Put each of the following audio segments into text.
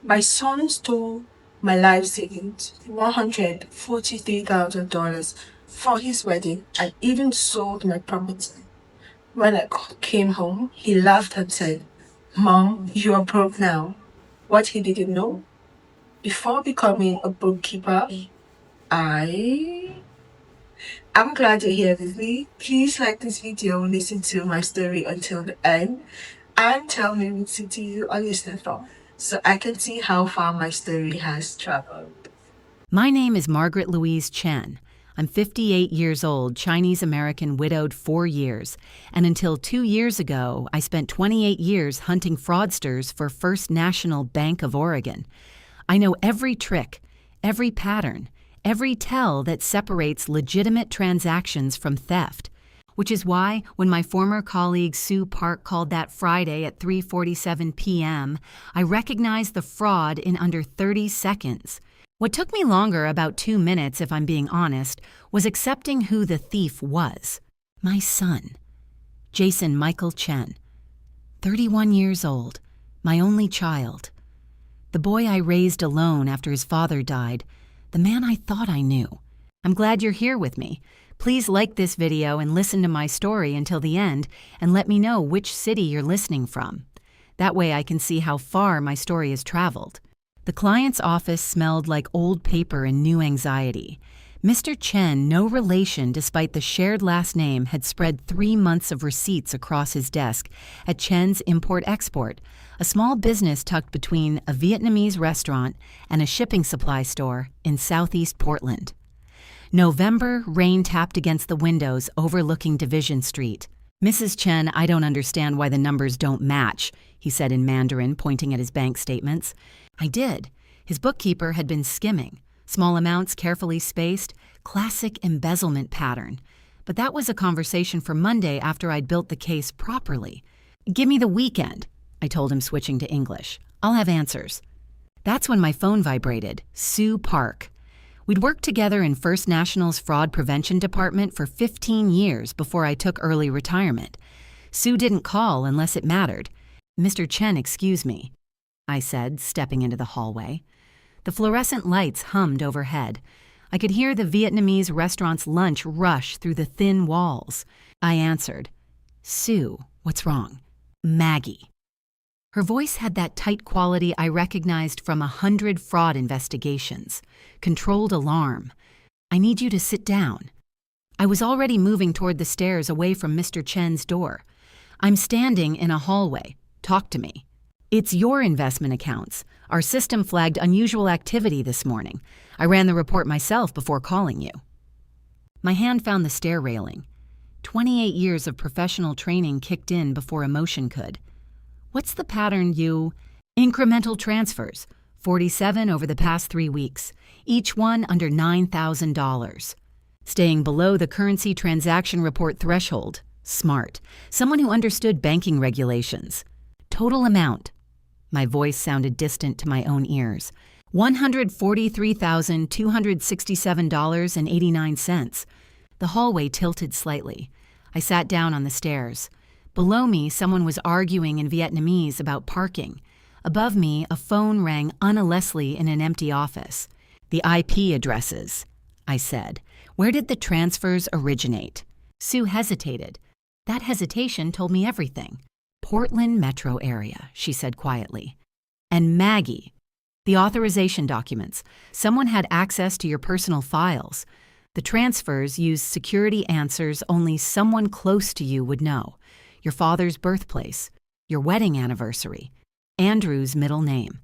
My son stole my life savings, $143,000 for his wedding, and even sold my property. When came home, he laughed and said, Mom, you are broke now. What he didn't know, before becoming a bookkeeper, I I'm glad you're here with me. Please like this video, listen to my story until the end, and tell me which city you are listening from so I can see how far my story has traveled. My name is Margaret Louise Chen. I'm 58 years old, Chinese American, widowed 4 years, and until 2 years ago, I spent 28 years hunting fraudsters for First National Bank of Oregon. I know every trick, every pattern, every tell that separates legitimate transactions from theft, which is why when my former colleague Sue Park called that Friday at 3:47 p.m., I recognized the fraud in under 30 seconds. What took me longer, about 2 minutes if I'm being honest, was accepting who the thief was. My son, Jason Michael Chen, 31 years old, my only child. The boy I raised alone after his father died, the man I thought I knew. I'm glad you're here with me. Please like this video and listen to my story until the end and let me know which city you're listening from. That way I can see how far my story has traveled. The client's office smelled like old paper and new anxiety. Mr. Chen, no relation despite the shared last name, had spread 3 months of receipts across his desk at Chen's Import-Export, a small business tucked between a Vietnamese restaurant and a shipping supply store in southeast Portland. November, rain tapped against the windows overlooking Division Street. "Mrs. Chen, I don't understand why the numbers don't match," he said in Mandarin, pointing at his bank statements. I did. His bookkeeper had been skimming. Small amounts carefully spaced, classic embezzlement pattern. But that was a conversation for Monday after I'd built the case properly. "Give me the weekend," I told him, switching to English. "I'll have answers." That's when my phone vibrated. Sue Park. We'd worked together in First National's Fraud Prevention Department for 15 years before I took early retirement. Sue didn't call unless it mattered. "Mr. Chen, excuse me," I said, stepping into the hallway. The fluorescent lights hummed overhead. I could hear the Vietnamese restaurant's lunch rush through the thin walls. I answered, "Sue, what's wrong?" "Maggie." Her voice had that tight quality I recognized from 100 fraud investigations. Controlled alarm. "I need you to sit down." I was already moving toward the stairs away from Mr. Chen's door. "I'm standing in a hallway. Talk to me." "It's your investment accounts. Our system flagged unusual activity this morning. I ran the report myself before calling you." My hand found the stair railing. 28 years of professional training kicked in before emotion could. "What's the pattern you—" "Incremental transfers, 47 over the past 3 weeks, each one under $9,000. Staying below the currency transaction report threshold. Smart. Someone who understood banking regulations. Total amount." My voice sounded distant to my own ears. $143,267.89. The hallway tilted slightly. I sat down on the stairs. Below me, someone was arguing in Vietnamese about parking. Above me, a phone rang unalessly in an empty office. "The IP addresses," I said. "Where did the transfers originate?" Sue hesitated. That hesitation told me everything. "Portland metro area," she said quietly. "And Maggie, the authorization documents. Someone had access to your personal files. The transfers used security answers only someone close to you would know. Your father's birthplace, your wedding anniversary, Andrew's middle name.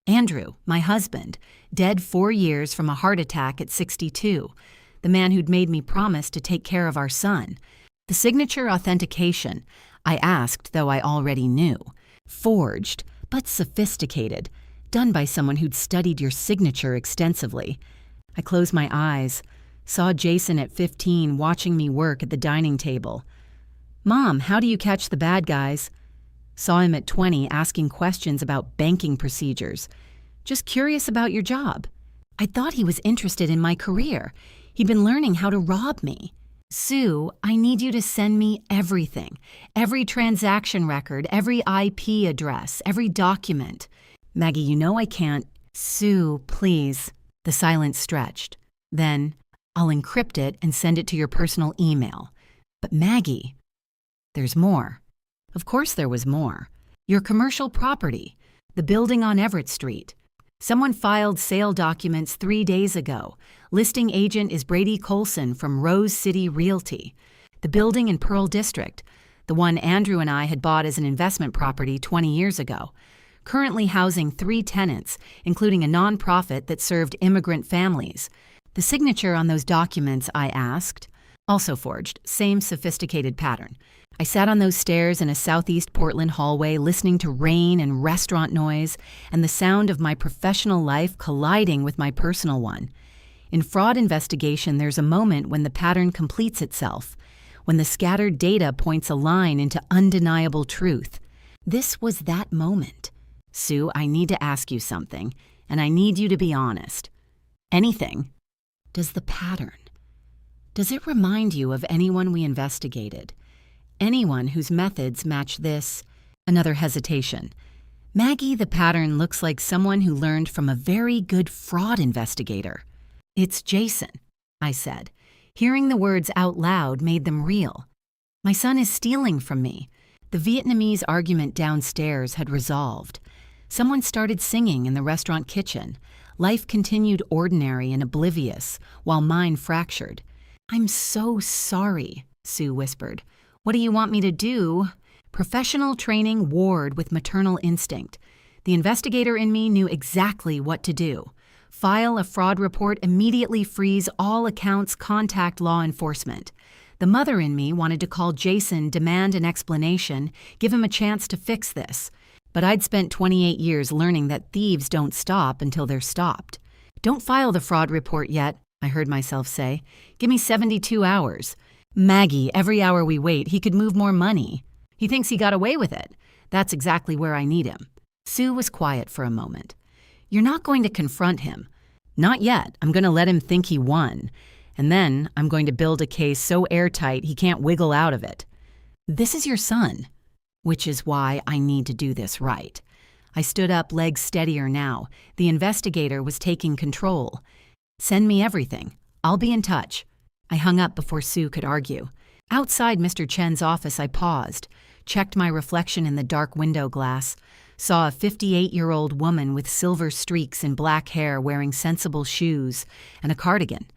Andrew, my husband, dead 4 years from a heart attack at 62, the man who'd made me promise to take care of our son. The signature authentication, I asked, though I already knew. Forged, but sophisticated, done by someone who'd studied your signature extensively. I closed my eyes, saw Jason at 15 watching me work at the dining table. "Mom, how do you catch the bad guys?" Saw him at 20 asking questions about banking procedures. "Just curious about your job." I thought he was interested in my career. He'd been learning how to rob me. "Sue, I need you to send me everything. Every transaction record, every IP address, every document." Maggie, you know I can't. Sue, please. The silence stretched. Then, I'll encrypt it and send it to your personal email. But Maggie, there's more. Of course there was more. Your commercial property, the building on Everett Street. Someone filed sale documents 3 days ago. Listing agent is Brady Colson from Rose City Realty. The building in Pearl District, the one Andrew and I had bought as an investment property 20 years ago. Currently housing 3 tenants, including a nonprofit that served immigrant families. The signature on those documents, I asked. Also forged, same sophisticated pattern. I sat on those stairs in a southeast Portland hallway listening to rain and restaurant noise and the sound of my professional life colliding with my personal one. In fraud investigation, there's a moment when the pattern completes itself, when the scattered data points a line into undeniable truth. This was that moment. Sue, I need to ask you something, and I need you to be honest. Anything. Does the pattern, does it remind you of anyone we investigated? Anyone whose methods match this? Another hesitation. Maggie, the pattern looks like someone who learned from a very good fraud investigator. It's Jason, I said. Hearing the words out loud made them real. My son is stealing from me. The Vietnamese argument downstairs had resolved. Someone started singing in the restaurant kitchen. Life continued ordinary and oblivious, while mine fractured. I'm so sorry, Sue whispered. What do you want me to do? Professional training warred with maternal instinct. The investigator in me knew exactly what to do. File a fraud report, immediately freeze all accounts, contact law enforcement. The mother in me wanted to call Jason, demand an explanation, give him a chance to fix this. But I'd spent 28 years learning that thieves don't stop until they're stopped. Don't file the fraud report yet, I heard myself say. Give me 72 hours. Maggie, every hour we wait, he could move more money. He thinks he got away with it. That's exactly where I need him. Sue was quiet for a moment. You're not going to confront him. Not yet. I'm going to let him think he won. And then I'm going to build a case so airtight he can't wiggle out of it. This is your son. Which is why I need to do this right. I stood up, legs steadier now. The investigator was taking control. Send me everything. I'll be in touch. I hung up before Sue could argue. Outside Mr. Chen's office, I paused, checked my reflection in the dark window glass, saw a 58-year-old woman with silver streaks in black hair wearing sensible shoes and a cardigan.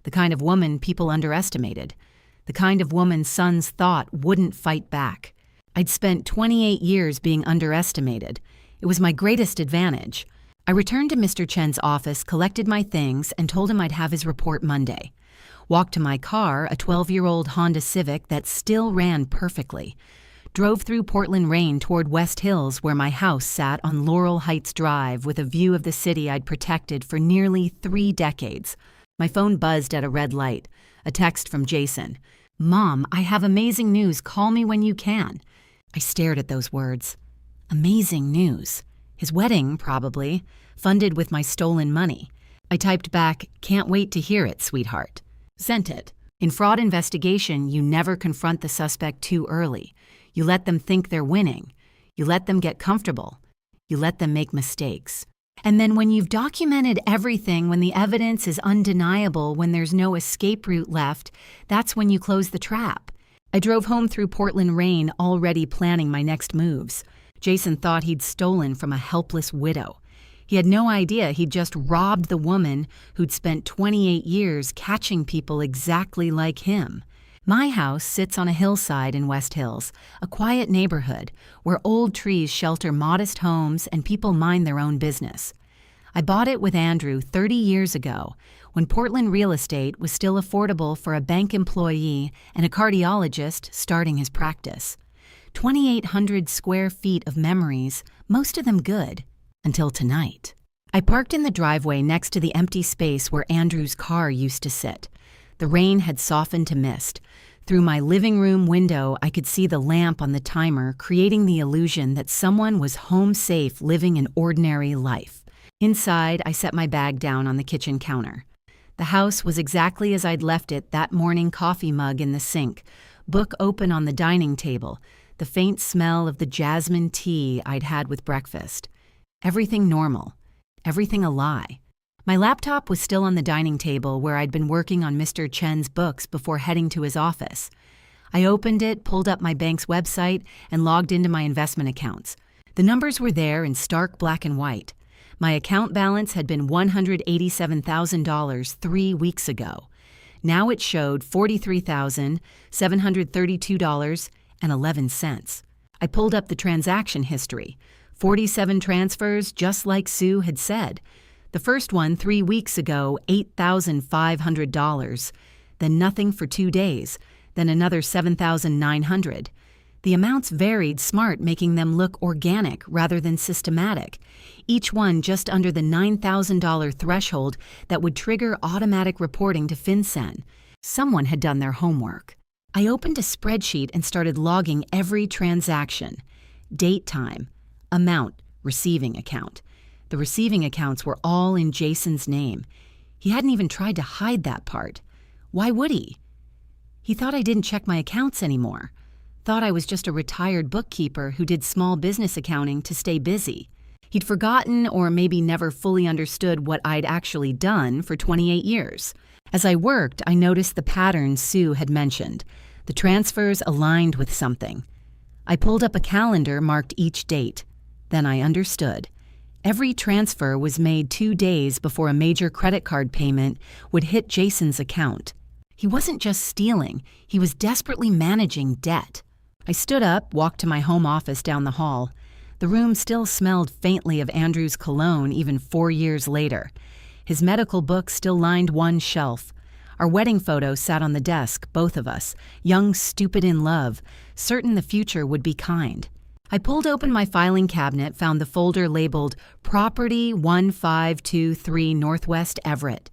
The kind of woman people underestimated. The kind of woman sons thought wouldn't fight back. I'd spent 28 years being underestimated. It was my greatest advantage. I returned to Mr. Chen's office, collected my things, and told him I'd have his report Monday. Walked to my car, a 12-year-old Honda Civic that still ran perfectly. Drove through Portland rain toward West Hills, where my house sat on Laurel Heights Drive with a view of the city I'd protected for nearly 3 decades. My phone buzzed at a red light. A text from Jason. Mom, I have amazing news. Call me when you can. I stared at those words. Amazing news. His wedding, probably, funded with my stolen money. I typed back, can't wait to hear it, sweetheart. Sent it. In fraud investigation, you never confront the suspect too early. You let them think they're winning. You let them get comfortable. You let them make mistakes. And then when you've documented everything, when the evidence is undeniable, when there's no escape route left, that's when you close the trap. I drove home through Portland rain, already planning my next moves. Jason thought he'd stolen from a helpless widow. He had no idea he'd just robbed the woman who'd spent 28 years catching people exactly like him. My house sits on a hillside in West Hills, a quiet neighborhood where old trees shelter modest homes and people mind their own business. I bought it with Andrew 30 years ago, when Portland real estate was still affordable for a bank employee and a cardiologist starting his practice. 2,800 square feet of memories, most of them good. Until tonight. I parked in the driveway next to the empty space where Andrew's car used to sit. The rain had softened to mist. Through my living room window, I could see the lamp on the timer, creating the illusion that someone was home safe living an ordinary life. Inside, I set my bag down on the kitchen counter. The house was exactly as I'd left it, that morning, coffee mug in the sink, book open on the dining table, the faint smell of the jasmine tea I'd had with breakfast. Everything normal. Everything a lie. My laptop was still on the dining table where I'd been working on Mr. Chen's books before heading to his office. I opened it, pulled up my bank's website, and logged into my investment accounts. The numbers were there in stark black and white. My account balance had been $187,000 3 weeks ago. Now it showed $43,732.11. I pulled up the transaction history. 47 transfers, just like Sue had said. The first one 3 weeks ago, $8,500. Then nothing for 2 days. Then another $7,900. The amounts varied, smart, making them look organic rather than systematic. Each one just under the $9,000 threshold that would trigger automatic reporting to FinCEN. Someone had done their homework. I opened a spreadsheet and started logging every transaction. Date time, amount, receiving account. The receiving accounts were all in Jason's name. He hadn't even tried to hide that part. Why would he? He thought I didn't check my accounts anymore. Thought I was just a retired bookkeeper who did small business accounting to stay busy. He'd forgotten or maybe never fully understood what I'd actually done for 28 years. As I worked, I noticed the patterns Sue had mentioned. The transfers aligned with something. I pulled up a calendar, marked each date. Then I understood. Every transfer was made 2 days before a major credit card payment would hit Jason's account. He wasn't just stealing, he was desperately managing debt. I stood up, walked to my home office down the hall. The room still smelled faintly of Andrew's cologne even 4 years later. His medical books still lined one shelf. Our wedding photos sat on the desk, both of us, young, stupid in love, certain the future would be kind. I pulled open my filing cabinet, found the folder labeled Property 1523 Northwest Everett.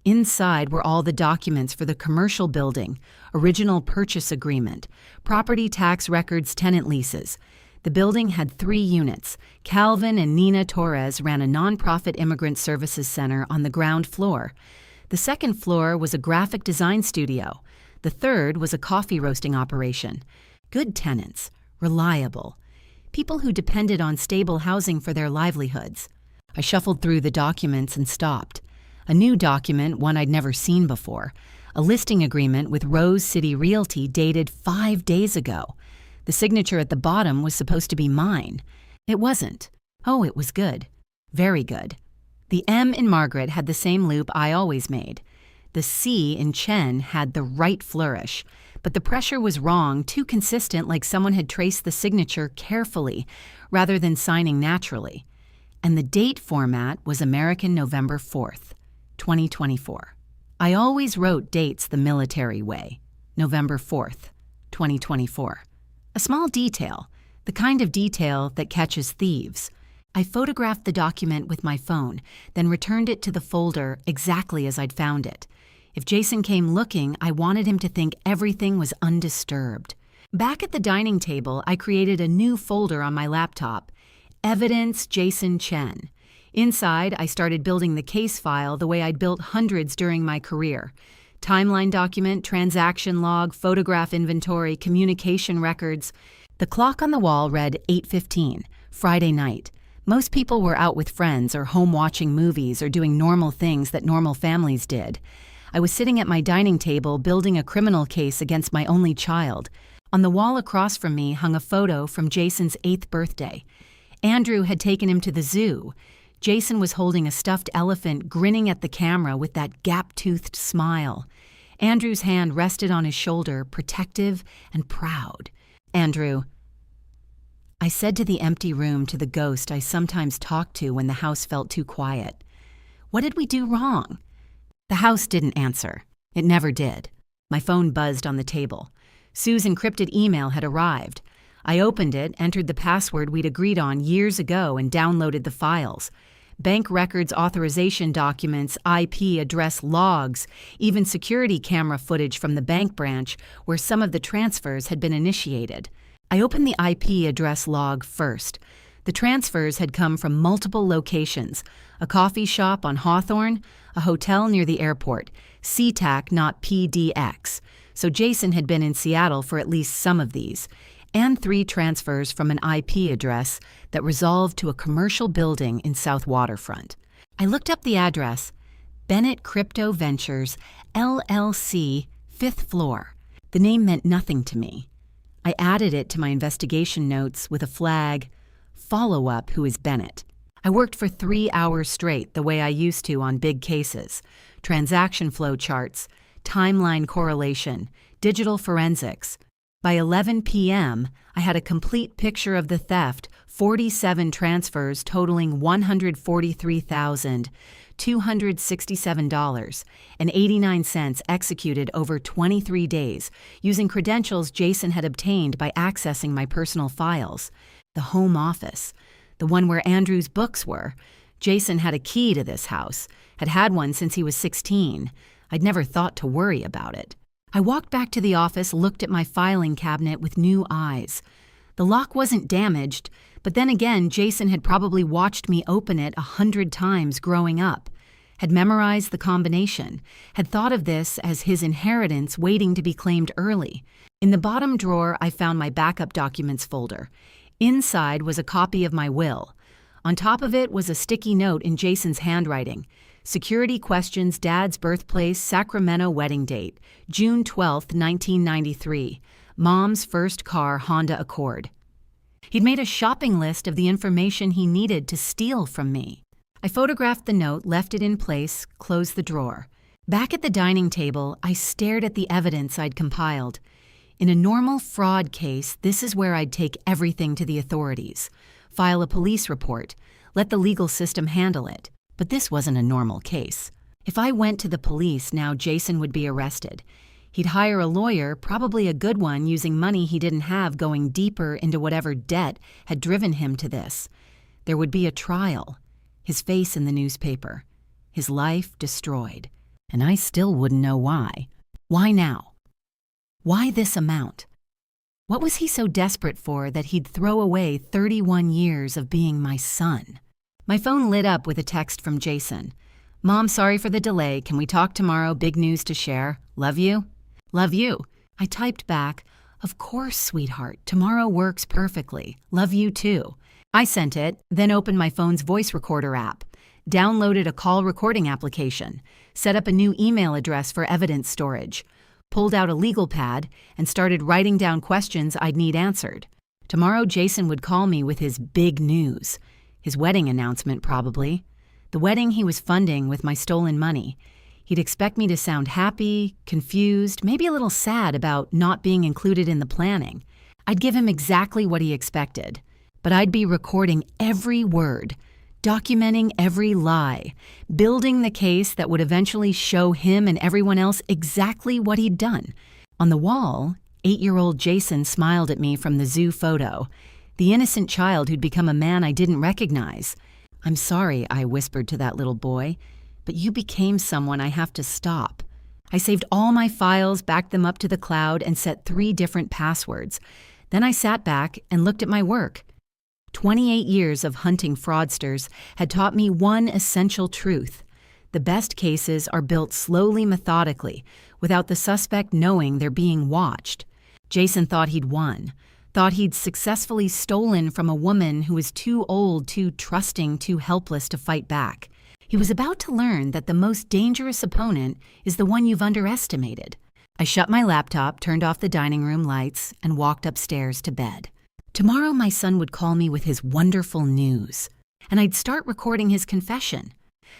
Inside were all the documents for the commercial building, original purchase agreement, property tax records, tenant leases. The building had 3 units. Calvin and Nina Torres ran a nonprofit immigrant services center on the ground floor. The second floor was a graphic design studio. The third was a coffee roasting operation. Good tenants, reliable. People who depended on stable housing for their livelihoods. I shuffled through the documents and stopped. A new document, one I'd never seen before. A listing agreement with Rose City Realty dated 5 days ago. The signature at the bottom was supposed to be mine. It wasn't. Oh, it was good. Very good. The M in Margaret had the same loop I always made. The C in Chen had the right flourish. But the pressure was wrong, too consistent, like someone had traced the signature carefully rather than signing naturally. And the date format was American November 4th. 2024. I always wrote dates the military way. November 4th, 2024. A small detail, the kind of detail that catches thieves. I photographed the document with my phone, then returned it to the folder exactly as I'd found it. If Jason came looking, I wanted him to think everything was undisturbed. Back at the dining table, I created a new folder on my laptop. Evidence Jason Chen. Inside, I started building the case file the way I'd built hundreds during my career. Timeline document, transaction log, photograph inventory, communication records. The clock on the wall read 8:15, Friday night. Most people were out with friends or home watching movies or doing normal things that normal families did. I was sitting at my dining table building a criminal case against my only child. On the wall across from me hung a photo from Jason's 8th birthday. Andrew had taken him to the zoo. Jason was holding a stuffed elephant, grinning at the camera with that gap-toothed smile. Andrew's hand rested on his shoulder, protective and proud. Andrew, I said to the empty room, to the ghost I sometimes talked to when the house felt too quiet. What did we do wrong? The house didn't answer. It never did. My phone buzzed on the table. Sue's encrypted email had arrived. I opened it, entered the password we'd agreed on years ago, and downloaded the files. Bank records, authorization documents, IP address logs, even security camera footage from the bank branch where some of the transfers had been initiated. I opened the IP address log first. The transfers had come from multiple locations: a coffee shop on Hawthorne, a hotel near the airport, SeaTac, not PDX. So Jason had been in Seattle for at least some of these. and 3 transfers from an IP address that resolved to a commercial building in South Waterfront. I looked up the address, Bennett Crypto Ventures, LLC, 5th floor. The name meant nothing to me. I added it to my investigation notes with a flag, follow-up who is Bennett. I worked for 3 hours straight the way I used to on big cases, transaction flow charts, timeline correlation, digital forensics. By 11 p.m., I had a complete picture of the theft, 47 transfers totaling $143,267.89 executed over 23 days using credentials Jason had obtained by accessing my personal files. The home office, the one where Andrew's books were. Jason had a key to this house, had had one since he was 16. I'd never thought to worry about it. I walked back to the office, looked at my filing cabinet with new eyes. The lock wasn't damaged, but then again, Jason had probably watched me open it 100 times growing up, had memorized the combination, had thought of this as his inheritance waiting to be claimed early. In the bottom drawer, I found my backup documents folder. Inside was a copy of my will. On top of it was a sticky note in Jason's handwriting. Security questions Dad's birthplace, Sacramento wedding date, June 12, 1993. Mom's first car, Honda Accord. He'd made a shopping list of the information he needed to steal from me. I photographed the note, left it in place, closed the drawer. Back at the dining table, I stared at the evidence I'd compiled. In a normal fraud case, this is where I'd take everything to the authorities, file a police report, let the legal system handle it. But this wasn't a normal case. If I went to the police now, Jason would be arrested. He'd hire a lawyer, probably a good one, using money he didn't have, going deeper into whatever debt had driven him to this. There would be a trial, his face in the newspaper, his life destroyed. And I still wouldn't know why. Why now? Why this amount? What was he so desperate for that he'd throw away 31 years of being my son? My phone lit up with a text from Jason. Mom, sorry for the delay. Can we talk tomorrow? Big news to share. Love you. Love you. I typed back, of course, sweetheart. Tomorrow works perfectly. Love you too. I sent it, then opened my phone's voice recorder app, downloaded a call recording application, set up a new email address for evidence storage, pulled out a legal pad, and started writing down questions I'd need answered. Tomorrow, Jason would call me with his big news. His wedding announcement, probably. The wedding he was funding with my stolen money. He'd expect me to sound happy, confused, maybe a little sad about not being included in the planning. I'd give him exactly what he expected, but I'd be recording every word, documenting every lie, building the case that would eventually show him and everyone else exactly what he'd done. On the wall, 8-year-old Jason smiled at me from the zoo photo. The innocent child who'd become a man I didn't recognize. I'm sorry, I whispered to that little boy, but you became someone I have to stop. I saved all my files, backed them up to the cloud, and set 3 different passwords. Then I sat back and looked at my work. 28 years of hunting fraudsters had taught me one essential truth. The best cases are built slowly, methodically, without the suspect knowing they're being watched. Jason thought he'd won. Thought he'd successfully stolen from a woman who was too old, too trusting, too helpless to fight back. He was about to learn that the most dangerous opponent is the one you've underestimated. I shut my laptop, turned off the dining room lights, and walked upstairs to bed. Tomorrow my son would call me with his wonderful news, and I'd start recording his confession.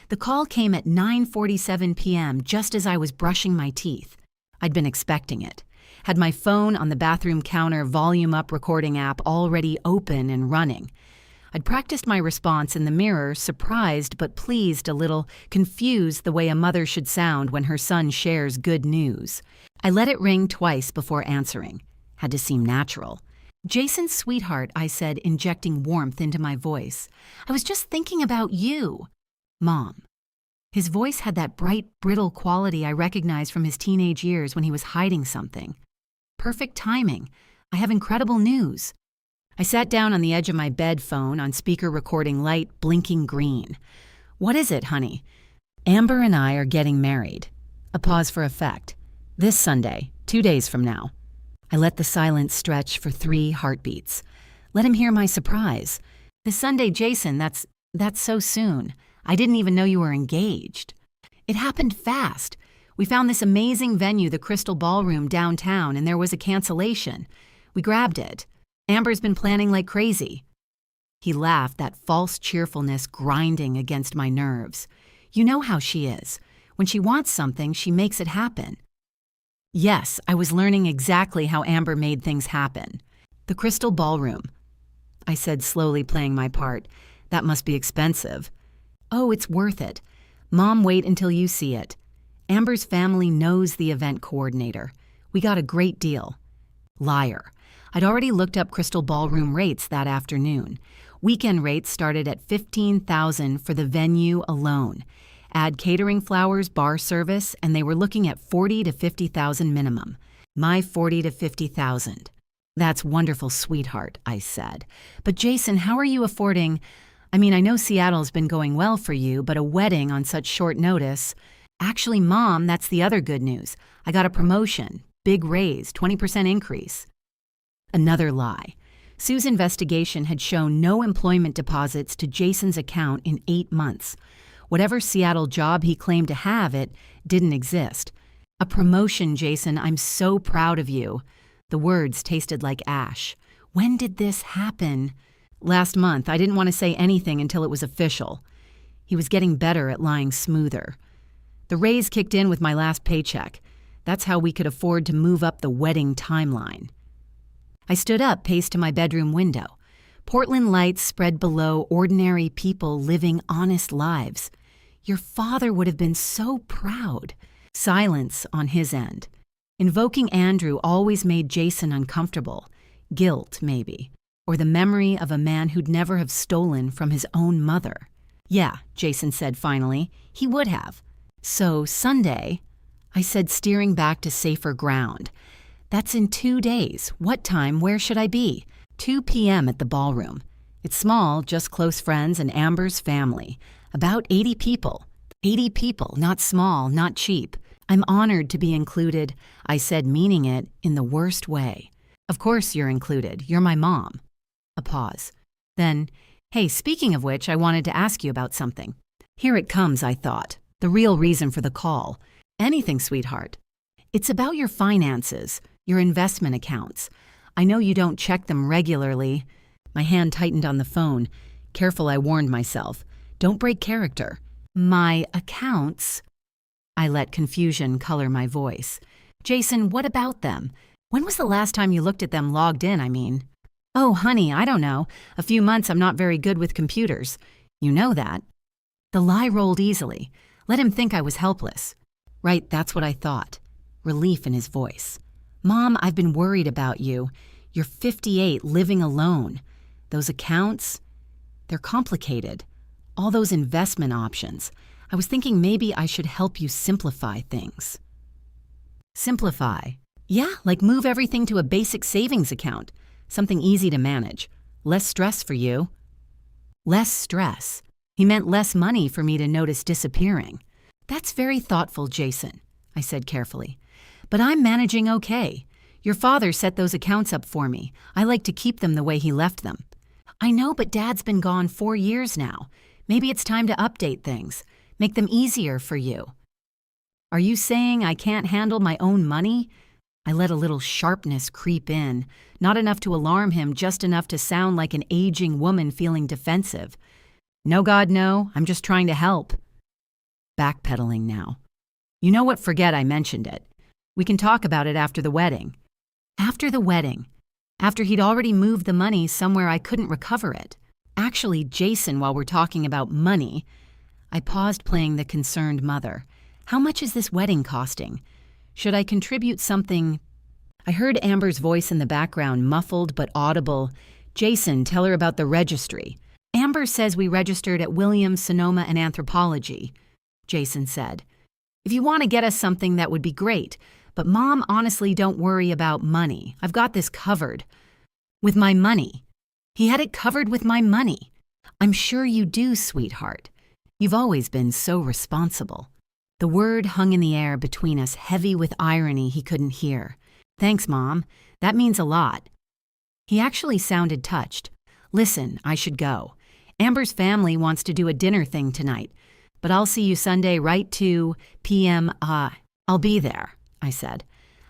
The call came at 9:47 p.m., just as I was brushing my teeth. I'd been expecting it. Had my phone on the bathroom counter volume up recording app already open and running. I'd practiced my response in the mirror, surprised but pleased a little, confused the way a mother should sound when her son shares good news. I let it ring twice before answering. Had to seem natural. Jason's sweetheart, I said, injecting warmth into my voice. I was just thinking about you. Mom. His voice had that bright, brittle quality I recognized from his teenage years when he was hiding something. Perfect timing. I have incredible news. I sat down on the edge of my bed, phone on speaker recording light, blinking green. What is it, honey? Amber and I are getting married. A pause for effect. This Sunday, 2 days from now. I let the silence stretch for 3 heartbeats. Let him hear my surprise. This Sunday, Jason, that's so soon. I didn't even know you were engaged. It happened fast. We found this amazing venue, the Crystal Ballroom downtown, and there was a cancellation. We grabbed it. Amber's been planning like crazy. He laughed, that false cheerfulness grinding against my nerves. You know how she is. When she wants something, she makes it happen. Yes, I was learning exactly how Amber made things happen. The Crystal Ballroom, I said, slowly playing my part. That must be expensive. Oh, it's worth it. Mom, wait until you see it. Amber's family knows the event coordinator. We got a great deal. Liar. I'd already looked up Crystal Ballroom rates that afternoon. Weekend rates started at $15,000 for the venue alone. Add catering, flowers, bar service, and they were looking at $40,000 to $50,000 minimum. My $40,000 to $50,000. That's wonderful, sweetheart, I said. But Jason, how are you affording? I mean, I know Seattle's been going well for you, but a wedding on such short notice. Actually, Mom, that's the other good news. I got a promotion, big raise, 20% increase. Another lie. Sue's investigation had shown no employment deposits to Jason's account in 8 months. Whatever Seattle job he claimed to have, it didn't exist. A promotion, Jason, I'm so proud of you. The words tasted like ash. When did this happen? Last month. I didn't want to say anything until it was official. He was getting better at lying smoother. The raise kicked in with my last paycheck. That's how we could afford to move up the wedding timeline. I stood up, paced to my bedroom window. Portland lights spread below, ordinary people living honest lives. Your father would have been so proud. Silence on his end. Invoking Andrew always made Jason uncomfortable. Guilt, maybe. Or the memory of a man who'd never have stolen from his own mother. Yeah, Jason said finally, he would have. So, Sunday, I said, steering back to safer ground. That's in 2 days. What time? Where should I be? 2 p.m. at the ballroom. It's small, just close friends and Amber's family. About 80 people. 80 people, not small, not cheap. I'm honored to be included, I said, meaning it in the worst way. Of course you're included. You're my mom. A pause. Then, hey, speaking of which, I wanted to ask you about something. Here it comes, I thought. The real reason for the call. Anything, sweetheart. It's about your finances, your investment accounts. I know you don't check them regularly. My hand tightened on the phone. Careful, I warned myself. Don't break character. My accounts? I let confusion color my voice. Jason, what about them? When was the last time you looked at them logged in, I mean? Oh, honey, I don't know. A few months I'm not very good with computers. You know that. The lie rolled easily. Let him think I was helpless. Right, that's what I thought. Relief in his voice. Mom, I've been worried about you. You're 58, living alone. Those accounts, they're complicated. All those investment options. I was thinking maybe I should help you simplify things. Simplify? Yeah, like move everything to a basic savings account. Something easy to manage. Less stress for you. Less stress. He meant less money for me to notice disappearing. That's very thoughtful, Jason, I said carefully. But I'm managing okay. Your father set those accounts up for me. I like to keep them the way he left them. I know, but Dad's been gone 4 years now. Maybe it's time to update things. Make them easier for you. Are you saying I can't handle my own money? I let a little sharpness creep in, not enough to alarm him, just enough to sound like an aging woman feeling defensive. No, God, no, I'm just trying to help. Backpedaling now. You know what, forget I mentioned it. We can talk about it after the wedding. After the wedding. After he'd already moved the money somewhere I couldn't recover it. Actually, Jason, while we're talking about money, I paused playing the concerned mother. How much is this wedding costing? Should I contribute something? I heard Amber's voice in the background, muffled but audible. Jason, tell her about the registry. Amber says we registered at Williams, Sonoma, and Anthropology, Jason said. If you want to get us something, that would be great. But Mom, honestly, don't worry about money. I've got this covered. With my money. He had it covered with my money. I'm sure you do, sweetheart. You've always been so responsible. The word hung in the air between us, heavy with irony he couldn't hear. Thanks, Mom. That means a lot. He actually sounded touched. Listen, I should go. Amber's family wants to do a dinner thing tonight, but I'll see you Sunday right 2 p.m. I'll be there, I said.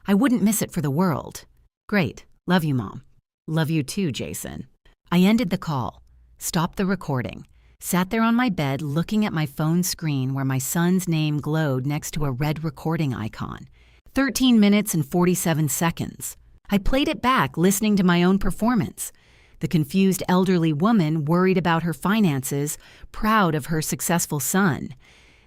I wouldn't miss it for the world. Great. Love you, Mom. Love you too, Jason. I ended the call, stopped the recording, sat there on my bed looking at my phone screen where my son's name glowed next to a red recording icon. 13 minutes and 47 seconds. I played it back, listening to my own performance. The confused elderly woman worried about her finances, proud of her successful son.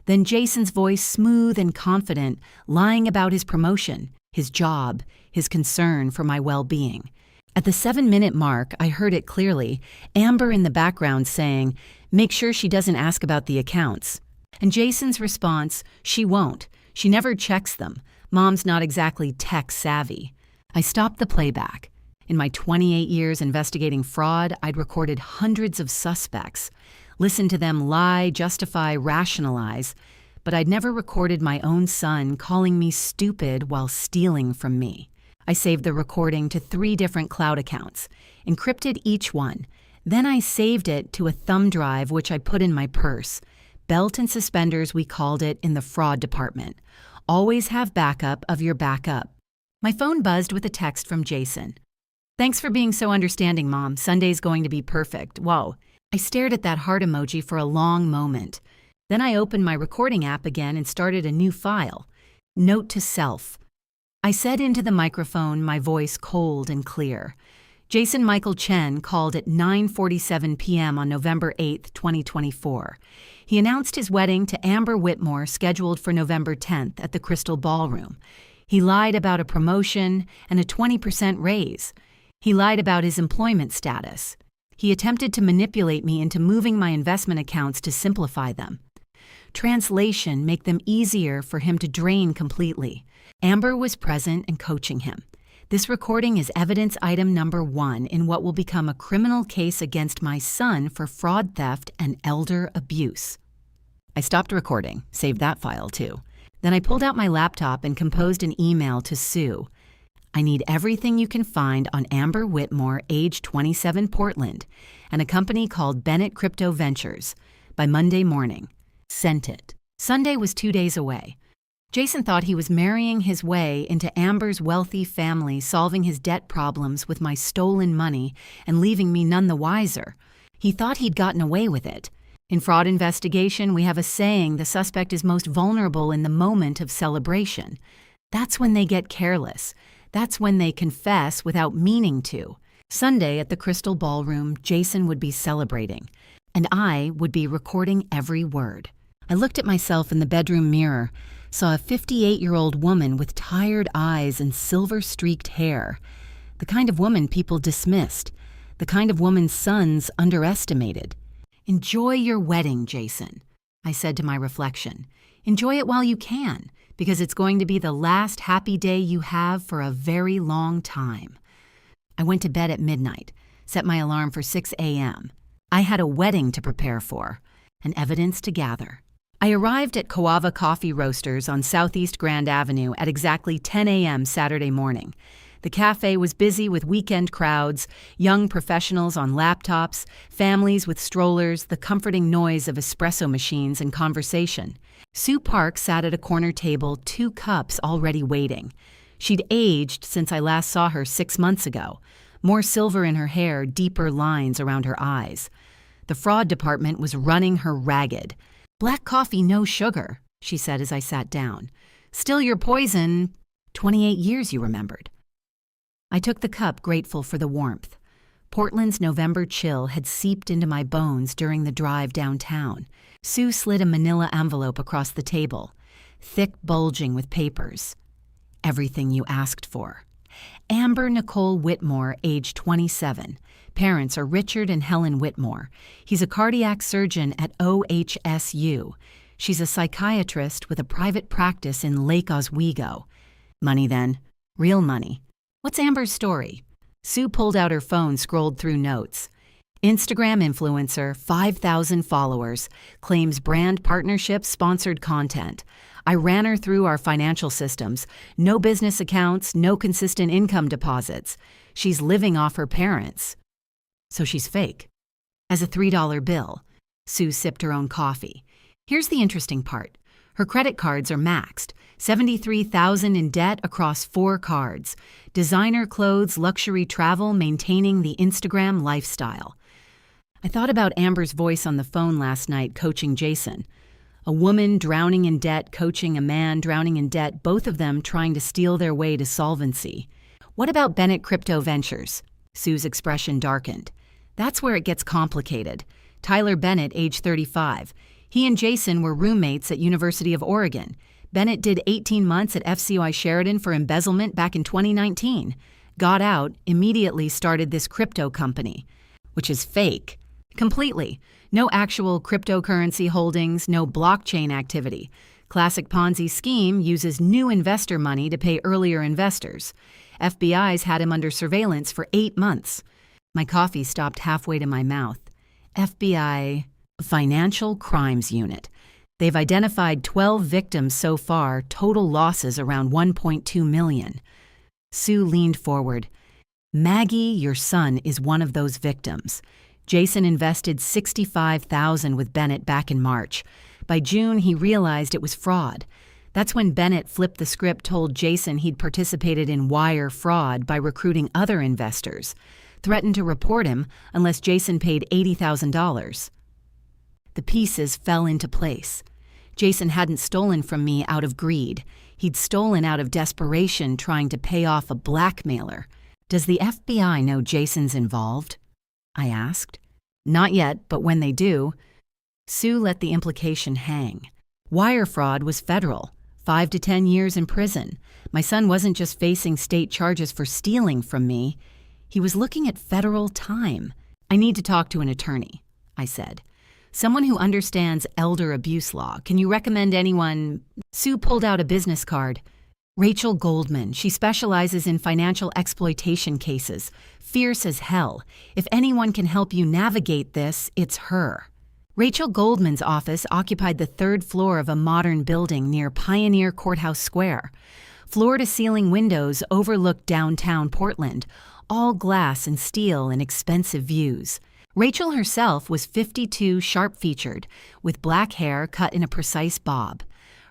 Then Jason's voice, smooth and confident, lying about his promotion, his job, his concern for my well-being. At the 7-minute mark, I heard it clearly, Amber in the background saying, "Make sure she doesn't ask about the accounts." And Jason's response, "She won't. She never checks them. Mom's not exactly tech-savvy." I stopped the playback. In my 28 years investigating fraud, I'd recorded hundreds of suspects, listened to them lie, justify, rationalize, but I'd never recorded my own son calling me stupid while stealing from me. I saved the recording to 3 different cloud accounts, encrypted each one. Then I saved it to a thumb drive which I put in my purse. Belt and suspenders, we called it in the fraud department. Always have backup of your backup. My phone buzzed with a text from Jason. "Thanks for being so understanding, Mom. Sunday's going to be perfect." Whoa. I stared at that heart emoji for a long moment. Then I opened my recording app again and started a new file. Note to self. I said into the microphone, my voice cold and clear. Jason Michael Chen called at 9:47 p.m. on November 8, 2024. He announced his wedding to Amber Whitmore, scheduled for November 10th at the Crystal Ballroom. He lied about a promotion and a 20% raise. He lied about his employment status. He attempted to manipulate me into moving my investment accounts to simplify them. Translation, make them easier for him to drain completely. Amber was present and coaching him. This recording is evidence item number 1 in what will become a criminal case against my son for fraud, theft, and elder abuse. I stopped recording, saved that file too. Then I pulled out my laptop and composed an email to Sue. I need everything you can find on Amber Whitmore, age 27, Portland, and a company called Bennett Crypto Ventures, by Monday morning. Sent it. Sunday was 2 days away. Jason thought he was marrying his way into Amber's wealthy family, solving his debt problems with my stolen money and leaving me none the wiser. He thought he'd gotten away with it. In fraud investigation, we have a saying the suspect is most vulnerable in the moment of celebration. That's when they get careless. That's when they confess without meaning to. Sunday at the Crystal Ballroom, Jason would be celebrating, and I would be recording every word. I looked at myself in the bedroom mirror, saw a 58-year-old woman with tired eyes and silver-streaked hair, the kind of woman people dismissed, the kind of woman sons underestimated. "Enjoy your wedding, Jason," I said to my reflection. "Enjoy it while you can, because it's going to be the last happy day you have for a very long time." I went to bed at midnight, set my alarm for 6 a.m. I had a wedding to prepare for, and evidence to gather. I arrived at Coava Coffee Roasters on Southeast Grand Avenue at exactly 10 a.m. Saturday morning. The cafe was busy with weekend crowds, young professionals on laptops, families with strollers, the comforting noise of espresso machines and conversation. Sue Park sat at a corner table, 2 cups already waiting. She'd aged since I last saw her 6 months ago. More silver in her hair, deeper lines around her eyes. The fraud department was running her ragged. "Black coffee, no sugar," she said as I sat down. "Still your poison." 28 years, you remembered. I took the cup, grateful for the warmth. Portland's November chill had seeped into my bones during the drive downtown. Sue slid a manila envelope across the table, thick, bulging with papers. Everything you asked for. Amber Nicole Whitmore, age 27. Parents are Richard and Helen Whitmore. He's a cardiac surgeon at OHSU. She's a psychiatrist with a private practice in Lake Oswego. Money then. Real money. What's Amber's story? Sue pulled out her phone, scrolled through notes. Instagram influencer, 5,000 followers, claims brand partnership sponsored content. I ran her through our financial systems. No business accounts, no consistent income deposits. She's living off her parents. So she's fake. As a $3 bill. Sue sipped her own coffee. Here's the interesting part. Her credit cards are maxed. $73,000 in debt across 4 cards. Designer clothes, luxury travel, maintaining the Instagram lifestyle. I thought about Amber's voice on the phone last night coaching Jason. A woman drowning in debt coaching a man drowning in debt, both of them trying to steal their way to solvency. What about Bennett Crypto Ventures? Sue's expression darkened. That's where it gets complicated. Tyler Bennett, age 35. He and Jason were roommates at University of Oregon. Bennett did 18 months at FCY Sheridan for embezzlement back in 2019. Got out, immediately started this crypto company, which is fake. Completely. No actual cryptocurrency holdings, no blockchain activity. Classic Ponzi scheme uses new investor money to pay earlier investors. FBI's had him under surveillance for 8 months. My coffee stopped halfway to my mouth. FBI Financial Crimes Unit. They've identified 12 victims so far, total losses around $1.2 million. Sue leaned forward. Maggie, your son, is one of those victims. Jason invested $65,000 with Bennett back in March. By June, he realized it was fraud. That's when Bennett flipped the script, told Jason he'd participated in wire fraud by recruiting other investors, threatened to report him unless Jason paid $80,000. The pieces fell into place. Jason hadn't stolen from me out of greed. He'd stolen out of desperation, trying to pay off a blackmailer. Does the FBI know Jason's involved? I asked. Not yet, but when they do. Sue let the implication hang. Wire fraud was federal, 5 to 10 years in prison. My son wasn't just facing state charges for stealing from me. He was looking at federal time. I need to talk to an attorney, I said. Someone who understands elder abuse law. Can you recommend anyone? Sue pulled out a business card. Rachel Goldman. She specializes in financial exploitation cases. Fierce as hell. If anyone can help you navigate this, it's her. Rachel Goldman's office occupied the 3rd floor of a modern building near Pioneer Courthouse Square. Floor-to-ceiling windows overlooked downtown Portland, all glass and steel and expensive views. Rachel herself was 52, sharp-featured, with black hair cut in a precise bob.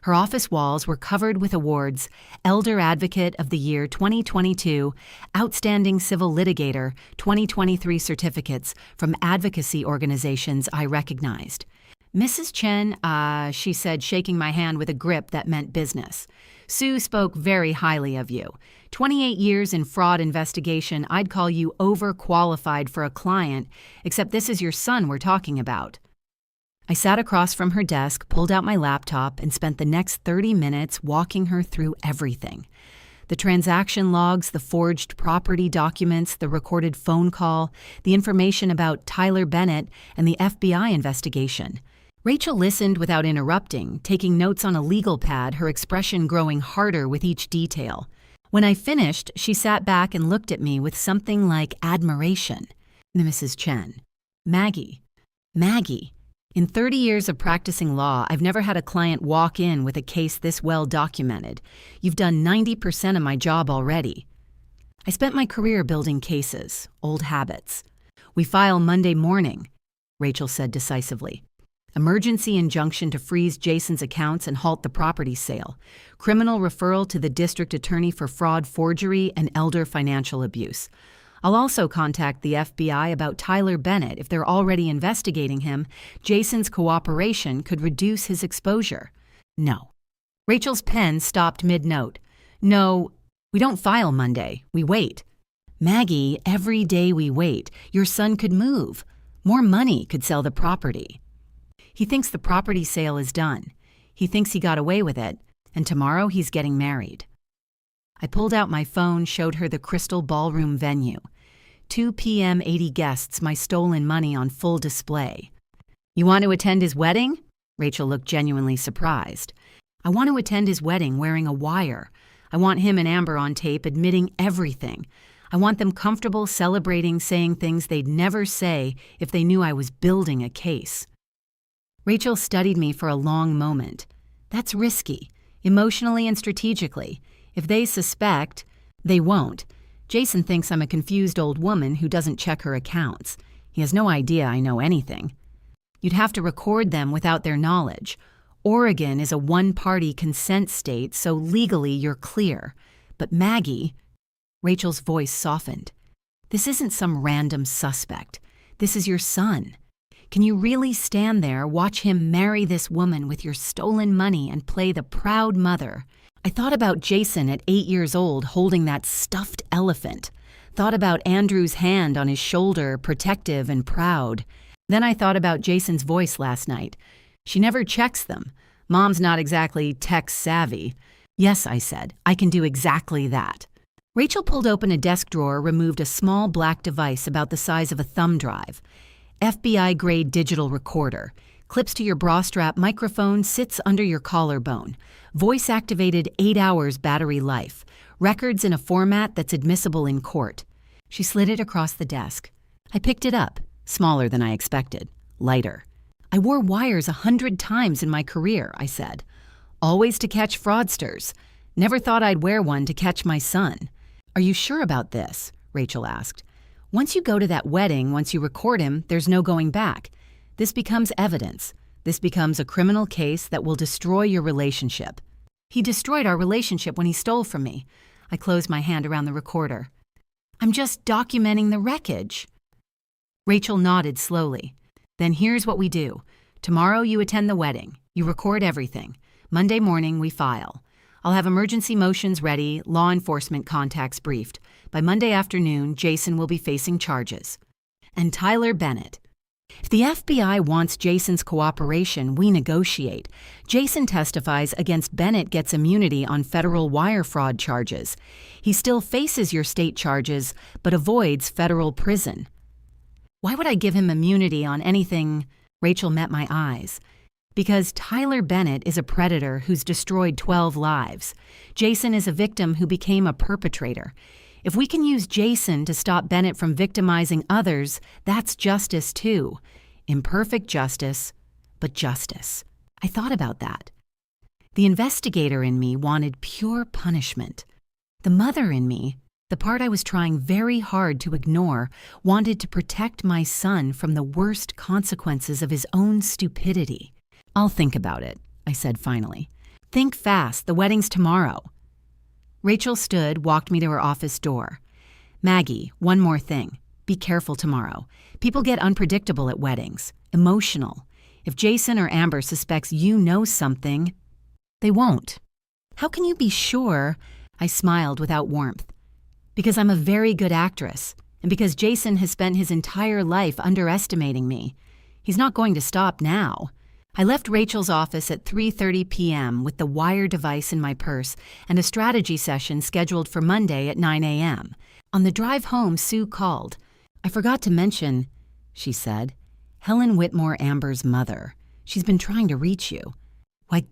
Her office walls were covered with awards: Elder Advocate of the Year 2022, Outstanding Civil Litigator 2023 certificates from advocacy organizations I recognized. Mrs. Chen, she said, shaking my hand with a grip that meant business. Sue spoke very highly of you. 28 years in fraud investigation, I'd call you overqualified for a client, except this is your son we're talking about. I sat across from her desk, pulled out my laptop, and spent the next 30 minutes walking her through everything. The transaction logs, the forged property documents, the recorded phone call, the information about Tyler Bennett and the FBI investigation. Rachel listened without interrupting, taking notes on a legal pad, her expression growing harder with each detail. When I finished, she sat back and looked at me with something like admiration. Mrs. Chen. Maggie. In 30 years of practicing law, I've never had a client walk in with a case this well documented. You've done 90% of my job already. I spent my career building cases, old habits. We file Monday morning, Rachel said decisively. Emergency injunction to freeze Jason's accounts and halt the property sale. Criminal referral to the district attorney for fraud, forgery, and elder financial abuse. I'll also contact the FBI about Tyler Bennett. If they're already investigating him, Jason's cooperation could reduce his exposure. No. Rachel's pen stopped mid-note. No, we don't file Monday. We wait. Maggie, every day we wait, your son could move. More money could sell the property. He thinks the property sale is done. He thinks he got away with it, and tomorrow he's getting married. I pulled out my phone, showed her the Crystal Ballroom venue. 2 p.m., 80 guests, my stolen money on full display. You want to attend his wedding? Rachel looked genuinely surprised. I want to attend his wedding wearing a wire. I want him and Amber on tape admitting everything. I want them comfortable celebrating saying things they'd never say if they knew I was building a case. Rachel studied me for a long moment. That's risky, emotionally and strategically. If they suspect, they won't. Jason thinks I'm a confused old woman who doesn't check her accounts. He has no idea I know anything. You'd have to record them without their knowledge. Oregon is a one-party consent state, so legally you're clear. But Maggie, Rachel's voice softened. This isn't some random suspect. This is your son. Can you really stand there, watch him marry this woman with your stolen money and play the proud mother? I thought about Jason at 8 years old holding that stuffed elephant. Thought about Andrew's hand on his shoulder, protective and proud. Then I thought about Jason's voice last night. She never checks them. Mom's not exactly tech savvy. Yes, I said, I can do exactly that. Rachel pulled open a desk drawer, removed a small black device about the size of a thumb drive. FBI-grade digital recorder. Clips to your bra strap, microphone sits under your collarbone. Voice-activated 8 hours battery life. Records in a format that's admissible in court. She slid it across the desk. I picked it up, smaller than I expected, lighter. I wore wires 100 times in my career, I said. Always to catch fraudsters. Never thought I'd wear one to catch my son. Are you sure about this? Rachel asked. Once you go to that wedding, once you record him, there's no going back. This becomes evidence. This becomes a criminal case that will destroy your relationship. He destroyed our relationship when he stole from me. I closed my hand around the recorder. I'm just documenting the wreckage. Rachel nodded slowly. Then here's what we do. Tomorrow you attend the wedding. You record everything. Monday morning we file. I'll have emergency motions ready, law enforcement contacts briefed. By Monday afternoon, Jason will be facing charges. And Tyler Bennett. If the FBI wants Jason's cooperation, we negotiate. Jason testifies against Bennett gets immunity on federal wire fraud charges. He still faces your state charges, but avoids federal prison. Why would I give him immunity on anything? Rachel met my eyes. Because Tyler Bennett is a predator who's destroyed 12 lives. Jason is a victim who became a perpetrator. If we can use Jason to stop Bennett from victimizing others, that's justice too. Imperfect justice, but justice. I thought about that. The investigator in me wanted pure punishment. The mother in me, the part I was trying very hard to ignore, wanted to protect my son from the worst consequences of his own stupidity. I'll think about it, I said finally. Think fast, the wedding's tomorrow. Rachel stood, walked me to her office door. Maggie, one more thing. Be careful tomorrow. People get unpredictable at weddings, emotional. If Jason or Amber suspects you know something, they won't. How can you be sure? I smiled without warmth. Because I'm a very good actress, and because Jason has spent his entire life underestimating me. He's not going to stop now. I left Rachel's office at 3:30 p.m. with the wire device in my purse and a strategy session scheduled for Monday at 9 a.m. On the drive home, Sue called. I forgot to mention, she said, Helen Whitmore, Amber's mother. She's been trying to reach you. Why,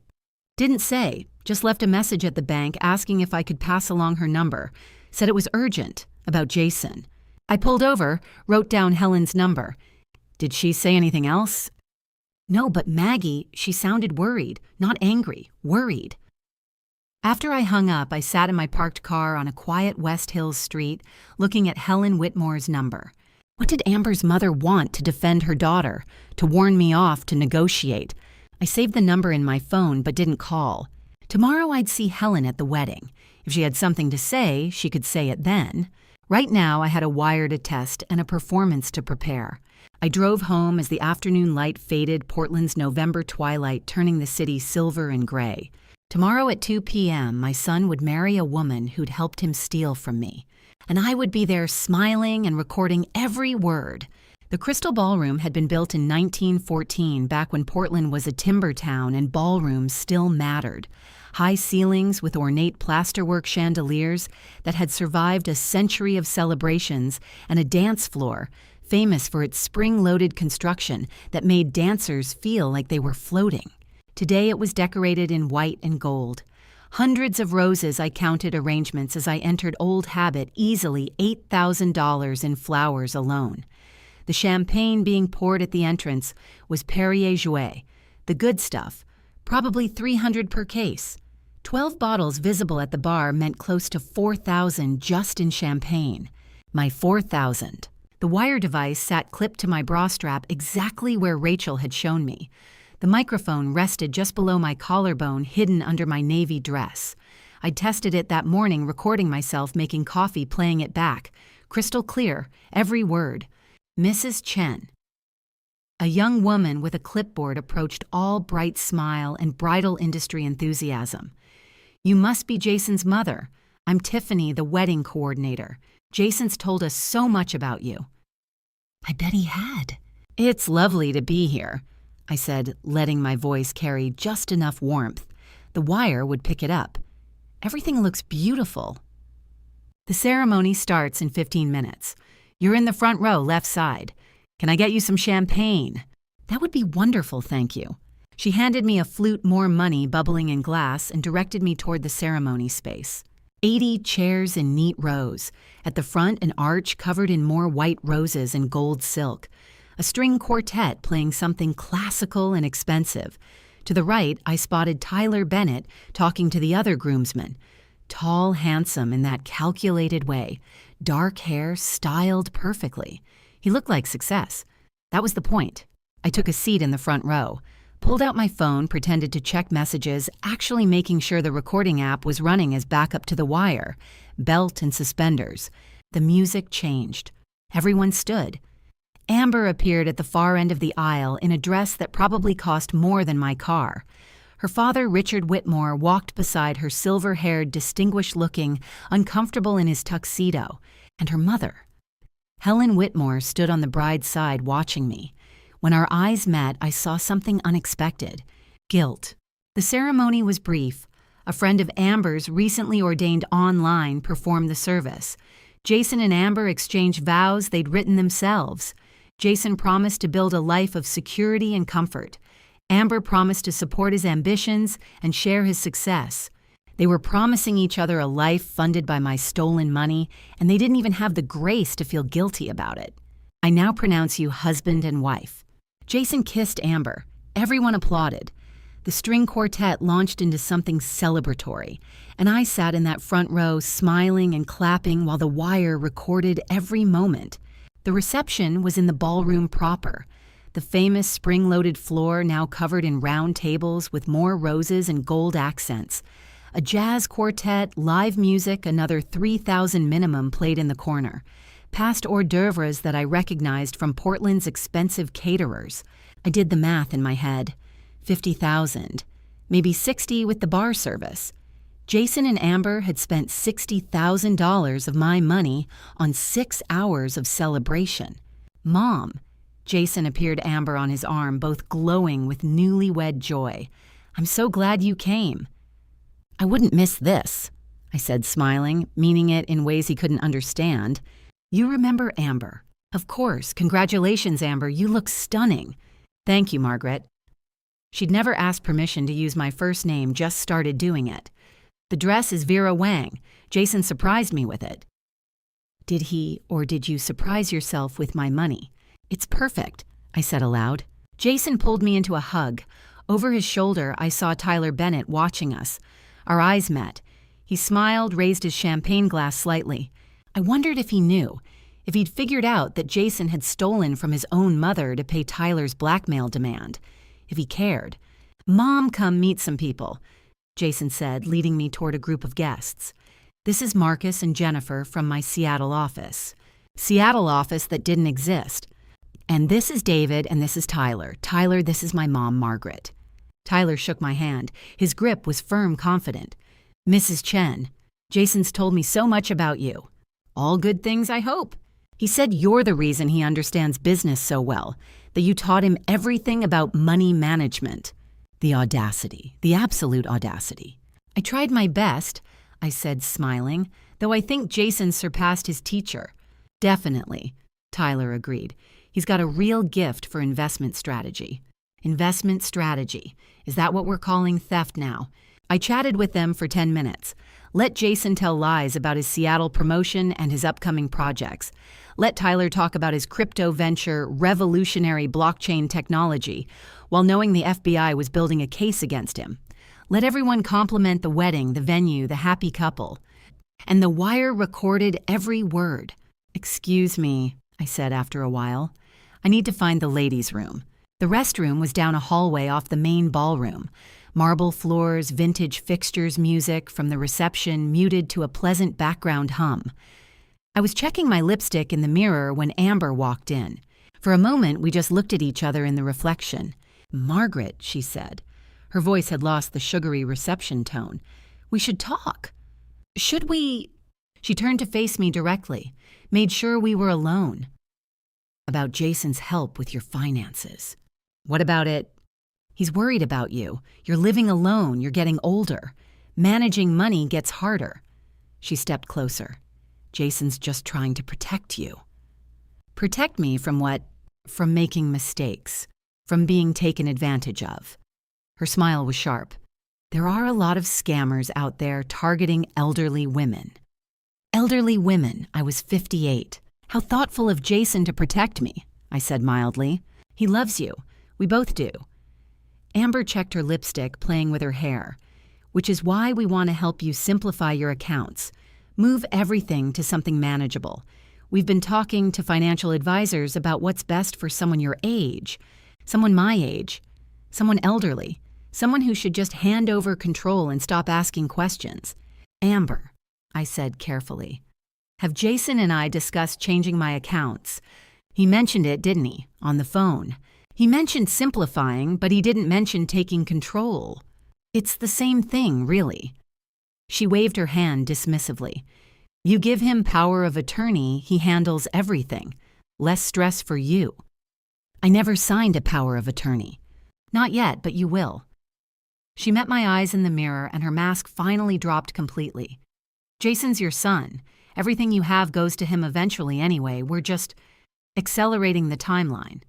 didn't say. Just left a message at the bank asking if I could pass along her number. Said it was urgent, about Jason. I pulled over, wrote down Helen's number. Did she say anything else? No, but Maggie, she sounded worried, not angry, worried. After I hung up, I sat in my parked car on a quiet West Hills street, looking at Helen Whitmore's number. What did Amber's mother want to defend her daughter, to warn me off, to negotiate? I saved the number in my phone but didn't call. Tomorrow I'd see Helen at the wedding. If she had something to say, she could say it then. Right now I had a wire to test and a performance to prepare. I drove home as the afternoon light faded Portland's November twilight, turning the city silver and gray. Tomorrow at 2 p.m., my son would marry a woman who'd helped him steal from me. And I would be there smiling and recording every word. The Crystal Ballroom had been built in 1914, back when Portland was a timber town and ballrooms still mattered. High ceilings with ornate plasterwork chandeliers that had survived a century of celebrations, and a dance floor famous for its spring-loaded construction that made dancers feel like they were floating. Today it was decorated in white and gold. Hundreds of roses. I counted arrangements as I entered Old Habit, easily $8,000 in flowers alone. The champagne being poured at the entrance was Perrier Jouet, the good stuff, probably 300 per case. 12 bottles visible at the bar meant close to 4,000 just in champagne. My 4,000. The wire device sat clipped to my bra strap exactly where Rachel had shown me. The microphone rested just below my collarbone, hidden under my navy dress. I'd tested it that morning, recording myself making coffee, playing it back. Crystal clear, every word. Mrs. Chen. A young woman with a clipboard approached, all bright smile and bridal industry enthusiasm. You must be Jason's mother. I'm Tiffany, the wedding coordinator. Jason's told us so much about you. I bet he had. It's lovely to be here, I said, letting my voice carry just enough warmth. The wire would pick it up. Everything looks beautiful. The ceremony starts in 15 minutes. You're in the front row, left side. Can I get you some champagne? That would be wonderful, thank you. She handed me a flute, more money bubbling in glass, and directed me toward the ceremony space. 80 chairs in neat rows. At the front, an arch covered in more white roses and gold silk. A string quartet playing something classical and expensive. To the right, I spotted Tyler Bennett talking to the other groomsmen. Tall, handsome in that calculated way. Dark hair, styled perfectly. He looked like success. That was the point. I took a seat in the front row. Pulled out my phone, pretended to check messages, actually making sure the recording app was running as backup to the wire. Belt and suspenders. The music changed. Everyone stood. Amber appeared at the far end of the aisle in a dress that probably cost more than my car. Her father, Richard Whitmore, walked beside her, silver-haired, distinguished-looking, uncomfortable in his tuxedo. And her mother. Helen Whitmore stood on the bride's side watching me. When our eyes met, I saw something unexpected. Guilt. The ceremony was brief. A friend of Amber's, recently ordained online, performed the service. Jason and Amber exchanged vows they'd written themselves. Jason promised to build a life of security and comfort. Amber promised to support his ambitions and share his success. They were promising each other a life funded by my stolen money, and they didn't even have the grace to feel guilty about it. I now pronounce you husband and wife. Jason kissed Amber. Everyone applauded. The string quartet launched into something celebratory, and I sat in that front row smiling and clapping while the wire recorded every moment. The reception was in the ballroom proper. The famous spring-loaded floor now covered in round tables with more roses and gold accents. A jazz quartet, live music, another 3,000 minimum played in the corner. Past hors d'oeuvres that I recognized from Portland's expensive caterers. I did the math in my head. 50,000. Maybe 60 with the bar service. Jason and Amber had spent $60,000 of my money on 6 hours of celebration. Mom. Jason appeared Amber on his arm, both glowing with newlywed joy. I'm so glad you came. I wouldn't miss this, I said, smiling, meaning it in ways he couldn't understand. You remember Amber. Of course. Congratulations, Amber. You look stunning. Thank you, Margaret. She'd never asked permission to use my first name, just started doing it. The dress is Vera Wang. Jason surprised me with it. Did he, or did you surprise yourself with my money? It's perfect, I said aloud. Jason pulled me into a hug. Over his shoulder, I saw Tyler Bennett watching us. Our eyes met. He smiled, raised his champagne glass slightly. I wondered if he knew, if he'd figured out that Jason had stolen from his own mother to pay Tyler's blackmail demand, if he cared. Mom, come meet some people, Jason said, leading me toward a group of guests. This is Marcus and Jennifer from my Seattle office. Seattle office that didn't exist. And this is David, and this is Tyler. Tyler, this is my mom, Margaret. Tyler shook my hand. His grip was firm, confident. Mrs. Chen, Jason's told me so much about you. All good things, I hope. He said you're the reason he understands business so well, that you taught him everything about money management. The audacity, the absolute audacity. I tried my best, I said, smiling, though I think Jason surpassed his teacher. Definitely, Tyler agreed. He's got a real gift for investment strategy. Investment strategy. Is that what we're calling theft now? I chatted with them for 10 minutes. Let Jason tell lies about his Seattle promotion and his upcoming projects. Let Tyler talk about his crypto venture, revolutionary blockchain technology, while knowing the FBI was building a case against him. Let everyone compliment the wedding, the venue, the happy couple. And the wire recorded every word. "Excuse me," I said after a while. "I need to find the ladies' room." The restroom was down a hallway off the main ballroom. Marble floors, vintage fixtures, music from the reception muted to a pleasant background hum. I was checking my lipstick in the mirror when Amber walked in. For a moment, we just looked at each other in the reflection. "Margaret," she said. Her voice had lost the sugary reception tone. "We should talk." "Should we?" She turned to face me directly, made sure we were alone. "About Jason's help with your finances." "What about it?" "He's worried about you. You're living alone. You're getting older. Managing money gets harder." She stepped closer. "Jason's just trying to protect you." "Protect me from what?" "From making mistakes. From being taken advantage of." Her smile was sharp. "There are a lot of scammers out there targeting elderly women." Elderly women. I was 58. "How thoughtful of Jason to protect me," I said mildly. "He loves you. We both do." Amber checked her lipstick, playing with her hair. "Which is why we want to help you simplify your accounts. Move everything to something manageable. We've been talking to financial advisors about what's best for someone your age, someone my age, someone elderly, someone who should just hand over control and stop asking questions." "Amber," I said carefully, "have Jason and I discussed changing my accounts? He mentioned it, didn't he, on the phone? He mentioned simplifying, but he didn't mention taking control. It's the same thing, really." She waved her hand dismissively. "You give him power of attorney, he handles everything. Less stress for you." "I never signed a power of attorney." "Not yet, but you will." She met my eyes in the mirror and her mask finally dropped completely. "Jason's your son. Everything you have goes to him eventually anyway. We're just accelerating the timeline."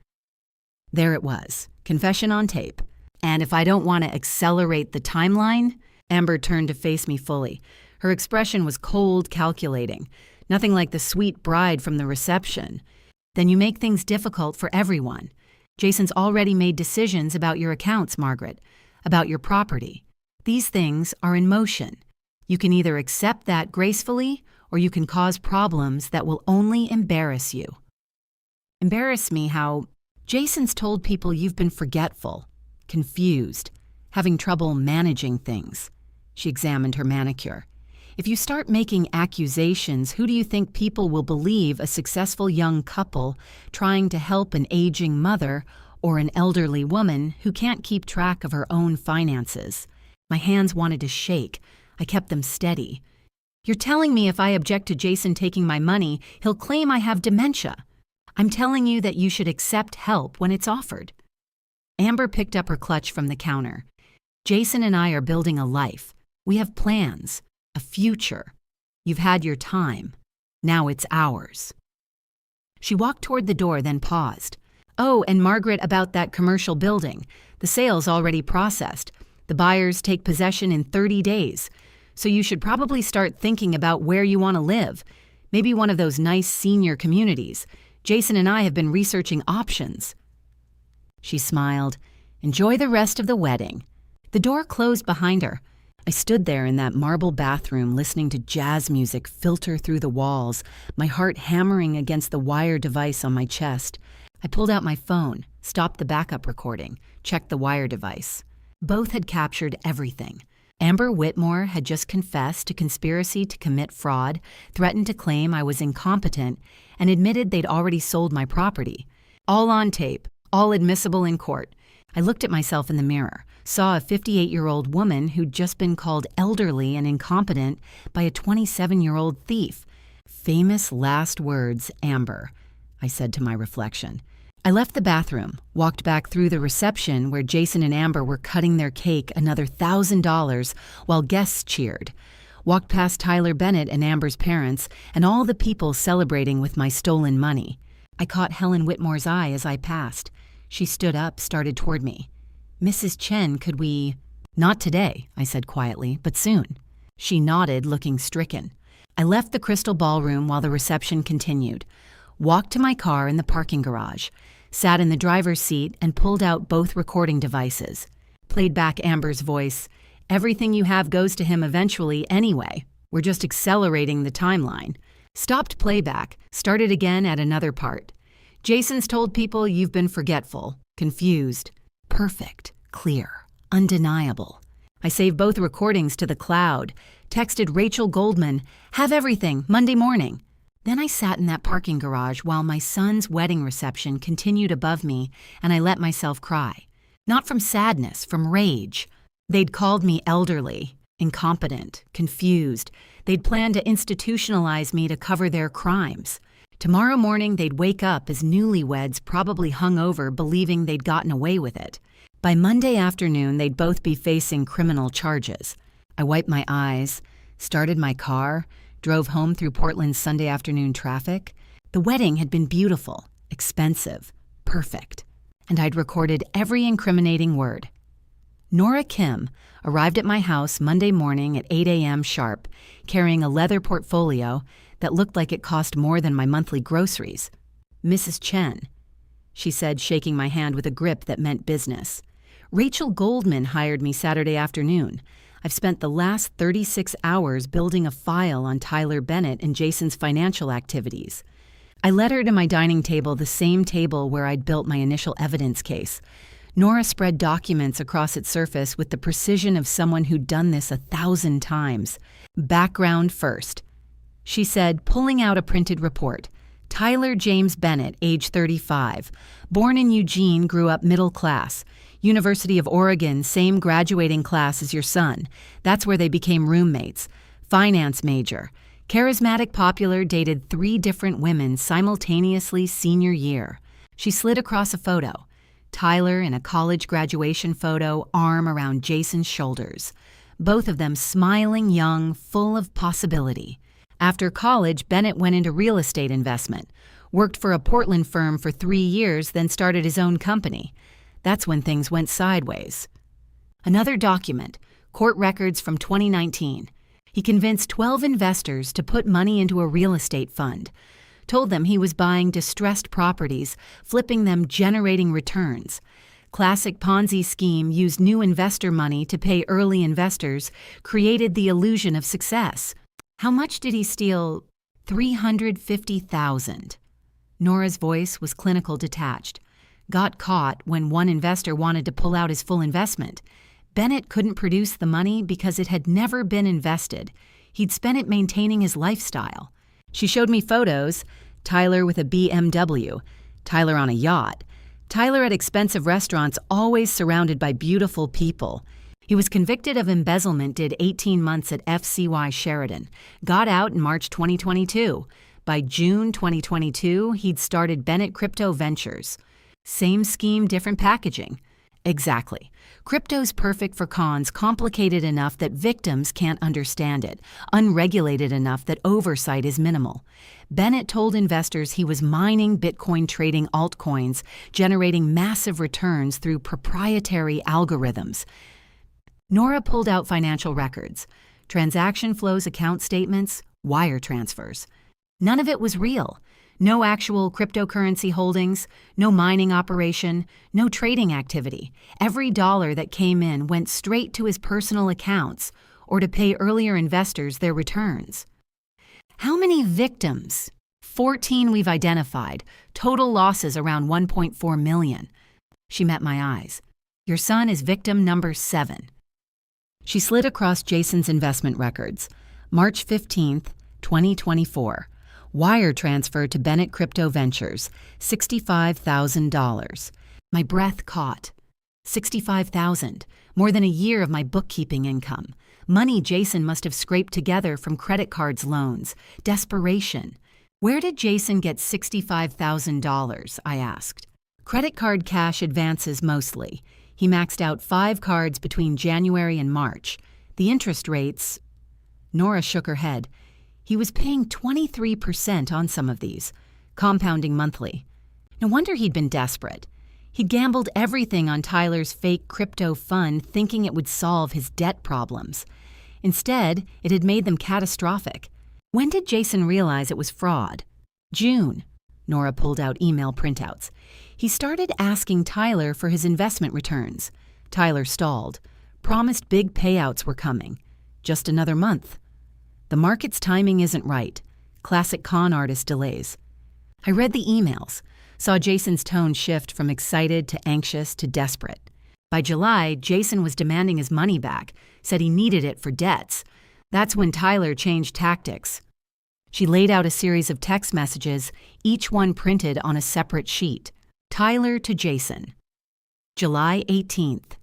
There it was, confession on tape. "And if I don't want to accelerate the timeline?" Amber turned to face me fully. Her expression was cold, calculating, nothing like the sweet bride from the reception. "Then you make things difficult for everyone. Jason's already made decisions about your accounts, Margaret, about your property. These things are in motion. You can either accept that gracefully, or you can cause problems that will only embarrass you." "Embarrass me how?" "Jason's told people you've been forgetful, confused, having trouble managing things." She examined her manicure. "If you start making accusations, who do you think people will believe, a successful young couple trying to help an aging mother or an elderly woman who can't keep track of her own finances?" My hands wanted to shake. I kept them steady. "You're telling me if I object to Jason taking my money, he'll claim I have dementia. I'm telling you that you should accept help when it's offered." Amber picked up her clutch from the counter. "Jason and I are building a life. We have plans, a future. You've had your time. Now it's ours." She walked toward the door, then paused. "Oh, and Margaret, about that commercial building. The sale's already processed. The buyers take possession in 30 days. So you should probably start thinking about where you want to live. Maybe one of those nice senior communities. Jason and I have been researching options." She smiled. "Enjoy the rest of the wedding." The door closed behind her. I stood there in that marble bathroom listening to jazz music filter through the walls, my heart hammering against the wire device on my chest. I pulled out my phone, stopped the backup recording, checked the wire device. Both had captured everything. Amber Whitmore had just confessed to conspiracy to commit fraud, threatened to claim I was incompetent, and admitted they'd already sold my property. All on tape, all admissible in court. I looked at myself in the mirror, saw a 58-year-old woman who'd just been called elderly and incompetent by a 27-year-old thief. "Famous last words, Amber," I said to my reflection. I left the bathroom, walked back through the reception where Jason and Amber were cutting their cake another $1,000 while guests cheered. Walked past Tyler Bennett and Amber's parents and all the people celebrating with my stolen money. I caught Helen Whitmore's eye as I passed. She stood up, started toward me. "Mrs. Chen, could we—" Not today, I said quietly, but soon. She nodded, looking stricken. I left the crystal ballroom while the reception continued, walked to my car in the parking garage, sat in the driver's seat and pulled out both recording devices. Played back Amber's voice. Everything you have goes to him eventually anyway. We're just accelerating the timeline. Stopped playback, started again at another part. Jason's told people you've been forgetful, confused, perfect, clear, undeniable. I saved both recordings to the cloud, texted Rachel Goldman, have everything, Monday morning. Then I sat in that parking garage while my son's wedding reception continued above me, and I let myself cry. Not from sadness, from rage. They'd called me elderly, incompetent, confused. They'd planned to institutionalize me to cover their crimes. Tomorrow morning they'd wake up as newlyweds, probably hungover, believing they'd gotten away with it. By Monday afternoon, they'd both be facing criminal charges. I wiped my eyes, started my car, drove home through Portland's Sunday afternoon traffic. The wedding had been beautiful, expensive, perfect, and I'd recorded every incriminating word. Nora Kim arrived at my house Monday morning at 8 a.m. sharp, carrying a leather portfolio that looked like it cost more than my monthly groceries. Mrs. Chen, she said, shaking my hand with a grip that meant business. Rachel Goldman hired me Saturday afternoon. I've spent the last 36 hours building a file on Tyler Bennett and Jason's financial activities. I led her to my dining table, the same table where I'd built my initial evidence case. Nora spread documents across its surface with the precision of someone who'd done this 1,000 times. Background first, she said, pulling out a printed report. Tyler James Bennett, age 35. Born in Eugene, grew up middle class. University of Oregon, same graduating class as your son. That's where they became roommates. Finance major. Charismatic, popular, dated 3 different women simultaneously senior year. She slid across a photo. Tyler in a college graduation photo, arm around Jason's shoulders. Both of them smiling, young, full of possibility. After college, Bennett went into real estate investment. Worked for a Portland firm for 3 years, then started his own company. That's when things went sideways. Another document, court records from 2019. He convinced 12 investors to put money into a real estate fund. Told them he was buying distressed properties, flipping them, generating returns. Classic Ponzi scheme, used new investor money to pay early investors, created the illusion of success. How much did he steal? $350,000. Nora's voice was clinical, detached. Got caught when one investor wanted to pull out his full investment. Bennett couldn't produce the money because it had never been invested. He'd spent it maintaining his lifestyle. She showed me photos. Tyler with a BMW. Tyler on a yacht. Tyler at expensive restaurants, always surrounded by beautiful people. He was convicted of embezzlement, did 18 months at FCY Sheridan. Got out in March 2022. By June 2022, he'd started Bennett Crypto Ventures. Same scheme, different packaging. Exactly. Crypto's perfect for cons, complicated enough that victims can't understand it, unregulated enough that oversight is minimal. Bennett told investors he was mining Bitcoin, trading altcoins, generating massive returns through proprietary algorithms. Nora pulled out financial records, transaction flows, account statements, wire transfers. None of it was real. No actual cryptocurrency holdings, no mining operation, no trading activity. Every dollar that came in went straight to his personal accounts or to pay earlier investors their returns. How many victims? 14 we've identified. Total losses around 1.4 million. She met my eyes. Your son is victim number 7. She slid across Jason's investment records. March 15th, 2024. Wire transfer to Bennett Crypto Ventures, $65,000. My breath caught. $65,000, more than a year of my bookkeeping income. Money Jason must have scraped together from credit cards, loans, desperation. Where did Jason get $65,000? I asked. Credit card cash advances mostly. He maxed out 5 cards between January and March. The interest rates... Nora shook her head. He was paying 23% on some of these, compounding monthly. No wonder he'd been desperate. He'd gambled everything on Tyler's fake crypto fund thinking it would solve his debt problems. Instead, it had made them catastrophic. When did Jason realize it was fraud? June. Nora pulled out email printouts. He started asking Tyler for his investment returns. Tyler stalled. Promised big payouts were coming. Just another month. The market's timing isn't right. Classic con artist delays. I read the emails, saw Jason's tone shift from excited to anxious to desperate. By July, Jason was demanding his money back, said he needed it for debts. That's when Tyler changed tactics. She laid out a series of text messages, each one printed on a separate sheet. Tyler to Jason. July 18th.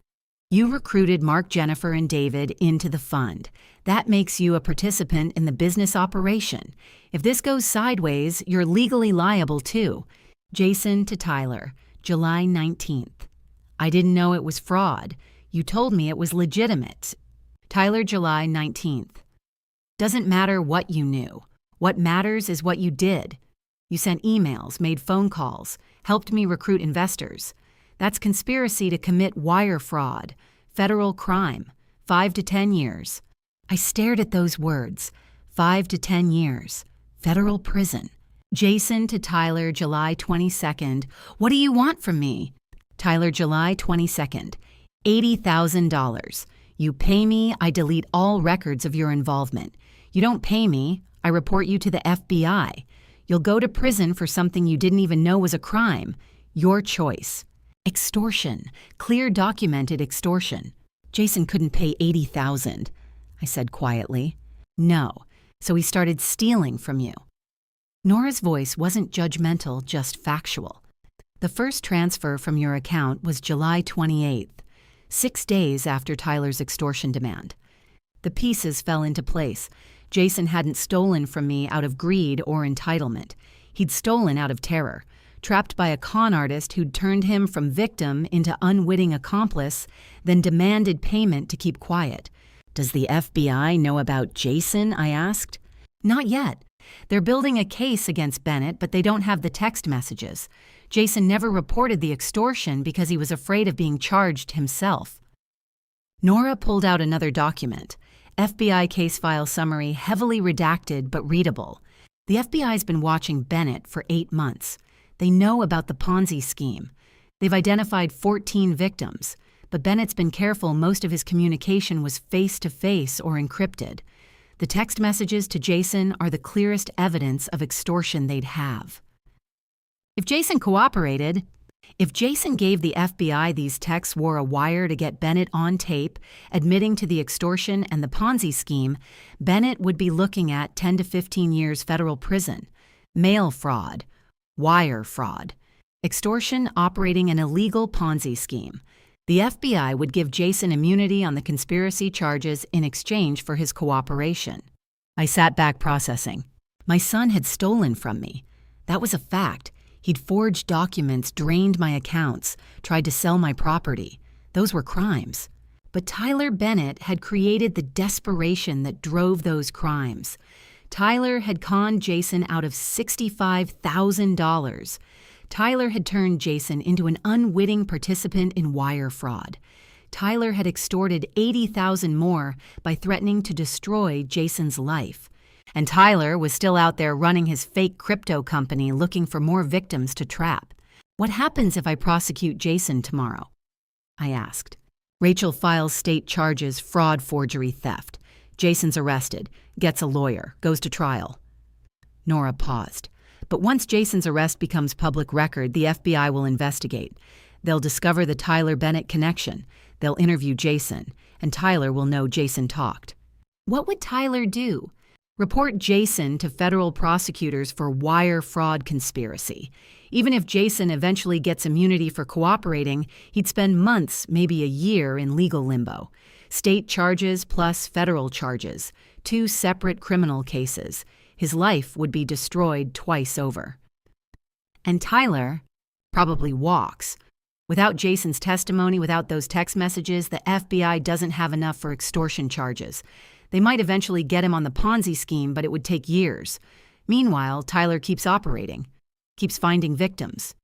You recruited Mark, Jennifer, and David into the fund. That makes you a participant in the business operation. If this goes sideways, you're legally liable too. Jason to Tyler. July 19th. I didn't know it was fraud. You told me it was legitimate. Tyler, July 19th. Doesn't matter what you knew. What matters is what you did. You sent emails, made phone calls, helped me recruit investors. That's conspiracy to commit wire fraud, federal crime, 5 to 10 years. I stared at those words, 5 to 10 years, federal prison. Jason to Tyler, July 22nd. What do you want from me? Tyler, July 22nd. $80,000. You pay me, I delete all records of your involvement. You don't pay me, I report you to the FBI. You'll go to prison for something you didn't even know was a crime. Your choice. Extortion. Clear documented extortion. Jason couldn't pay $80,000, I said quietly. No, so he started stealing from you. Nora's voice wasn't judgmental, just factual. The first transfer from your account was July 28th, 6 days after Tyler's extortion demand. The pieces fell into place. Jason hadn't stolen from me out of greed or entitlement. He'd stolen out of terror, trapped by a con artist who'd turned him from victim into unwitting accomplice, then demanded payment to keep quiet. Does the FBI know about Jason? I asked. Not yet. They're building a case against Bennett, but they don't have the text messages. Jason never reported the extortion because he was afraid of being charged himself. Nora pulled out another document. FBI case file summary, heavily redacted but readable. The FBI's been watching Bennett for 8 months. They know about the Ponzi scheme. They've identified 14 victims, but Bennett's been careful most of his communication was face-to-face or encrypted. The text messages to Jason are the clearest evidence of extortion they'd have. If Jason cooperated, if Jason gave the FBI these texts wore a wire to get Bennett on tape, admitting to the extortion and the Ponzi scheme, Bennett would be looking at 10 to 15 years federal prison, mail fraud, wire fraud, extortion operating an illegal Ponzi scheme. The FBI would give Jason immunity on the conspiracy charges in exchange for his cooperation. I sat back processing. My son had stolen from me. That was a fact. He'd forged documents, drained my accounts, tried to sell my property. Those were crimes. But Tyler Bennett had created the desperation that drove those crimes. Tyler had conned Jason out of $65,000. Tyler had turned Jason into an unwitting participant in wire fraud. Tyler had extorted $80,000 more by threatening to destroy Jason's life. And Tyler was still out there running his fake crypto company looking for more victims to trap. What happens if I prosecute Jason tomorrow? I asked. Rachel files state charges, fraud, forgery, theft. Jason's arrested, gets a lawyer, goes to trial. Nora paused. But once Jason's arrest becomes public record, the FBI will investigate. They'll discover the Tyler Bennett connection. They'll interview Jason, and Tyler will know Jason talked. What would Tyler do? Report Jason to federal prosecutors for wire fraud conspiracy. Even if Jason eventually gets immunity for cooperating, he'd spend months, maybe a year, in legal limbo. State charges plus federal charges, 2 separate criminal cases. His life would be destroyed twice over. And Tyler probably walks. Without Jason's testimony, without those text messages, the FBI doesn't have enough for extortion charges. They might eventually get him on the Ponzi scheme, but it would take years. Meanwhile, Tyler keeps operating, keeps finding victims.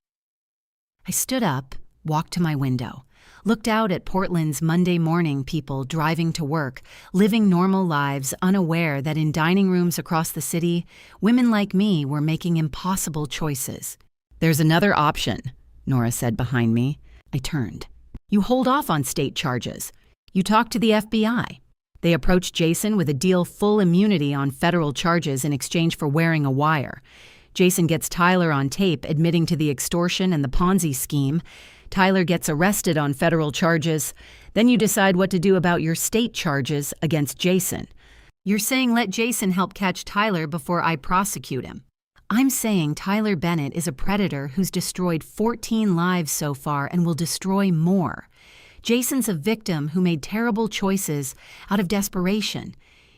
I stood up, walked to my window, looked out at Portland's Monday morning people driving to work, living normal lives, unaware that in dining rooms across the city, women like me were making impossible choices. "There's another option," Nora said behind me. I turned. "You hold off on state charges. You talk to the FBI. They approached Jason with a deal full immunity on federal charges in exchange for wearing a wire. Jason gets Tyler on tape admitting to the extortion and the Ponzi scheme. Tyler gets arrested on federal charges. Then you decide what to do about your state charges against Jason. You're saying let Jason help catch Tyler before I prosecute him. I'm saying Tyler Bennett is a predator who's destroyed 14 lives so far and will destroy more. Jason's a victim who made terrible choices out of desperation.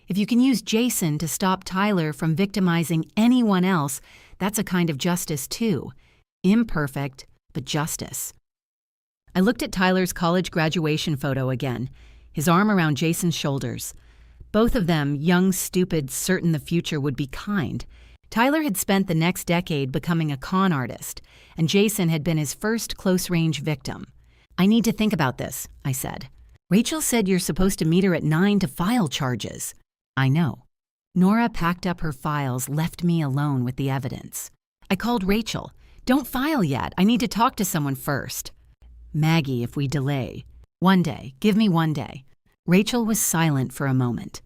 If you can use Jason to stop Tyler from victimizing anyone else, that's a kind of justice too. Imperfect, but justice." I looked at Tyler's college graduation photo again, his arm around Jason's shoulders. Both of them, young, stupid, certain the future would be kind. Tyler had spent the next decade becoming a con artist, and Jason had been his first close-range victim. "I need to think about this," I said. "Rachel said you're supposed to meet her at 9 to file charges." "I know." Nora packed up her files, left me alone with the evidence. I called Rachel. "Don't file yet. I need to talk to someone first." "Maggie, if we delay." "One day. Give me 1 day." Rachel was silent for a moment.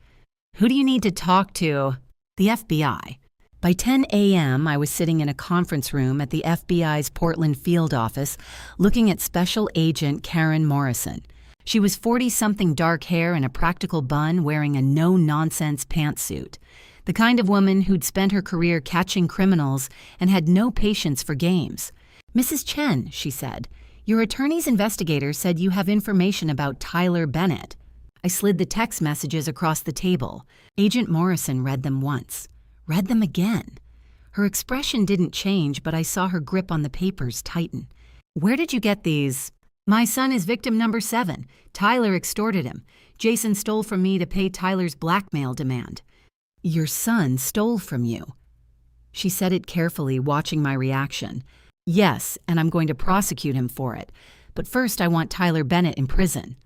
"Who do you need to talk to?" "The FBI." By 10 a.m., I was sitting in a conference room at the FBI's Portland field office, looking at Special Agent Karen Morrison. She was 40-something, dark hair and a practical bun, wearing a no-nonsense pantsuit. The kind of woman who'd spent her career catching criminals and had no patience for games. "Mrs. Chen," she said, "your attorney's investigator said you have information about Tyler Bennett." I slid the text messages across the table. Agent Morrison read them once. Read them again. Her expression didn't change, but I saw her grip on the papers tighten. "Where did you get these?" "My son is victim number 7. Tyler extorted him. Jason stole from me to pay Tyler's blackmail demand." "Your son stole from you?" She said it carefully, watching my reaction. "Yes, and I'm going to prosecute him for it. But first I want Tyler Bennett in prison."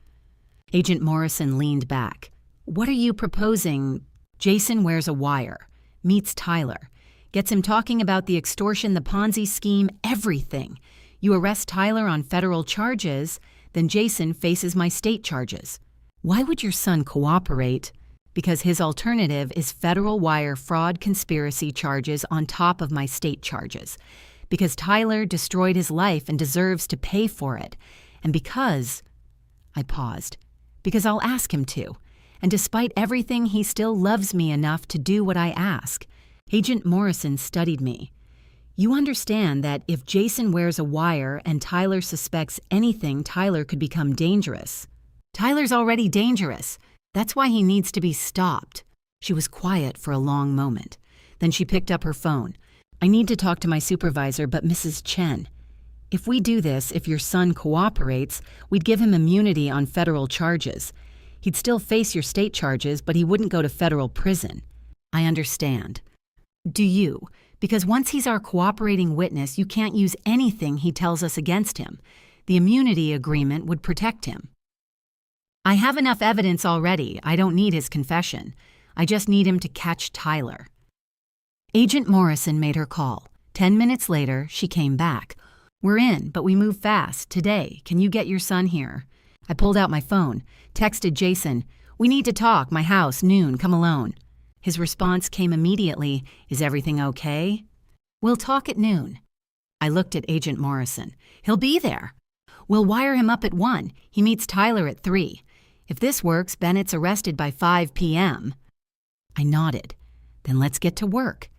Agent Morrison leaned back. "What are you proposing?" "Jason wears a wire. Meets Tyler. Gets him talking about the extortion, the Ponzi scheme, everything. You arrest Tyler on federal charges, then Jason faces my state charges." "Why would your son cooperate?" "Because his alternative is federal wire fraud conspiracy charges on top of my state charges. Because Tyler destroyed his life and deserves to pay for it. And because..." I paused. "Because I'll ask him to. And despite everything, he still loves me enough to do what I ask." Agent Morrison studied me. "You understand that if Jason wears a wire and Tyler suspects anything, Tyler could become dangerous." "Tyler's already dangerous. That's why he needs to be stopped." She was quiet for a long moment. Then she picked up her phone. "I need to talk to my supervisor, but Mrs. Chen, if we do this, if your son cooperates, we'd give him immunity on federal charges. He'd still face your state charges, but he wouldn't go to federal prison." "I understand." "Do you? Because once he's our cooperating witness, you can't use anything he tells us against him. The immunity agreement would protect him." "I have enough evidence already. I don't need his confession. I just need him to catch Tyler." Agent Morrison made her call. 10 minutes later, she came back. "We're in, but we move fast. Today, can you get your son here?" I pulled out my phone, texted Jason, "We need to talk, my house, noon, come alone." His response came immediately, "Is everything okay?" "We'll talk at noon." I looked at Agent Morrison. "He'll be there." "We'll wire him up at 1. He meets Tyler at 3. If this works, Bennett's arrested by 5 p.m. I nodded. "Then let's get to work."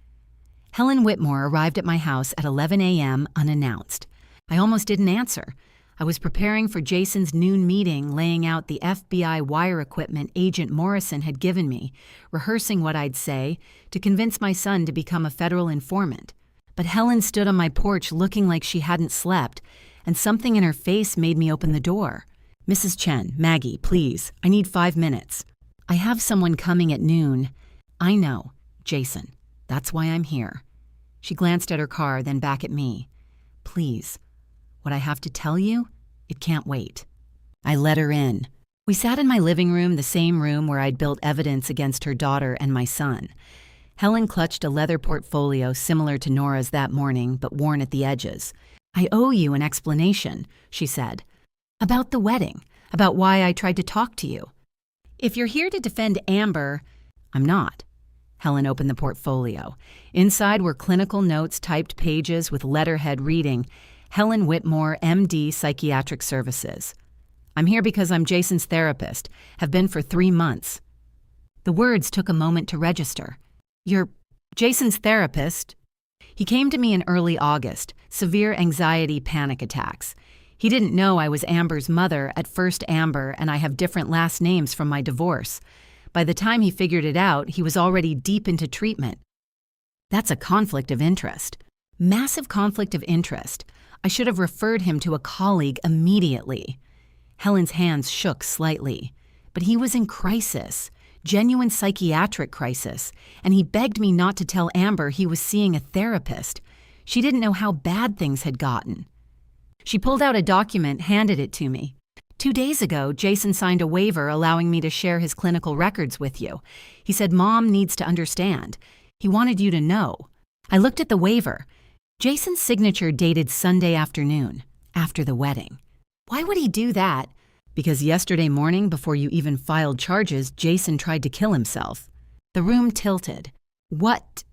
Helen Whitmore arrived at my house at 11 a.m. unannounced. I almost didn't answer. I was preparing for Jason's noon meeting, laying out the FBI wire equipment Agent Morrison had given me, rehearsing what I'd say to convince my son to become a federal informant. But Helen stood on my porch looking like she hadn't slept, and something in her face made me open the door. "Mrs. Chen, Maggie, please, I need 5 minutes." "I have someone coming at noon." "I know, Jason. That's why I'm here." She glanced at her car, then back at me. "Please, what I have to tell you, It can't wait. I let her in. We sat in my living room, the same room where I'd built evidence against her daughter and my son. Helen clutched a leather portfolio similar to Nora's that morning, but worn at the edges. "I owe you an explanation," she said. "About the wedding, about why I tried to talk to you. If you're here to defend Amber—" "I'm not." Helen opened the portfolio. Inside were clinical notes, typed pages with letterhead reading, "Helen Whitmore, MD, Psychiatric Services. I'm here because I'm Jason's therapist, have been for 3 months." The words took a moment to register. "You're Jason's therapist?" "He came to me in early August, severe anxiety panic attacks. He didn't know I was Amber's mother, at first Amber, and I have different last names from my divorce. By the time he figured it out, he was already deep into treatment." That's a conflict of interest. Massive conflict of interest. I should have referred him to a colleague immediately. Helen's hands shook slightly. But he was in crisis, genuine psychiatric crisis, and he begged me not to tell Amber he was seeing a therapist. She didn't know how bad things had gotten. She pulled out a document, handed it to me. "2 days ago, Jason signed a waiver allowing me to share his clinical records with you. He said Mom needs to understand. He wanted you to know." I looked at the waiver. Jason's signature dated Sunday afternoon, after the wedding. Why would he do that? Because yesterday morning, before you even filed charges, Jason tried to kill himself. The room tilted. "What?"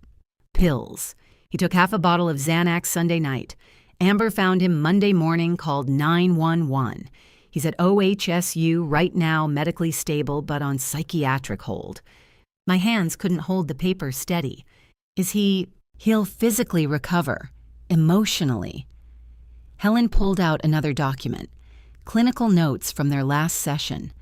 "Pills. He took half a bottle of Xanax Sunday night. Amber found him Monday morning, called 911. He's at OHSU right now, medically stable, but on psychiatric hold." My hands couldn't hold the paper steady. He'll physically recover. Emotionally." Helen pulled out another document. Clinical notes from their last session.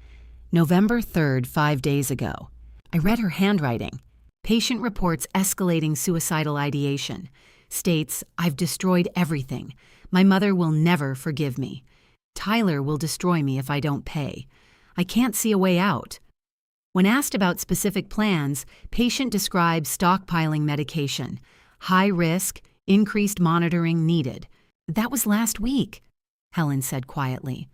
November 3rd, 5 days ago. I read her handwriting. Patient reports escalating suicidal ideation. States, "I've destroyed everything. My mother will never forgive me. Tyler will destroy me if I don't pay. I can't see a way out." When asked about specific plans, patient describes stockpiling medication. High risk, increased monitoring needed. "That was last week," Helen said quietly.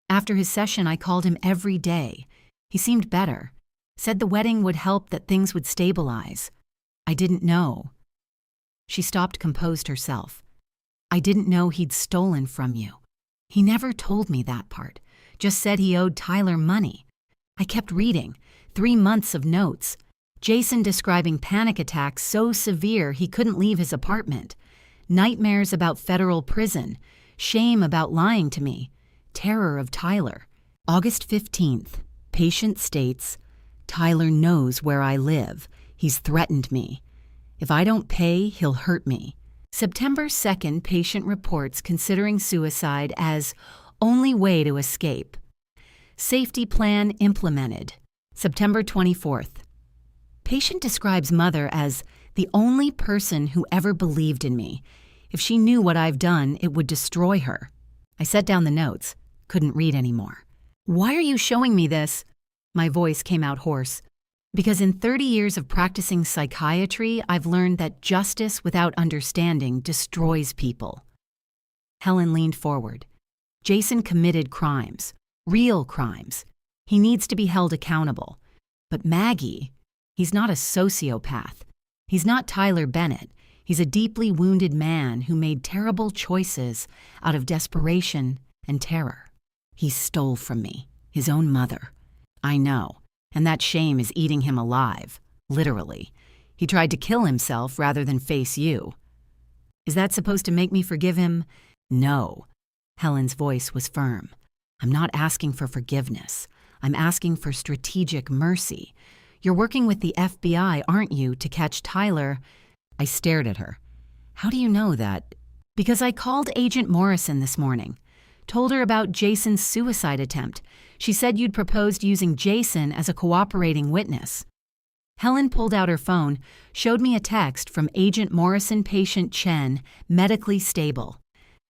"After his session, I called him every day. He seemed better. Said the wedding would help, that things would stabilize. I didn't know." She stopped, composed herself. "I didn't know he'd stolen from you. He never told me that part, just said he owed Tyler money. I kept reading, 3 months of notes. Jason describing panic attacks so severe he couldn't leave his apartment. Nightmares about federal prison. Shame about lying to me. Terror of Tyler. August 15th, patient states, "Tyler knows where I live. He's threatened me. If I don't pay, he'll hurt me." September 2nd, patient reports considering suicide as only way to escape. Safety plan implemented. September 24th. Patient describes mother as the only person who ever believed in me. If she knew what I've done, it would destroy her. I set down the notes. Couldn't read anymore. "Why are you showing me this?" My voice came out hoarse. "Because in 30 years of practicing psychiatry, I've learned that justice without understanding destroys people." Helen leaned forward. "Jason committed crimes. Real crimes. He needs to be held accountable. But Maggie, he's not a sociopath. He's not Tyler Bennett. He's a deeply wounded man who made terrible choices out of desperation and terror. He stole from me, his own mother. I know, and that shame is eating him alive, literally. He tried to kill himself rather than face you. Is that supposed to make me forgive him? No." Helen's voice was firm. "I'm not asking for forgiveness. I'm asking for strategic mercy. You're working with the FBI, aren't you, to catch Tyler?" I stared at her. "How do you know that?" "Because I called Agent Morrison this morning. Told her about Jason's suicide attempt. She said you'd proposed using Jason as a cooperating witness." Helen pulled out her phone, showed me a text from Agent Morrison, patient Chen, medically stable.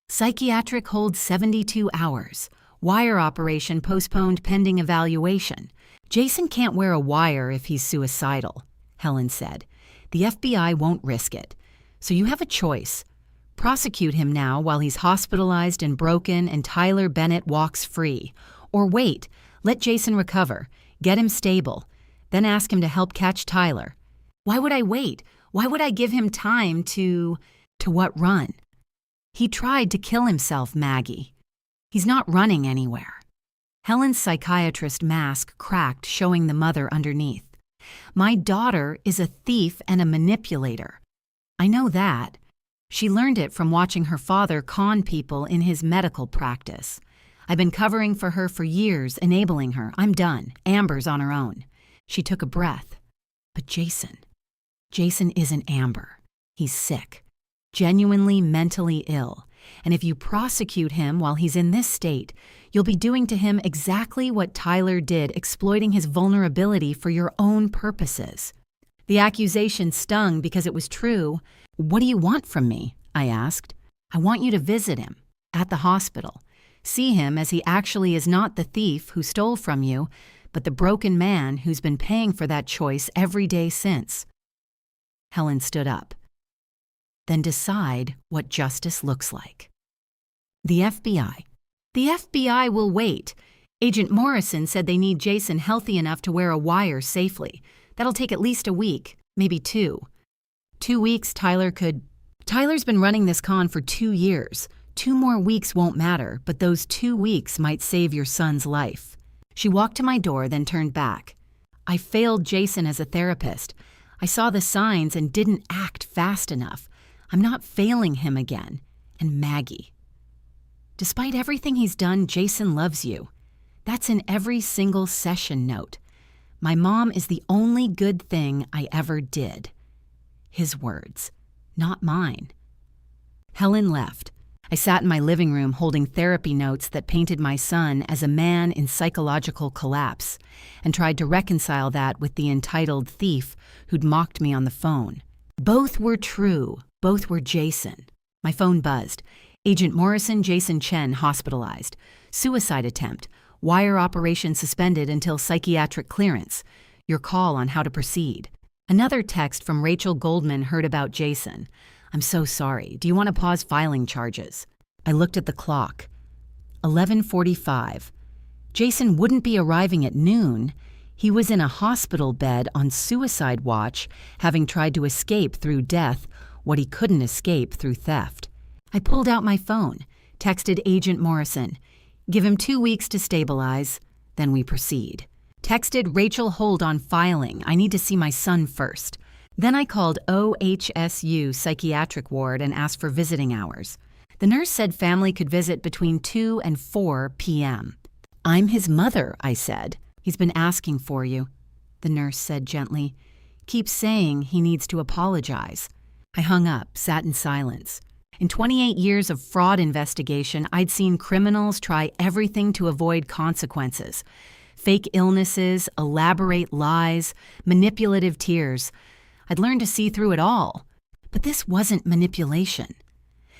"Psychiatric hold 72 hours. Wire operation postponed pending evaluation. Jason can't wear a wire if he's suicidal," Helen said. "The FBI won't risk it. So you have a choice. Prosecute him now while he's hospitalized and broken and Tyler Bennett walks free. Or wait, let Jason recover, get him stable, then ask him to help catch Tyler. Why would I wait? Why would I give him time to what run? He tried to kill himself, Maggie. He's not running anywhere. Helen's psychiatrist mask cracked, showing the mother underneath. My daughter is a thief and a manipulator. I know that. She learned it from watching her father con people in his medical practice. I've been covering for her for years, enabling her. I'm done. Amber's on her own. She took a breath. But Jason isn't Amber. He's sick, genuinely mentally ill. And if you prosecute him while he's in this state, you'll be doing to him exactly what Tyler did, exploiting his vulnerability for your own purposes. The accusation stung because it was true. What do you want from me? I asked. I want you to visit him at the hospital. See him as he actually is not the thief who stole from you, but the broken man who's been paying for that choice every day since. Helen stood up. Then decide what justice looks like. The FBI. The FBI will wait. Agent Morrison said they need Jason healthy enough to wear a wire safely. That'll take at least a week, maybe 2. 2 weeks Tyler's been running this con for 2 years. 2 more weeks won't matter, but those 2 weeks might save your son's life. She walked to my door, then turned back. I failed Jason as a therapist. I saw the signs and didn't act fast enough. I'm not failing him again. And Maggie. Despite everything he's done, Jason loves you. That's in every single session note. My mom is the only good thing I ever did. His words, not mine. Helen left. I sat in my living room holding therapy notes that painted my son as a man in psychological collapse and tried to reconcile that with the entitled thief who'd mocked me on the phone. Both were true. Both were Jason. My phone buzzed. Agent Morrison, Jason Chen, hospitalized. Suicide attempt. Wire operation suspended until psychiatric clearance. Your call on how to proceed. Another text from Rachel Goldman heard about Jason. I'm so sorry. Do you want to pause filing charges? I looked at the clock. 11:45. Jason wouldn't be arriving at noon. He was in a hospital bed on suicide watch, having tried to escape through death what he couldn't escape through theft. I pulled out my phone, texted Agent Morrison. Give him 2 weeks to stabilize, then we proceed. Texted Rachel, hold on filing. I need to see my son first. Then I called OHSU psychiatric ward and asked for visiting hours. The nurse said family could visit between 2 and 4 p.m. I'm his mother, I said. He's been asking for you. The nurse said gently. Keep saying he needs to apologize. I hung up, sat in silence. In 28 years of fraud investigation, I'd seen criminals try everything to avoid consequences. Fake illnesses, elaborate lies, manipulative tears. I'd learned to see through it all. But this wasn't manipulation.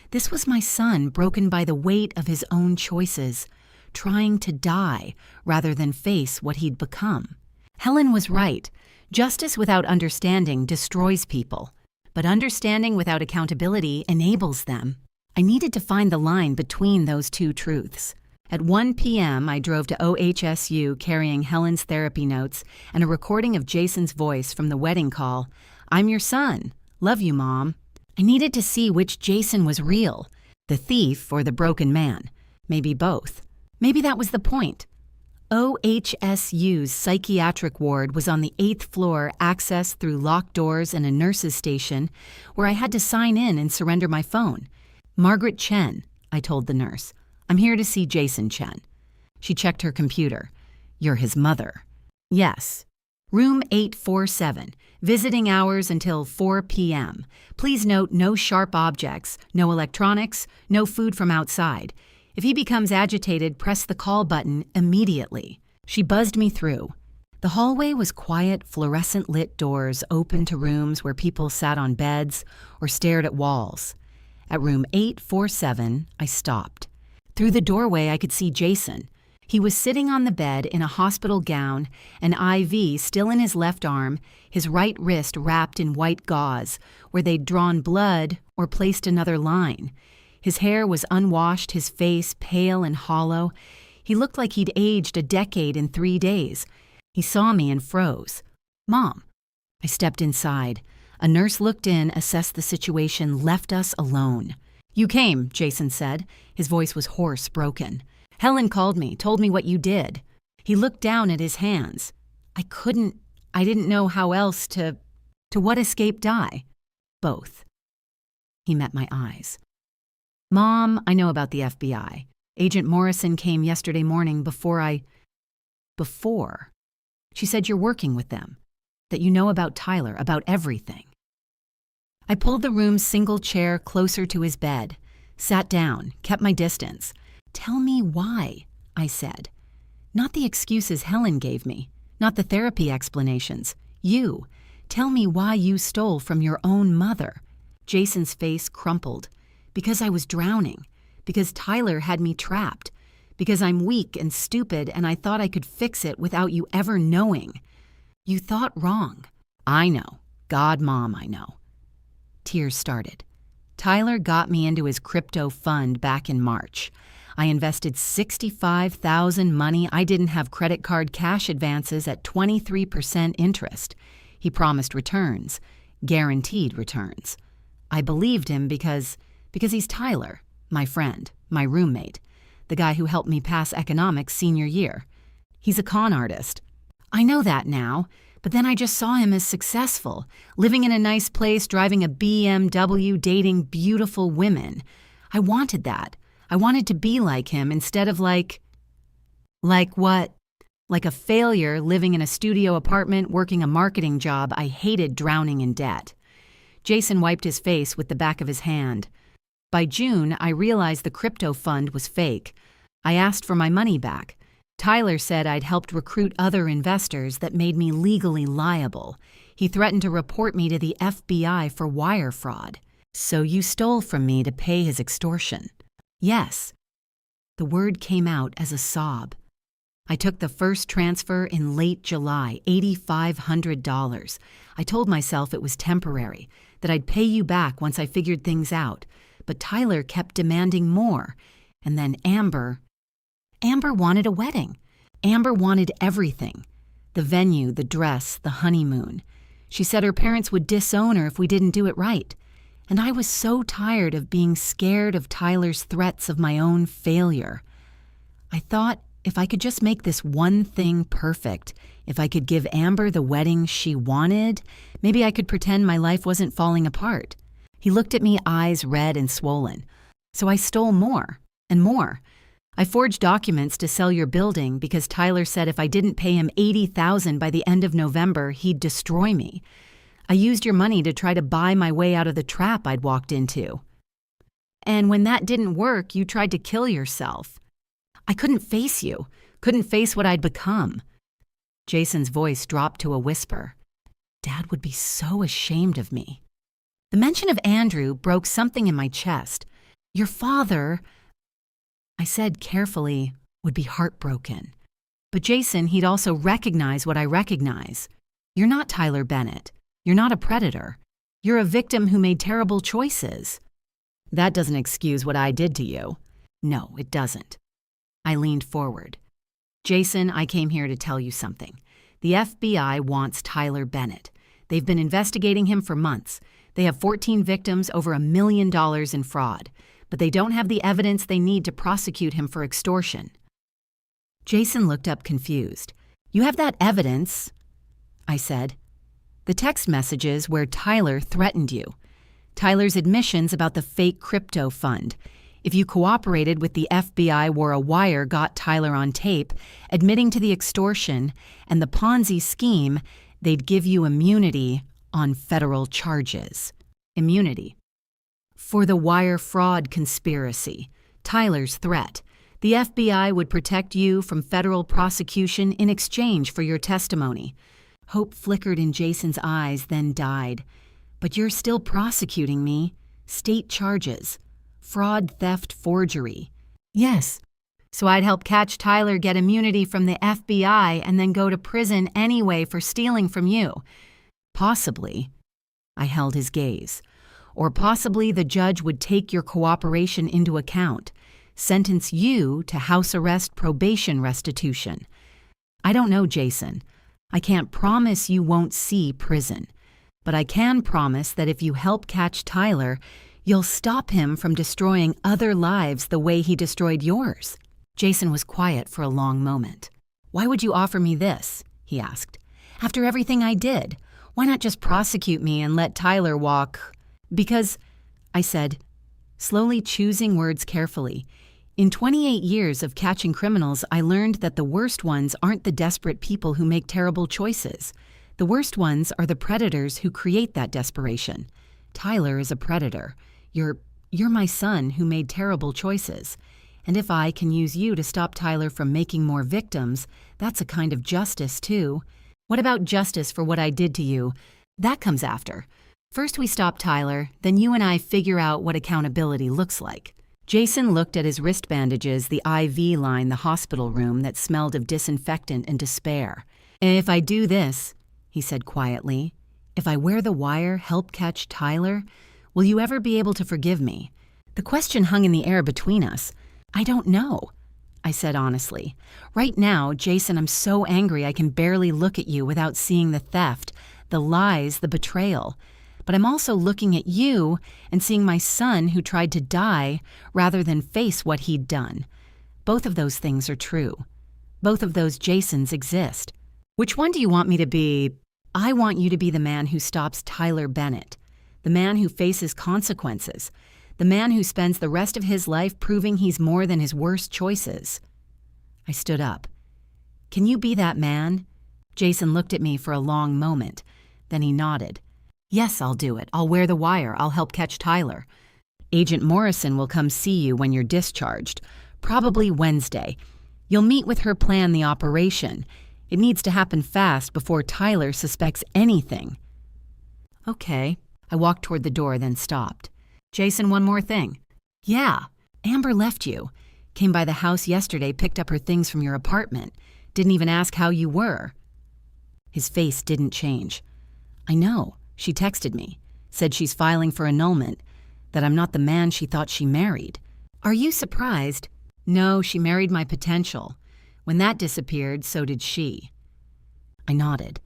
This was my son broken by the weight of his own choices, trying to die rather than face what he'd become. Helen was right. Justice without understanding destroys people. But understanding without accountability enables them. I needed to find the line between those two truths. At 1 p.m., I drove to OHSU carrying Helen's therapy notes and a recording of Jason's voice from the wedding call. I'm your son. Love you, Mom. I needed to see which Jason was real, the thief or the broken man. Maybe both. Maybe that was the point. OHSU's psychiatric ward was on the 8th floor, accessed through locked doors and a nurse's station, where I had to sign in and surrender my phone. Margaret Chen, I told the nurse. I'm here to see Jason Chen. She checked her computer. You're his mother. Yes. Room 847. Visiting hours until 4 p.m. Please note no sharp objects, no electronics, no food from outside. If he becomes agitated, press the call button immediately. She buzzed me through. The hallway was quiet, fluorescent-lit doors open to rooms where people sat on beds or stared at walls. At room 847, I stopped. Through the doorway, I could see Jason. He was sitting on the bed in a hospital gown, an IV still in his left arm, his right wrist wrapped in white gauze, where they'd drawn blood or placed another line. His hair was unwashed, his face pale and hollow. He looked like he'd aged a decade in 3 days. He saw me and froze. "Mom." I stepped inside. A nurse looked in, assessed the situation, left us alone. "You came," Jason said. His voice was hoarse, broken. "Helen called me, told me what you did." He looked down at his hands. I didn't know how else to what escape die? Both. He met my eyes. "Mom, I know about the FBI. Agent Morrison came yesterday morning before. She said you're working with them, that you know about Tyler, about everything." I pulled the room's single chair closer to his bed, sat down, kept my distance. "Tell me why," I said. "Not the excuses Helen gave me, not the therapy explanations. You. Tell me why you stole from your own mother." Jason's face crumpled. "Because I was drowning. Because Tyler had me trapped. Because I'm weak and stupid and I thought I could fix it without you ever knowing." "You thought wrong." "I know. God, Mom, I know." Tears started. "Tyler got me into his crypto fund back in March. I invested $65,000 money. I didn't have credit card cash advances at 23% interest. He promised returns, guaranteed returns. I believed him because he's Tyler, my friend, my roommate, the guy who helped me pass economics senior year. He's a con artist. I know that now, but then I just saw him as successful, living in a nice place, driving a BMW, dating beautiful women. I wanted that. I wanted to be like him instead of like what? Like a failure living in a studio apartment, working a marketing job. I hated drowning in debt." Jason wiped his face with the back of his hand. "By June, I realized the crypto fund was fake. I asked for my money back. Tyler said I'd helped recruit other investors that made me legally liable. He threatened to report me to the FBI for wire fraud. So you stole from me to pay his extortion." "Yes." The word came out as a sob. "I took the first transfer in late July, $8,500. I told myself it was temporary, that I'd pay you back once I figured things out. But Tyler kept demanding more. And then Amber wanted a wedding. Amber wanted everything. The venue, the dress, the honeymoon. She said her parents would disown her if we didn't do it right. And I was so tired of being scared of Tyler's threats of my own failure. I thought if I could just make this one thing perfect, if I could give Amber the wedding she wanted, maybe I could pretend my life wasn't falling apart." He looked at me, eyes red and swollen. "So I stole more and more. I forged documents to sell your building because Tyler said if I didn't pay him $80,000 by the end of November, he'd destroy me. I used your money to try to buy my way out of the trap I'd walked into. And when that didn't work, you tried to kill yourself. I couldn't face you, couldn't face what I'd become." Jason's voice dropped to a whisper. "Dad would be so ashamed of me." The mention of Andrew broke something in my chest. "Your father," I said carefully, "would be heartbroken. But Jason, he'd also recognize what I recognize. You're not Tyler Bennett. You're not a predator. You're a victim who made terrible choices." "That doesn't excuse what I did to you." "No, it doesn't." I leaned forward. "Jason, I came here to tell you something. The FBI wants Tyler Bennett. They've been investigating him for months. They have 14 victims, over $1 million in fraud. But they don't have the evidence they need to prosecute him for extortion." Jason looked up confused. "You have that evidence," I said. "The text messages where Tyler threatened you. Tyler's admissions about the fake crypto fund. If you cooperated with the FBI, wore a wire, got Tyler on tape, admitting to the extortion and the Ponzi scheme, they'd give you immunity on federal charges." Immunity. "For the wire fraud conspiracy, Tyler's threat. The FBI would protect you from federal prosecution in exchange for your testimony." Hope flickered in Jason's eyes, then died. "But you're still prosecuting me. State charges. Fraud, theft, forgery." "Yes." So I'd help catch Tyler, get immunity from the FBI, and then go to prison anyway for stealing from you. Possibly, I held his gaze, or possibly the judge would take your cooperation into account, sentence you to house arrest probation restitution. I don't know, Jason. I can't promise you won't see prison, but I can promise that if you help catch Tyler, you'll stop him from destroying other lives the way he destroyed yours. Jason was quiet for a long moment. Why would you offer me this? He asked. After everything I did, why not just prosecute me and let Tyler walk? Because, I said, slowly choosing words carefully, in 28 years of catching criminals, I learned that the worst ones aren't the desperate people who make terrible choices. The worst ones are the predators who create that desperation. Tyler is a predator. You're my son who made terrible choices. And if I can use you to stop Tyler from making more victims, that's a kind of justice, too. What about justice for what I did to you? That comes after. First we stop Tyler, then you and I figure out what accountability looks like. Jason looked at his wrist bandages, the IV line, the hospital room that smelled of disinfectant and despair. If I do this, he said quietly, if I wear the wire, help catch Tyler, will you ever be able to forgive me? The question hung in the air between us. I don't know, I said honestly. Right now, Jason, I'm so angry I can barely look at you without seeing the theft, the lies, the betrayal. But I'm also looking at you and seeing my son who tried to die rather than face what he'd done. Both of those things are true. Both of those Jasons exist. Which one do you want me to be? I want you to be the man who stops Tyler Bennett, the man who faces consequences, the man who spends the rest of his life proving he's more than his worst choices. I stood up. Can you be that man? Jason looked at me for a long moment. Then he nodded. Yes, I'll do it. I'll wear the wire. I'll help catch Tyler. Agent Morrison will come see you when you're discharged, probably Wednesday. You'll meet with her, plan the operation. It needs to happen fast before Tyler suspects anything. Okay. I walked toward the door, then stopped. Jason, one more thing. Yeah, Amber left you. Came by the house yesterday, picked up her things from your apartment. Didn't even ask how you were. His face didn't change. I know. She texted me. Said she's filing for annulment. That I'm not the man she thought she married. Are you surprised? No, she married my potential. When that disappeared, so did she. I nodded.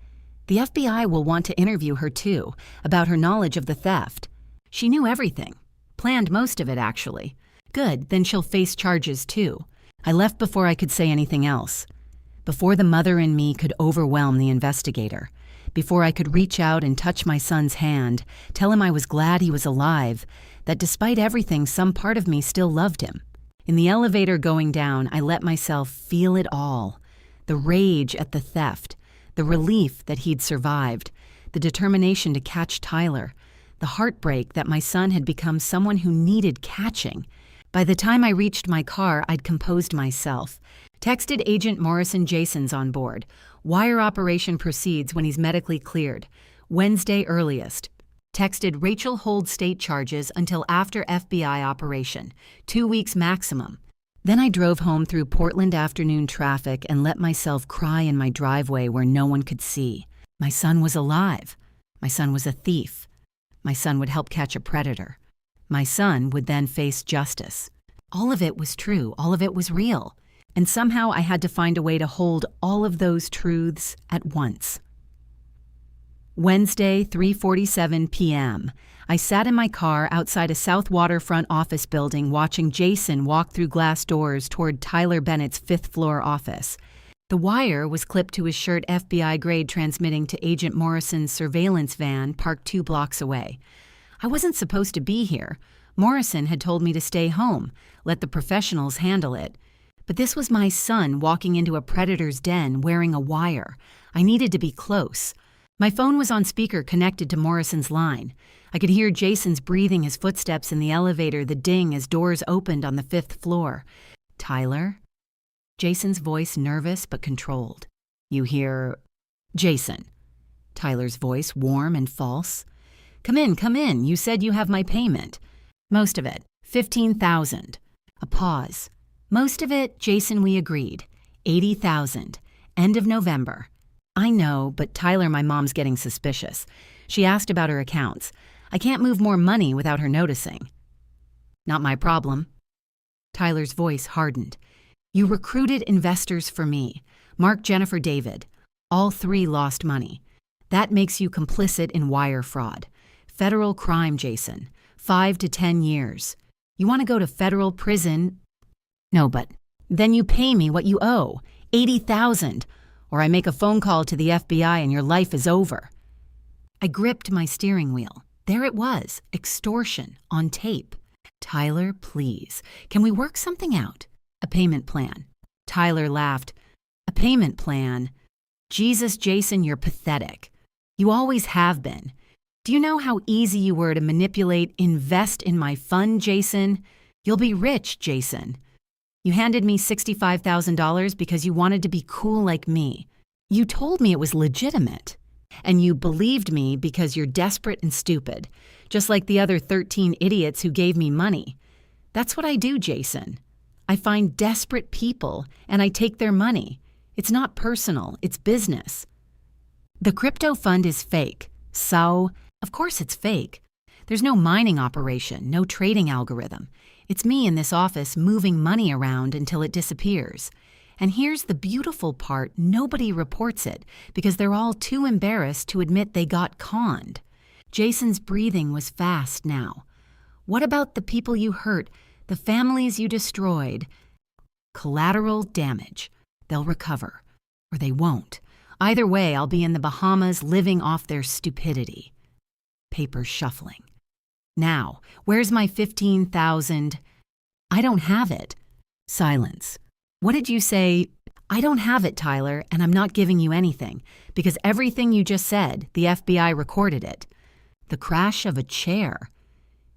The FBI will want to interview her too, about her knowledge of the theft. She knew everything. Planned most of it, actually. Good, then she'll face charges too. I left before I could say anything else. Before the mother in me could overwhelm the investigator. Before I could reach out and touch my son's hand, tell him I was glad he was alive, that despite everything, some part of me still loved him. In the elevator going down, I let myself feel it all. The rage at the theft, the relief that he'd survived, the determination to catch Tyler, the heartbreak that my son had become someone who needed catching. By the time I reached my car, I'd composed myself. Texted Agent Morrison Jason's on board. Wire operation proceeds when he's medically cleared. Wednesday earliest. Texted Rachel holds state charges until after FBI operation. 2 weeks maximum. Then I drove home through Portland afternoon traffic and let myself cry in my driveway where no one could see. My son was alive. My son was a thief. My son would help catch a predator. My son would then face justice. All of it was true. All of it was real. And somehow I had to find a way to hold all of those truths at once. Wednesday, 3:47 p.m. I sat in my car outside a South Waterfront office building watching Jason walk through glass doors toward Tyler Bennett's fifth-floor office. The wire was clipped to his shirt, FBI grade transmitting to Agent Morrison's surveillance van parked 2 blocks away. I wasn't supposed to be here. Morrison had told me to stay home, let the professionals handle it. But this was my son walking into a predator's den wearing a wire. I needed to be close. My phone was on speaker connected to Morrison's line. I could hear Jason's breathing, his footsteps in the elevator, the ding as doors opened on the 5th floor. Tyler? Jason's voice nervous but controlled. You hear, Jason. Tyler's voice warm and false. Come in. You said you have my payment. Most of it. $15,000. A pause. Most of it, Jason, we agreed. 80,000. End of November. I know, but Tyler, my mom's getting suspicious. She asked about her accounts. I can't move more money without her noticing. Not my problem. Tyler's voice hardened. You recruited investors for me. Mark, Jennifer, David. All three lost money. That makes you complicit in wire fraud. Federal crime, Jason. 5 to 10 years. You want to go to federal prison? No, but then you pay me what you owe. 80,000. Or I make a phone call to the FBI and your life is over. I gripped my steering wheel. There it was, extortion, on tape. Tyler, please, can we work something out? A payment plan. Tyler laughed. A payment plan? Jesus, Jason, you're pathetic. You always have been. Do you know how easy you were to manipulate, invest in my fund, Jason? You'll be rich, Jason. You handed me $65,000 because you wanted to be cool like me. You told me it was legitimate. And you believed me because you're desperate and stupid, just like the other 13 idiots who gave me money. That's what I do, Jason. I find desperate people and I take their money. It's not personal, it's business. The crypto fund is fake. So, of course it's fake. There's no mining operation, no trading algorithm. It's me in this office moving money around until it disappears. And here's the beautiful part, nobody reports it because they're all too embarrassed to admit they got conned. Jason's breathing was fast now. What about the people you hurt, the families you destroyed? Collateral damage. They'll recover. Or they won't. Either way, I'll be in the Bahamas living off their stupidity. Papers shuffling. Now, where's my 15,000? I don't have it. Silence. What did you say? I don't have it, Tyler, and I'm not giving you anything, because everything you just said, the FBI recorded it. The crash of a chair.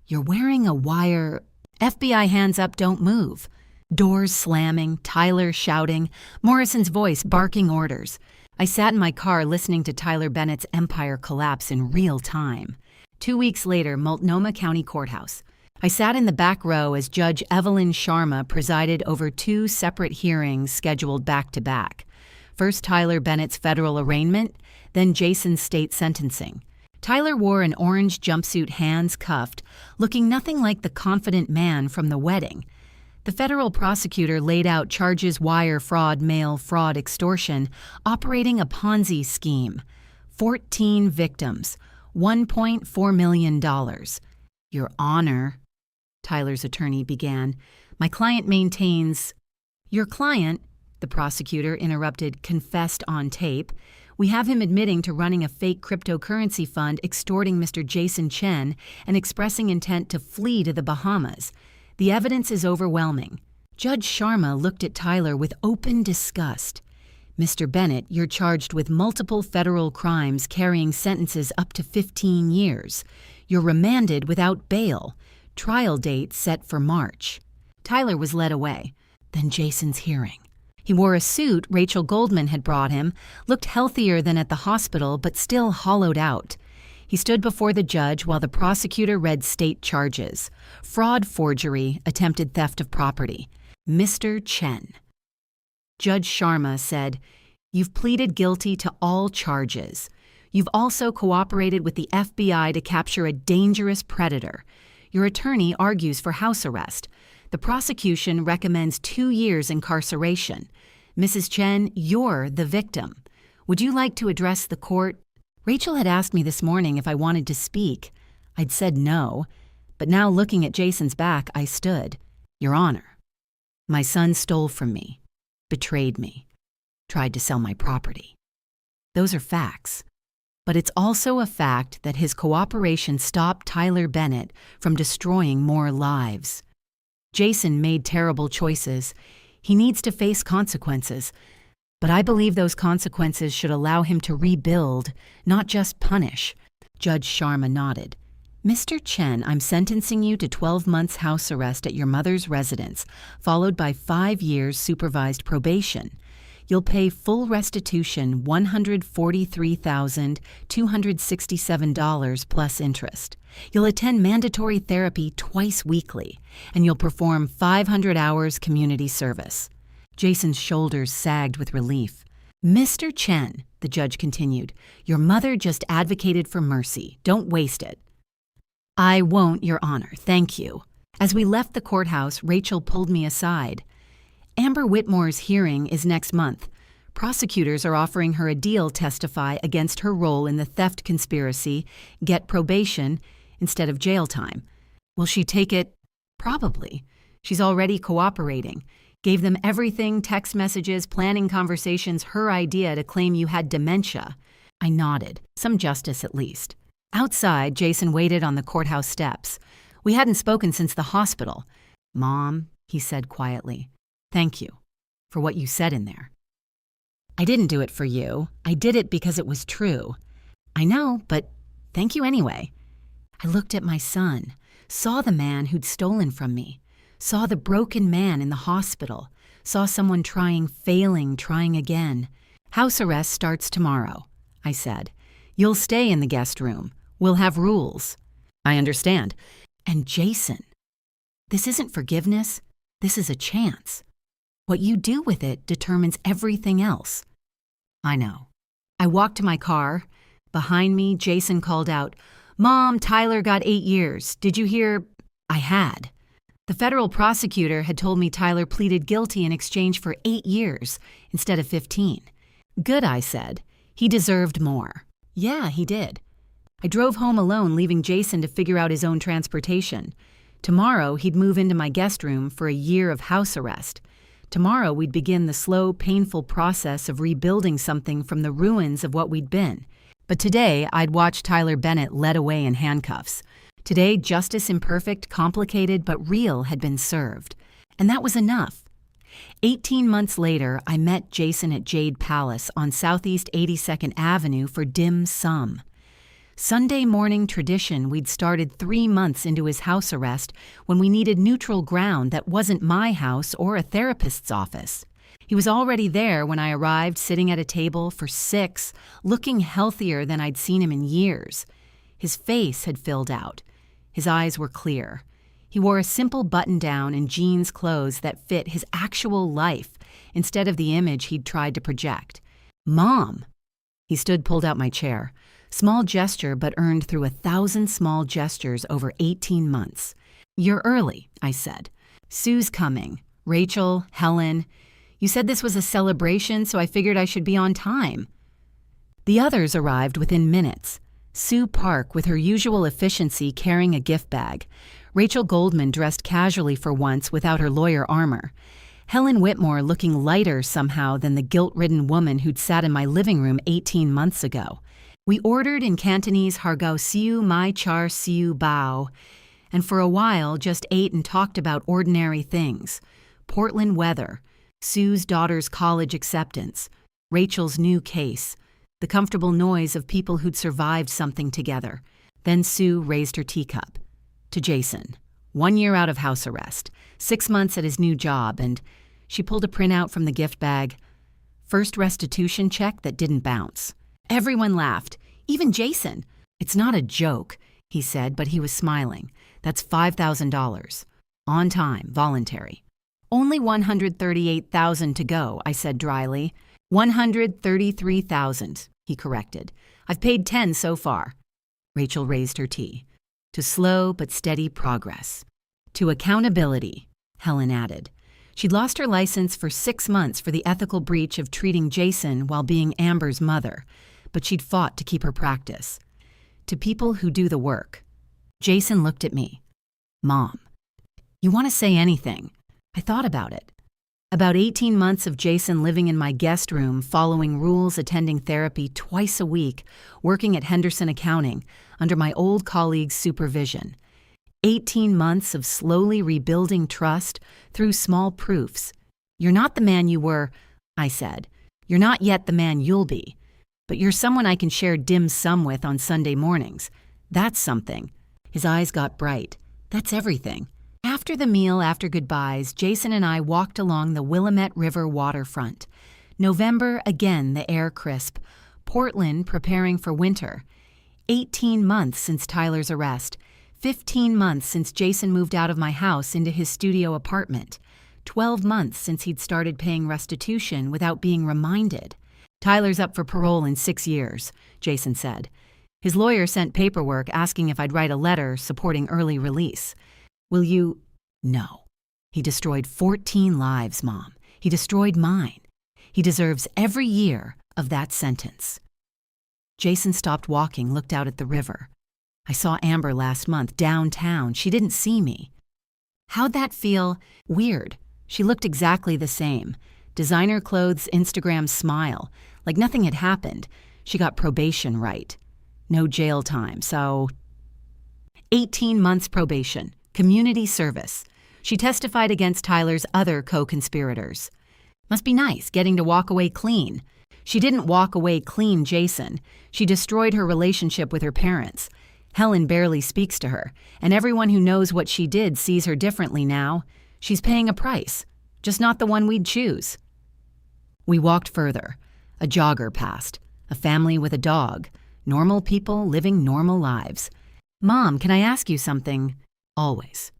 You're wearing a wire. FBI hands up, don't move. Doors slamming, Tyler shouting, Morrison's voice barking orders. I sat in my car listening to Tyler Bennett's empire collapse in real time. 2 weeks later, Multnomah County Courthouse. I sat in the back row as Judge Evelyn Sharma presided over 2 separate hearings scheduled back-to-back. First Tyler Bennett's federal arraignment, then Jason's state sentencing. Tyler wore an orange jumpsuit, hands cuffed, looking nothing like the confident man from the wedding. The federal prosecutor laid out charges wire fraud, mail fraud, extortion, operating a Ponzi scheme. 14 victims, $1.4 million. Your Honor, Tyler's attorney began, my client maintains. Your client, the prosecutor interrupted, confessed on tape. We have him admitting to running a fake cryptocurrency fund, extorting Mr. Jason Chen, and expressing intent to flee to the Bahamas. The evidence is overwhelming. Judge Sharma looked at Tyler with open disgust. Mr. Bennett, you're charged with multiple federal crimes carrying sentences up to 15 years. You're remanded without bail. Trial date set for March. Tyler was led away. Then Jason's hearing. He wore a suit Rachel Goldman had brought him, looked healthier than at the hospital, but still hollowed out. He stood before the judge while the prosecutor read state charges. Fraud, forgery, attempted theft of property. Mr. Chen. Judge Sharma said, "You've pleaded guilty to all charges. You've also cooperated with the FBI to capture a dangerous predator. Your attorney argues for house arrest. The prosecution recommends 2 years incarceration. Mrs. Chen, you're the victim. Would you like to address the court?" Rachel had asked me this morning if I wanted to speak. I'd said no, but now looking at Jason's back, I stood. Your Honor, my son stole from me, betrayed me, tried to sell my property. Those are facts. But it's also a fact that his cooperation stopped Tyler Bennett from destroying more lives. Jason made terrible choices. He needs to face consequences. But I believe those consequences should allow him to rebuild, not just punish. Judge Sharma nodded. Mr. Chen, I'm sentencing you to 12 months house arrest at your mother's residence, followed by 5 years supervised probation. You'll pay full restitution $143,267 plus interest. You'll attend mandatory therapy twice weekly, and you'll perform 500 hours community service. Jason's shoulders sagged with relief. Mr. Chen, the judge continued, your mother just advocated for mercy. Don't waste it. I won't, Your Honor. Thank you. As we left the courthouse, Rachel pulled me aside. Amber Whitmore's hearing is next month. Prosecutors are offering her a deal to testify against her role in the theft conspiracy, get probation instead of jail time. Will she take it? Probably. She's already cooperating. Gave them everything, text messages, planning conversations, her idea to claim you had dementia. I nodded. Some justice at least. Outside, Jason waited on the courthouse steps. We hadn't spoken since the hospital. Mom, he said quietly, thank you for what you said in there. I didn't do it for you. I did it because it was true. I know, but thank you anyway. I looked at my son, saw the man who'd stolen from me, saw the broken man in the hospital, saw someone failing, trying again. House arrest starts tomorrow, I said. You'll stay in the guest room. We'll have rules. I understand. And Jason, this isn't forgiveness. This is a chance. What you do with it determines everything else. I know. I walked to my car. Behind me, Jason called out, Mom, Tyler got 8 years. Did you hear? I had. The federal prosecutor had told me Tyler pleaded guilty in exchange for 8 years instead of 15. Good, I said. He deserved more. Yeah, he did. I drove home alone, leaving Jason to figure out his own transportation. Tomorrow, he'd move into my guest room for a year of house arrest. Tomorrow, we'd begin the slow, painful process of rebuilding something from the ruins of what we'd been. But today, I'd watch Tyler Bennett led away in handcuffs. Today, justice imperfect, complicated, but real had been served. And that was enough. 18 months later, I met Jason at Jade Palace on Southeast 82nd Avenue for dim sum. Sunday morning tradition, we'd started 3 months into his house arrest when we needed neutral ground that wasn't my house or a therapist's office. He was already there when I arrived, sitting at a table for 6, looking healthier than I'd seen him in years. His face had filled out. His eyes were clear. He wore a simple button-down and jeans clothes that fit his actual life instead of the image he'd tried to project. Mom! He stood, pulled out my chair. Small gesture, but earned through 1,000 small gestures over 18 months. You're early, I said. Sue's coming. Rachel, Helen. You said this was a celebration, so I figured I should be on time. The others arrived within minutes. Sue Park, with her usual efficiency, carrying a gift bag. Rachel Goldman, dressed casually for once without her lawyer armor. Helen Whitmore, looking lighter somehow than the guilt-ridden woman who'd sat in my living room 18 months ago. We ordered in Cantonese Hargao Siu Mai Char Siu Bao, and for a while just ate and talked about ordinary things. Portland weather, Sue's daughter's college acceptance, Rachel's new case, the comfortable noise of people who'd survived something together. Then Sue raised her teacup. To Jason, 1 year out of house arrest, 6 months at his new job, and she pulled a printout from the gift bag. First restitution check that didn't bounce. Everyone laughed, even Jason. It's not a joke, he said, but he was smiling. That's $5,000. On time, voluntary. Only $138,000 to go, I said dryly. $133,000, he corrected. I've paid 10 so far. Rachel raised her tea. To slow but steady progress. To accountability, Helen added. She'd lost her license for 6 months for the ethical breach of treating Jason while being Amber's mother, but she'd fought to keep her practice. To people who do the work. Jason looked at me. Mom, you want to say anything? I thought about it. About 18 months of Jason living in my guest room, following rules, attending therapy twice a week, working at Henderson Accounting under my old colleague's supervision. 18 months of slowly rebuilding trust through small proofs. You're not the man you were, I said. You're not yet the man you'll be. But you're someone I can share dim sum with on Sunday mornings. That's something. His eyes got bright. That's everything. After the meal, after goodbyes, Jason and I walked along the Willamette River waterfront. November, again, the air crisp. Portland preparing for winter. 18 months since Tyler's arrest. 15 months since Jason moved out of my house into his studio apartment. 12 months since he'd started paying restitution without being reminded. Tyler's up for parole in 6 years, Jason said. His lawyer sent paperwork asking if I'd write a letter supporting early release. Will you? No. He destroyed 14 lives, Mom. He destroyed mine. He deserves every year of that sentence. Jason stopped walking, looked out at the river. I saw Amber last month downtown. She didn't see me. How'd that feel? Weird. She looked exactly the same. Designer clothes, Instagram smile. Like nothing had happened. She got probation right. No jail time, so 18 months probation. Community service. She testified against Tyler's other co-conspirators. Must be nice getting to walk away clean. She didn't walk away clean, Jason. She destroyed her relationship with her parents. Helen barely speaks to her, and everyone who knows what she did sees her differently now. She's paying a price, just not the one we'd choose. We walked further. A jogger passed. A family with a dog. Normal people living normal lives. Mom, can I ask you something? Always.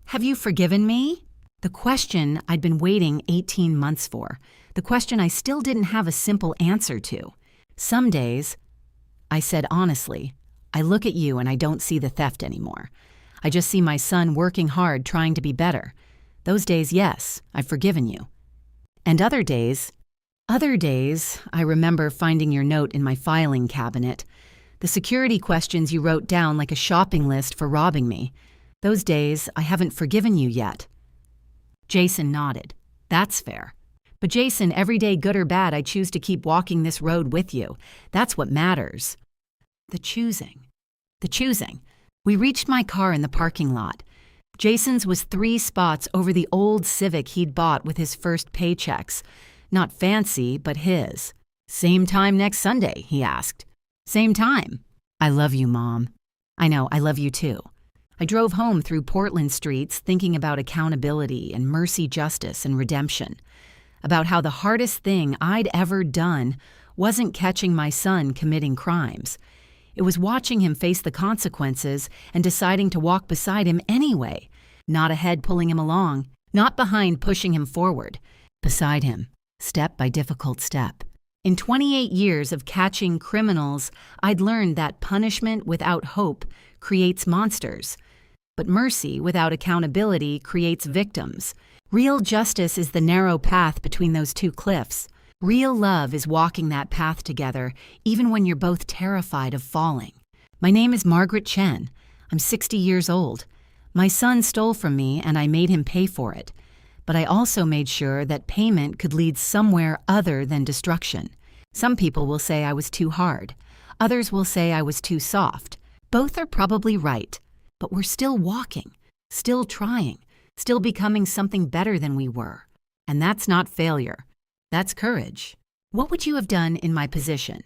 Have you forgiven me? The question I'd been waiting 18 months for. The question I still didn't have a simple answer to. Some days, I said honestly, I look at you and I don't see the theft anymore. I just see my son working hard trying to be better. Those days, yes, I've forgiven you. And other days, I remember finding your note in my filing cabinet. The security questions you wrote down like a shopping list for robbing me. Those days, I haven't forgiven you yet. Jason nodded. That's fair. But Jason, every day, good or bad, I choose to keep walking this road with you. That's what matters. The choosing. We reached my car in the parking lot. Jason's was 3 spots over the old Civic he'd bought with his first paychecks. Not fancy, but his. Same time next Sunday, he asked. Same time. I love you, Mom. I know, I love you too. I drove home through Portland streets thinking about accountability and mercy, justice, and redemption. About how the hardest thing I'd ever done wasn't catching my son committing crimes. It was watching him face the consequences and deciding to walk beside him anyway. Not ahead pulling him along, not behind pushing him forward. Beside him, step by difficult step. In 28 years of catching criminals, I'd learned that punishment without hope creates monsters. But mercy without accountability creates victims. Real justice is the narrow path between those two cliffs. Real love is walking that path together, even when you're both terrified of falling. My name is Margaret Chen. I'm 60 years old. My son stole from me and I made him pay for it. But I also made sure that payment could lead somewhere other than destruction. Some people will say I was too hard. Others will say I was too soft. Both are probably right. But we're still walking, still trying, still becoming something better than we were. And that's not failure. That's courage. What would you have done in my position?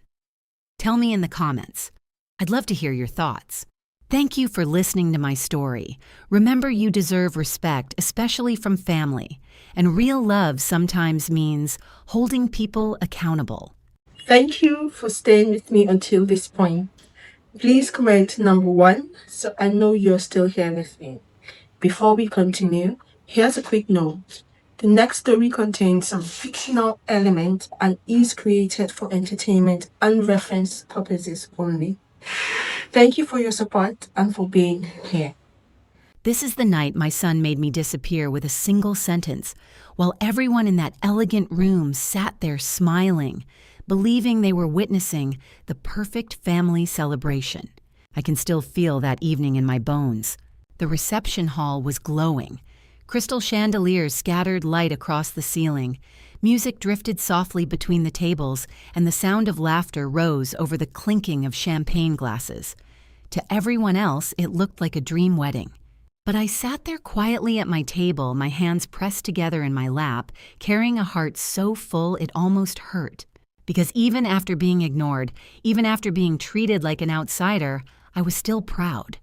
Tell me in the comments. I'd love to hear your thoughts. Thank you for listening to my story. Remember, you deserve respect, especially from family. And real love sometimes means holding people accountable. Thank you for staying with me until this point. Please comment number 1 so I know you're still here with me. Before we continue, here's a quick note. The next story contains some fictional elements and is created for entertainment and reference purposes only. Thank you for your support and for being here. This is the night my son made me disappear with a single sentence, while everyone in that elegant room sat there smiling, believing they were witnessing the perfect family celebration. I can still feel that evening in my bones. The reception hall was glowing. Crystal chandeliers scattered light across the ceiling. Music drifted softly between the tables, and the sound of laughter rose over the clinking of champagne glasses. To everyone else, it looked like a dream wedding. But I sat there quietly at my table, my hands pressed together in my lap, carrying a heart so full it almost hurt. Because even after being ignored, even after being treated like an outsider, I was still proud.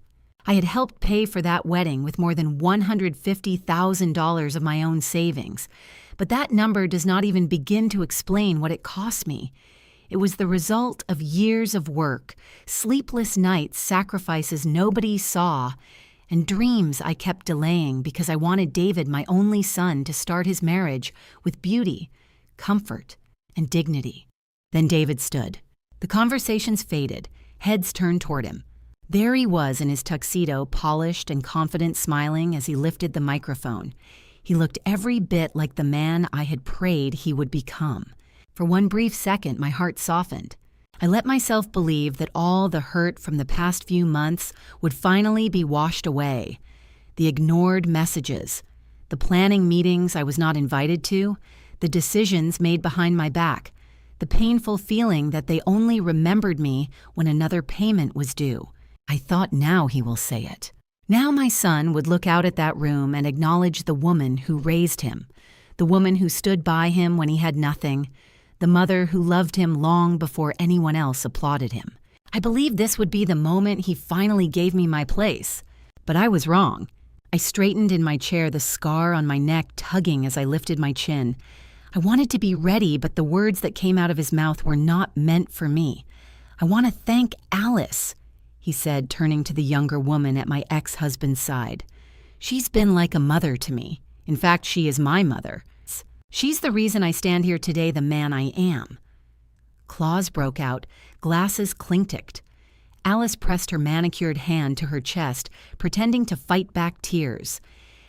I had helped pay for that wedding with more than $150,000 of my own savings. But that number does not even begin to explain what it cost me. It was the result of years of work, sleepless nights, sacrifices nobody saw, and dreams I kept delaying because I wanted David, my only son, to start his marriage with beauty, comfort, and dignity. Then David stood. The conversations faded, heads turned toward him. There he was in his tuxedo, polished and confident, smiling as he lifted the microphone. He looked every bit like the man I had prayed he would become. For one brief second, my heart softened. I let myself believe that all the hurt from the past few months would finally be washed away. The ignored messages, the planning meetings I was not invited to, the decisions made behind my back, the painful feeling that they only remembered me when another payment was due. I thought, now he will say it. Now my son would look out at that room and acknowledge the woman who raised him, the woman who stood by him when he had nothing, the mother who loved him long before anyone else applauded him. I believed this would be the moment he finally gave me my place. But I was wrong. I straightened in my chair, the scar on my neck tugging as I lifted my chin. I wanted to be ready, but the words that came out of his mouth were not meant for me. I want to thank Alice, he said, turning to the younger woman at my ex-husband's side. She's been like a mother to me. In fact, she is my mother. She's the reason I stand here today the man I am. Claws broke out, glasses clinked. Alice pressed her manicured hand to her chest, pretending to fight back tears.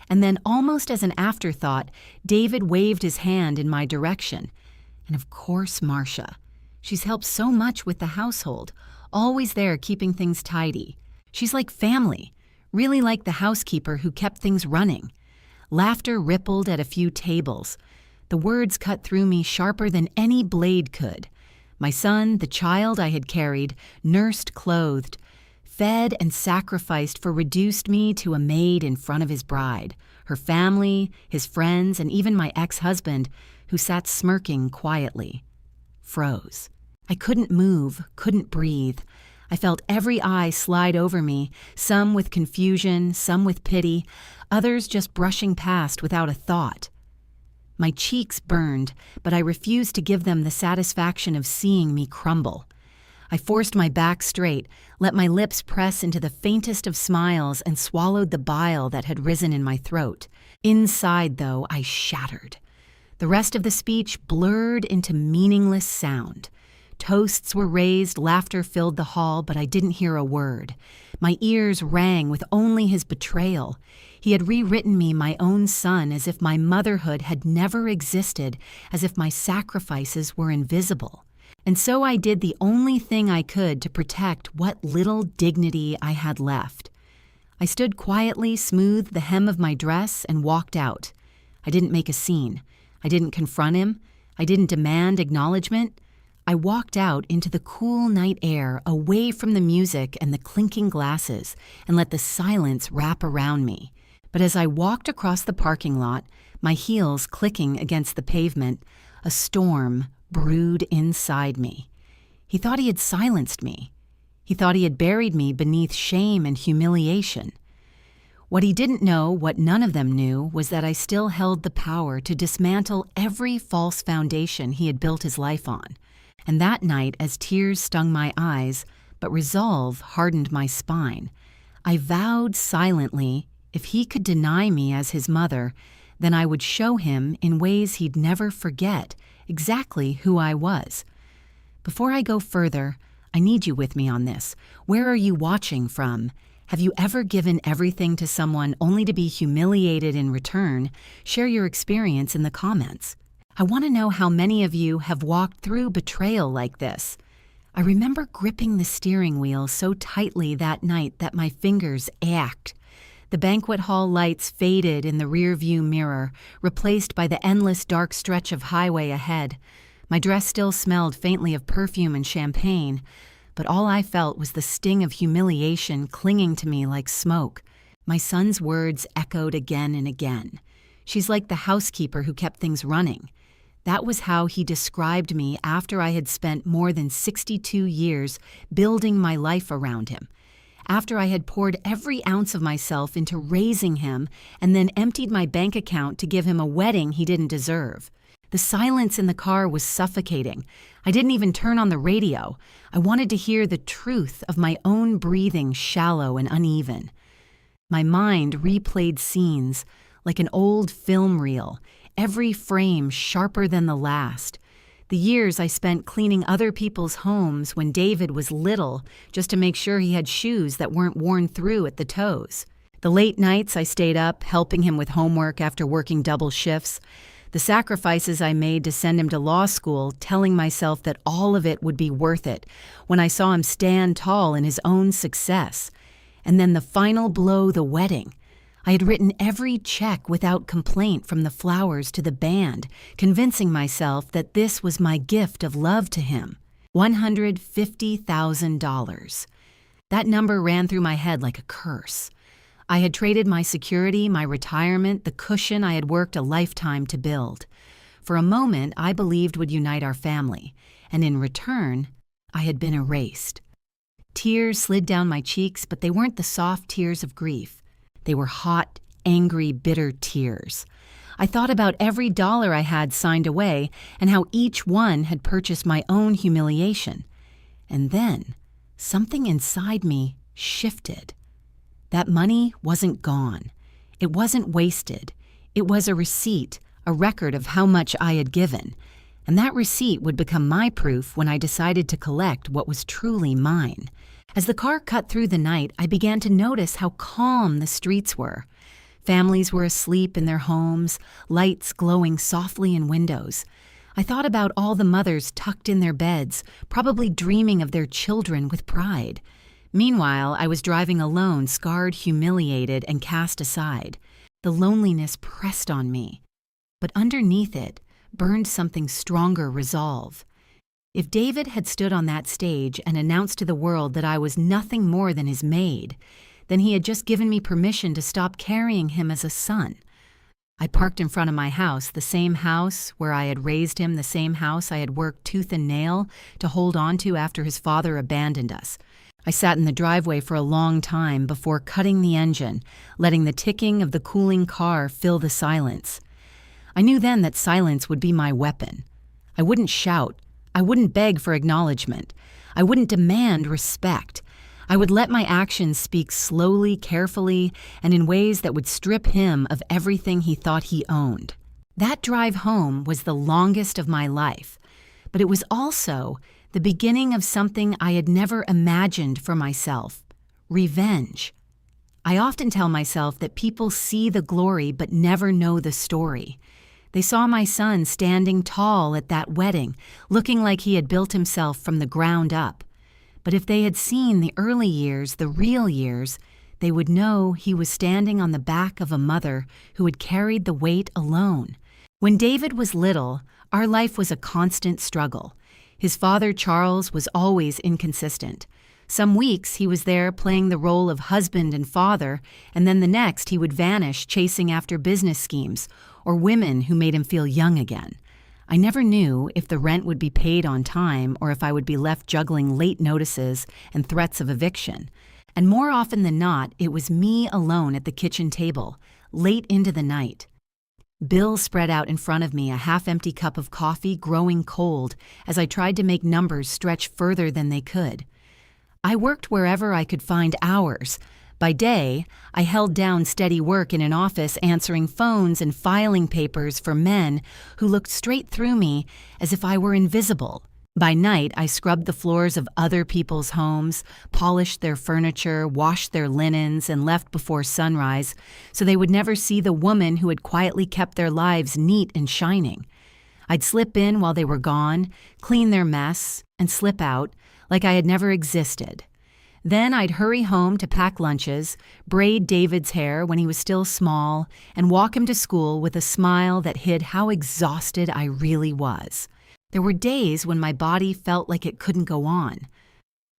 And then, almost as an afterthought, David waved his hand in my direction. And of course, Marcia. She's helped so much with the household, always there keeping things tidy. She's like family, really like the housekeeper who kept things running. Laughter rippled at a few tables. The words cut through me sharper than any blade could. My son, the child I had carried, nursed, clothed, fed and sacrificed for reduced me to a maid in front of his bride, her family, his friends, and even my ex-husband, who sat smirking quietly. Froze. I couldn't move, couldn't breathe. I felt every eye slide over me, some with confusion, some with pity, others just brushing past without a thought. My cheeks burned, but I refused to give them the satisfaction of seeing me crumble. I forced my back straight, let my lips press into the faintest of smiles, and swallowed the bile that had risen in my throat. Inside, though, I shattered. The rest of the speech blurred into meaningless sound. Toasts were raised, laughter filled the hall, but I didn't hear a word. My ears rang with only his betrayal. He had rewritten me, my own son, as if my motherhood had never existed, as if my sacrifices were invisible. And so I did the only thing I could to protect what little dignity I had left. I stood quietly, smoothed the hem of my dress, and walked out. I didn't make a scene. I didn't confront him. I didn't demand acknowledgement. I walked out into the cool night air, away from the music and the clinking glasses, and let the silence wrap around me. But as I walked across the parking lot, my heels clicking against the pavement, a storm brewed inside me. He thought he had silenced me. He thought he had buried me beneath shame and humiliation. What he didn't know, what none of them knew, was that I still held the power to dismantle every false foundation he had built his life on. And that night, as tears stung my eyes, but resolve hardened my spine, I vowed silently, if he could deny me as his mother, then I would show him, in ways he'd never forget, exactly who I was. Before I go further, I need you with me on this. Where are you watching from? Have you ever given everything to someone only to be humiliated in return? Share your experience in the comments. I want to know how many of you have walked through betrayal like this. I remember gripping the steering wheel so tightly that night that my fingers ached. The banquet hall lights faded in the rearview mirror, replaced by the endless dark stretch of highway ahead. My dress still smelled faintly of perfume and champagne, but all I felt was the sting of humiliation clinging to me like smoke. My son's words echoed again and again. She's like the housekeeper who kept things running. That was how he described me after I had spent more than 62 years building my life around him. after I had poured every ounce of myself into raising him and then emptied my bank account to give him a wedding he didn't deserve. The silence in the car was suffocating. I didn't even turn on the radio. I wanted to hear the truth of my own breathing, shallow and uneven. My mind replayed scenes like an old film reel, every frame sharper than the last. The years I spent cleaning other people's homes when David was little just to make sure he had shoes that weren't worn through at the toes. The late nights I stayed up helping him with homework after working double shifts. The sacrifices I made to send him to law school, telling myself that all of it would be worth it when I saw him stand tall in his own success. And then the final blow, the wedding. I had written every check without complaint, from the flowers to the band, convincing myself that this was my gift of love to him. $150,000. That number ran through my head like a curse. I had traded my security, my retirement, the cushion I had worked a lifetime to build. For a moment, I believed would unite our family, and in return, I had been erased. Tears slid down my cheeks, but they weren't the soft tears of grief. They were hot, angry, bitter tears. I thought about every dollar I had signed away and how each one had purchased my own humiliation. And then, something inside me shifted. That money wasn't gone. It wasn't wasted. It was a receipt, a record of how much I had given. And that receipt would become my proof when I decided to collect what was truly mine. As the car cut through the night, I began to notice how calm the streets were. Families were asleep in their homes, lights glowing softly in windows. I thought about all the mothers tucked in their beds, probably dreaming of their children with pride. Meanwhile, I was driving alone, scarred, humiliated, and cast aside. The loneliness pressed on me. But underneath it burned something stronger, resolve. If David had stood on that stage and announced to the world that I was nothing more than his maid, then he had just given me permission to stop carrying him as a son. I parked in front of my house, the same house where I had raised him, the same house I had worked tooth and nail to hold on to after his father abandoned us. I sat in the driveway for a long time before cutting the engine, letting the ticking of the cooling car fill the silence. I knew then that silence would be my weapon. I wouldn't shout. I wouldn't beg for acknowledgement. I wouldn't demand respect. I would let my actions speak slowly, carefully, and in ways that would strip him of everything he thought he owned. That drive home was the longest of my life, but it was also the beginning of something I had never imagined for myself: revenge. I often tell myself that people see the glory but never know the story. They saw my son standing tall at that wedding, looking like he had built himself from the ground up. But if they had seen the early years, the real years, they would know he was standing on the back of a mother who had carried the weight alone. When David was little, our life was a constant struggle. His father, Charles, was always inconsistent. Some weeks he was there playing the role of husband and father, and then the next he would vanish chasing after business schemes or women who made him feel young again. I never knew if the rent would be paid on time or if I would be left juggling late notices and threats of eviction. And more often than not, it was me alone at the kitchen table, late into the night. Bill spread out in front of me, a half-empty cup of coffee growing cold as I tried to make numbers stretch further than they could. I worked wherever I could find hours. By day, I held down steady work in an office answering phones and filing papers for men who looked straight through me as if I were invisible. By night, I scrubbed the floors of other people's homes, polished their furniture, washed their linens, and left before sunrise so they would never see the woman who had quietly kept their lives neat and shining. I'd slip in while they were gone, clean their mess, and slip out like I had never existed. Then I'd hurry home to pack lunches, braid David's hair when he was still small, and walk him to school with a smile that hid how exhausted I really was. There were days when my body felt like it couldn't go on.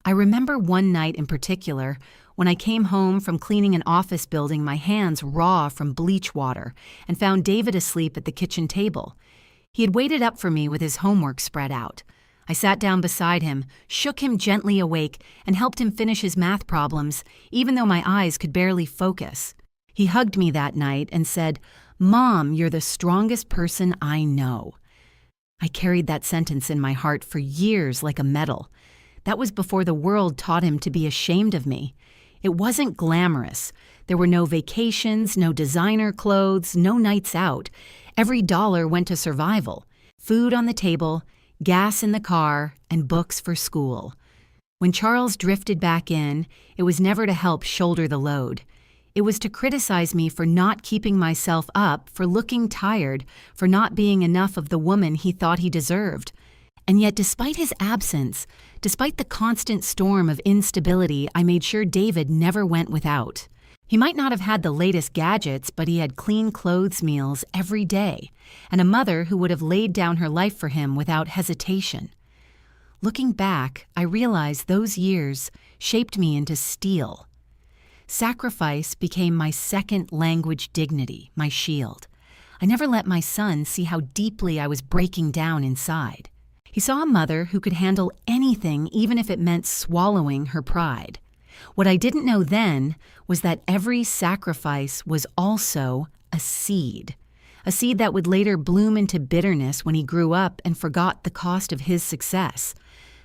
I remember one night in particular when I came home from cleaning an office building, my hands raw from bleach water, and found David asleep at the kitchen table. He had waited up for me with his homework spread out. I sat down beside him, shook him gently awake, and helped him finish his math problems, even though my eyes could barely focus. He hugged me that night and said, "Mom, you're the strongest person I know." I carried that sentence in my heart for years like a medal. That was before the world taught him to be ashamed of me. It wasn't glamorous. There were no vacations, no designer clothes, no nights out. Every dollar went to survival. Food on the table, gas in the car, and books for school. When Charles drifted back in, it was never to help shoulder the load. It was to criticize me for not keeping myself up, for looking tired, for not being enough of the woman he thought he deserved. And yet, despite his absence, despite the constant storm of instability, I made sure David never went without. He might not have had the latest gadgets, but he had clean clothes meals every day, and a mother who would have laid down her life for him without hesitation. Looking back, I realized those years shaped me into steel. Sacrifice became my second language dignity, my shield. I never let my son see how deeply I was breaking down inside. He saw a mother who could handle anything, even if it meant swallowing her pride. What I didn't know then was that every sacrifice was also a seed that would later bloom into bitterness when he grew up and forgot the cost of his success.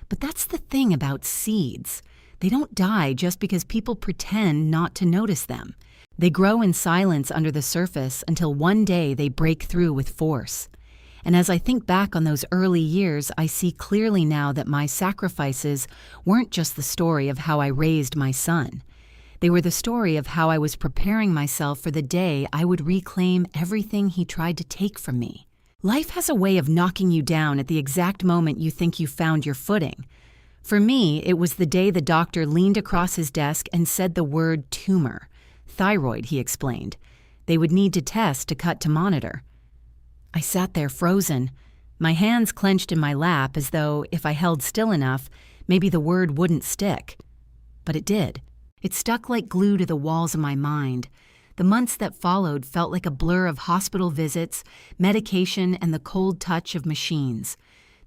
But that's the thing about seeds. They don't die just because people pretend not to notice them. They grow in silence under the surface until one day they break through with force. And as I think back on those early years, I see clearly now that my sacrifices weren't just the story of how I raised my son. They were the story of how I was preparing myself for the day I would reclaim everything he tried to take from me. Life has a way of knocking you down at the exact moment you think you found your footing. For me, it was the day the doctor leaned across his desk and said the word tumor. Thyroid, he explained. They would need to test to cut to monitor. I sat there frozen, my hands clenched in my lap as though, if I held still enough, maybe the word wouldn't stick. But it did. It stuck like glue to the walls of my mind. The months that followed felt like a blur of hospital visits, medication, and the cold touch of machines.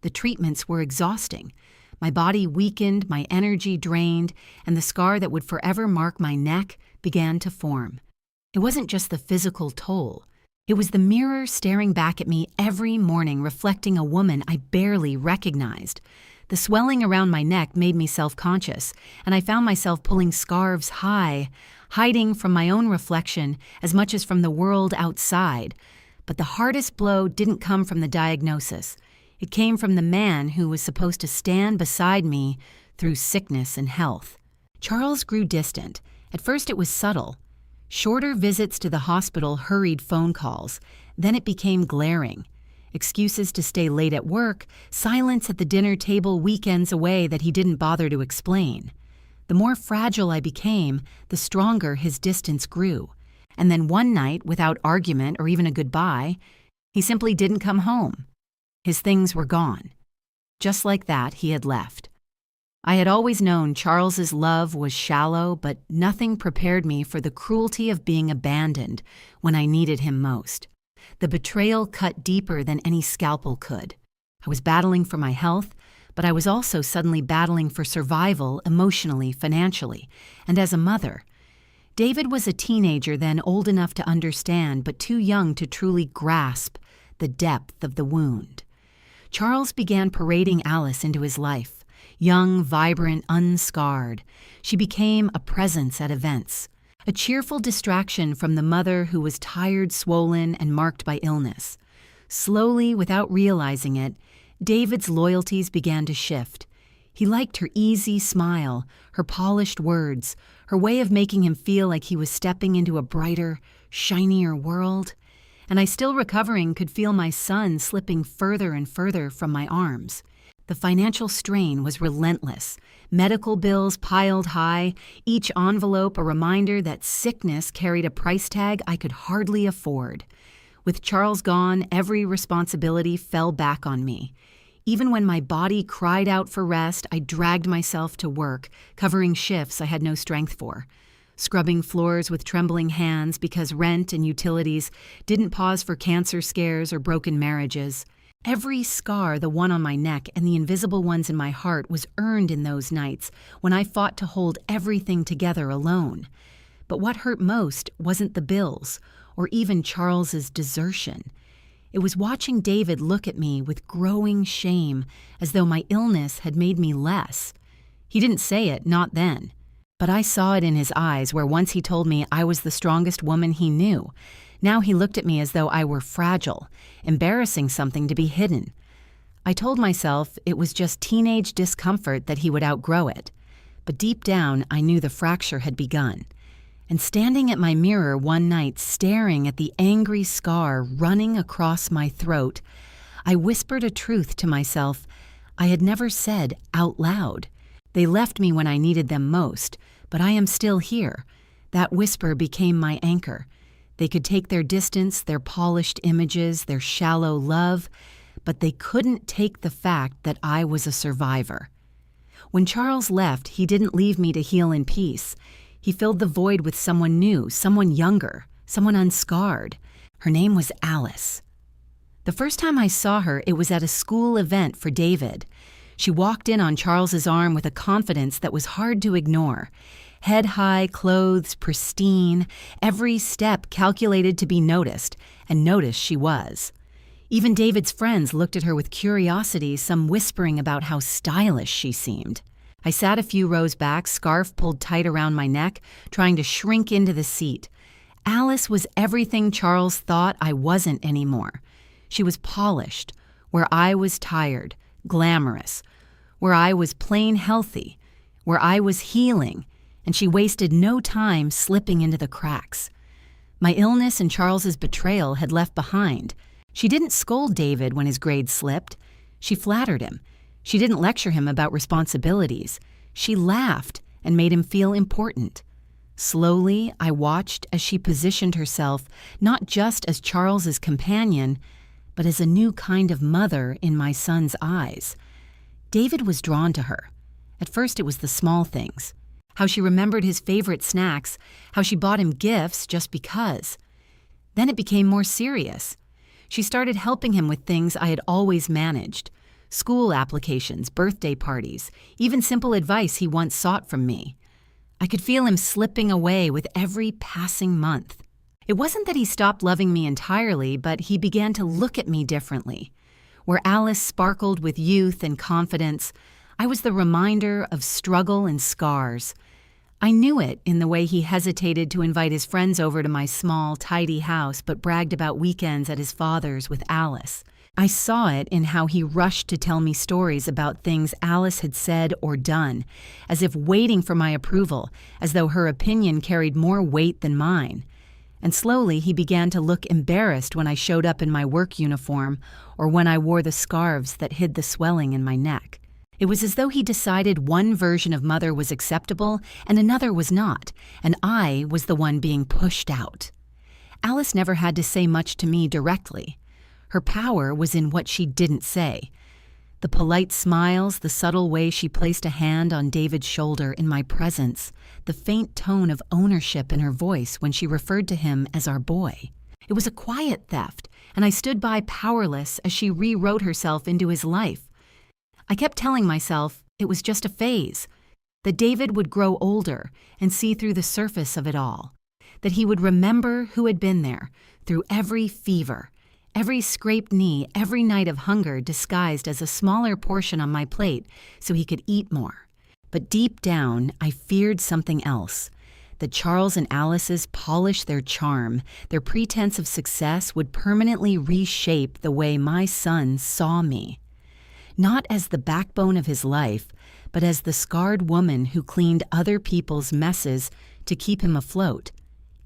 The treatments were exhausting. My body weakened, my energy drained, and the scar that would forever mark my neck began to form. It wasn't just the physical toll. It was the mirror staring back at me every morning, reflecting a woman I barely recognized. The swelling around my neck made me self-conscious, and I found myself pulling scarves high, hiding from my own reflection as much as from the world outside. But the hardest blow didn't come from the diagnosis. It came from the man who was supposed to stand beside me through sickness and health. Charles grew distant. At first it was subtle. Shorter visits to the hospital, hurried phone calls. Then it became glaring. Excuses to stay late at work, silence at the dinner table weekends away that he didn't bother to explain. The more fragile I became, the stronger his distance grew. And then one night, without argument or even a goodbye, he simply didn't come home. His things were gone. Just like that, he had left. I had always known Charles's love was shallow, but nothing prepared me for the cruelty of being abandoned when I needed him most. The betrayal cut deeper than any scalpel could. I was battling for my health, but I was also suddenly battling for survival emotionally, financially, and as a mother. David was a teenager then, old enough to understand, but too young to truly grasp the depth of the wound. Charles began parading Alice into his life. Young, vibrant, unscarred. She became a presence at events, a cheerful distraction from the mother who was tired, swollen, and marked by illness. Slowly, without realizing it, David's loyalties began to shift. He liked her easy smile, her polished words, her way of making him feel like he was stepping into a brighter, shinier world. And I, still recovering, could feel my son slipping further and further from my arms. The financial strain was relentless. Medical bills piled high, each envelope a reminder that sickness carried a price tag I could hardly afford. With Charles gone, every responsibility fell back on me. Even when my body cried out for rest, I dragged myself to work, covering shifts I had no strength for. Scrubbing floors with trembling hands because rent and utilities didn't pause for cancer scares or broken marriages. Every scar, the one on my neck and the invisible ones in my heart, was earned in those nights when I fought to hold everything together alone. But what hurt most wasn't the bills or even Charles's desertion. It was watching David look at me with growing shame, as though my illness had made me less. He didn't say it, not then. But I saw it in his eyes, where once he told me I was the strongest woman he knew. Now he looked at me as though I were fragile, embarrassing something to be hidden. I told myself it was just teenage discomfort, that he would outgrow it. But deep down, I knew the fracture had begun. And standing at my mirror one night, staring at the angry scar running across my throat, I whispered a truth to myself I had never said out loud. They left me when I needed them most, but I am still here. That whisper became my anchor. They could take their distance, their polished images, their shallow love, but they couldn't take the fact that I was a survivor. When Charles left, he didn't leave me to heal in peace. He filled the void with someone new, someone younger, someone unscarred. Her name was Alice. The first time I saw her, it was at a school event for David. She walked in on Charles's arm with a confidence that was hard to ignore. Head high, clothes pristine, every step calculated to be noticed, and noticed she was. Even David's friends looked at her with curiosity, some whispering about how stylish she seemed. I sat a few rows back, scarf pulled tight around my neck, trying to shrink into the seat. Alice was everything Charles thought I wasn't anymore. She was polished, where I was tired, glamorous, where I was plain healthy, where I was healing, and she wasted no time slipping into the cracks. My illness and Charles's betrayal had left behind. She didn't scold David when his grades slipped. She flattered him. She didn't lecture him about responsibilities. She laughed and made him feel important. Slowly, I watched as she positioned herself not just as Charles's companion, but as a new kind of mother in my son's eyes. David was drawn to her. At first, it was the small things. How she remembered his favorite snacks, how she bought him gifts just because. Then it became more serious. She started helping him with things I had always managed. School applications, birthday parties, even simple advice he once sought from me. I could feel him slipping away with every passing month. It wasn't that he stopped loving me entirely, but he began to look at me differently. Where Alice sparkled with youth and confidence, I was the reminder of struggle and scars. I knew it in the way he hesitated to invite his friends over to my small, tidy house, but bragged about weekends at his father's with Alice. I saw it in how he rushed to tell me stories about things Alice had said or done, as if waiting for my approval, as though her opinion carried more weight than mine. And slowly he began to look embarrassed when I showed up in my work uniform or when I wore the scarves that hid the swelling in my neck. It was as though he decided one version of mother was acceptable and another was not, and I was the one being pushed out. Alice never had to say much to me directly. Her power was in what she didn't say. The polite smiles, the subtle way she placed a hand on David's shoulder in my presence, the faint tone of ownership in her voice when she referred to him as our boy. It was a quiet theft, and I stood by powerless as she rewrote herself into his life. I kept telling myself it was just a phase, that David would grow older and see through the surface of it all, that he would remember who had been there through every fever, every scraped knee, every night of hunger disguised as a smaller portion on my plate so he could eat more. But deep down, I feared something else, that Charles and Alice's polish their charm, their pretense of success would permanently reshape the way my son saw me. Not as the backbone of his life, but as the scarred woman who cleaned other people's messes to keep him afloat.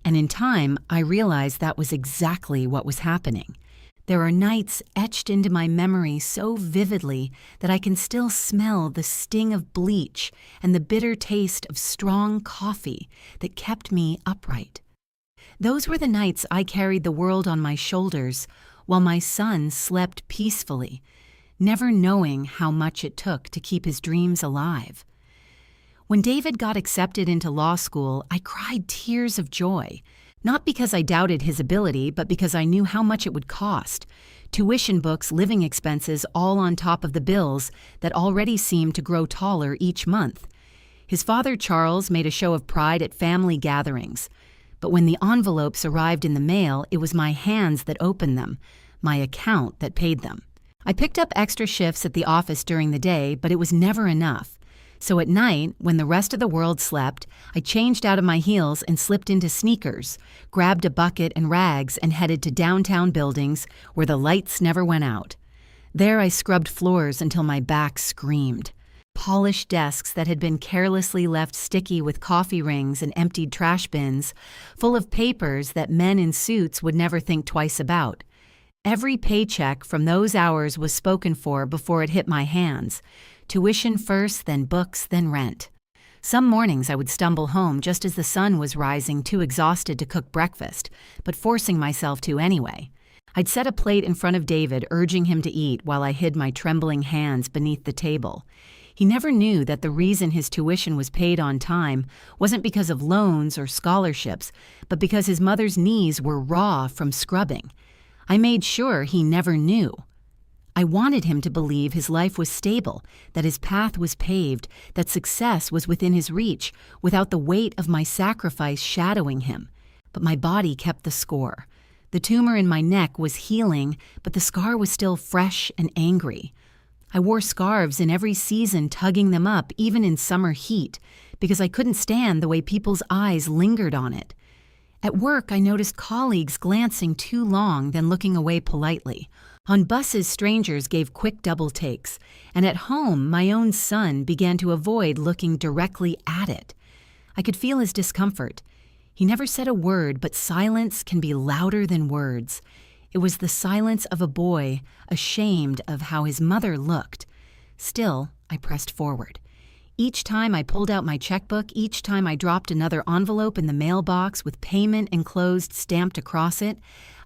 And in time, I realized that was exactly what was happening. There are nights etched into my memory so vividly that I can still smell the sting of bleach and the bitter taste of strong coffee that kept me upright. Those were the nights I carried the world on my shoulders while my son slept peacefully, never knowing how much it took to keep his dreams alive. When David got accepted into law school, I cried tears of joy. Not because I doubted his ability, but because I knew how much it would cost. Tuition books, living expenses, all on top of the bills that already seemed to grow taller each month. His father, Charles, made a show of pride at family gatherings. But when the envelopes arrived in the mail, it was my hands that opened them, my account that paid them. I picked up extra shifts at the office during the day, but it was never enough. So at night, when the rest of the world slept, I changed out of my heels and slipped into sneakers, grabbed a bucket and rags, and headed to downtown buildings where the lights never went out. There I scrubbed floors until my back screamed. Polished desks that had been carelessly left sticky with coffee rings and emptied trash bins, full of papers that men in suits would never think twice about. Every paycheck from those hours was spoken for before it hit my hands. Tuition first, then books, then rent. Some mornings I would stumble home just as the sun was rising, too exhausted to cook breakfast, but forcing myself to anyway. I'd set a plate in front of David, urging him to eat while I hid my trembling hands beneath the table. He never knew that the reason his tuition was paid on time wasn't because of loans or scholarships, but because his mother's knees were raw from scrubbing. I made sure he never knew. I wanted him to believe his life was stable, that his path was paved, that success was within his reach, without the weight of my sacrifice shadowing him. But my body kept the score. The tumor in my neck was healing, but the scar was still fresh and angry. I wore scarves in every season, tugging them up, even in summer heat, because I couldn't stand the way people's eyes lingered on it. At work, I noticed colleagues glancing too long, then looking away politely. On buses, strangers gave quick double takes, and at home, my own son began to avoid looking directly at it. I could feel his discomfort. He never said a word, but silence can be louder than words. It was the silence of a boy, ashamed of how his mother looked. Still, I pressed forward. Each time I pulled out my checkbook, each time I dropped another envelope in the mailbox with payment enclosed stamped across it,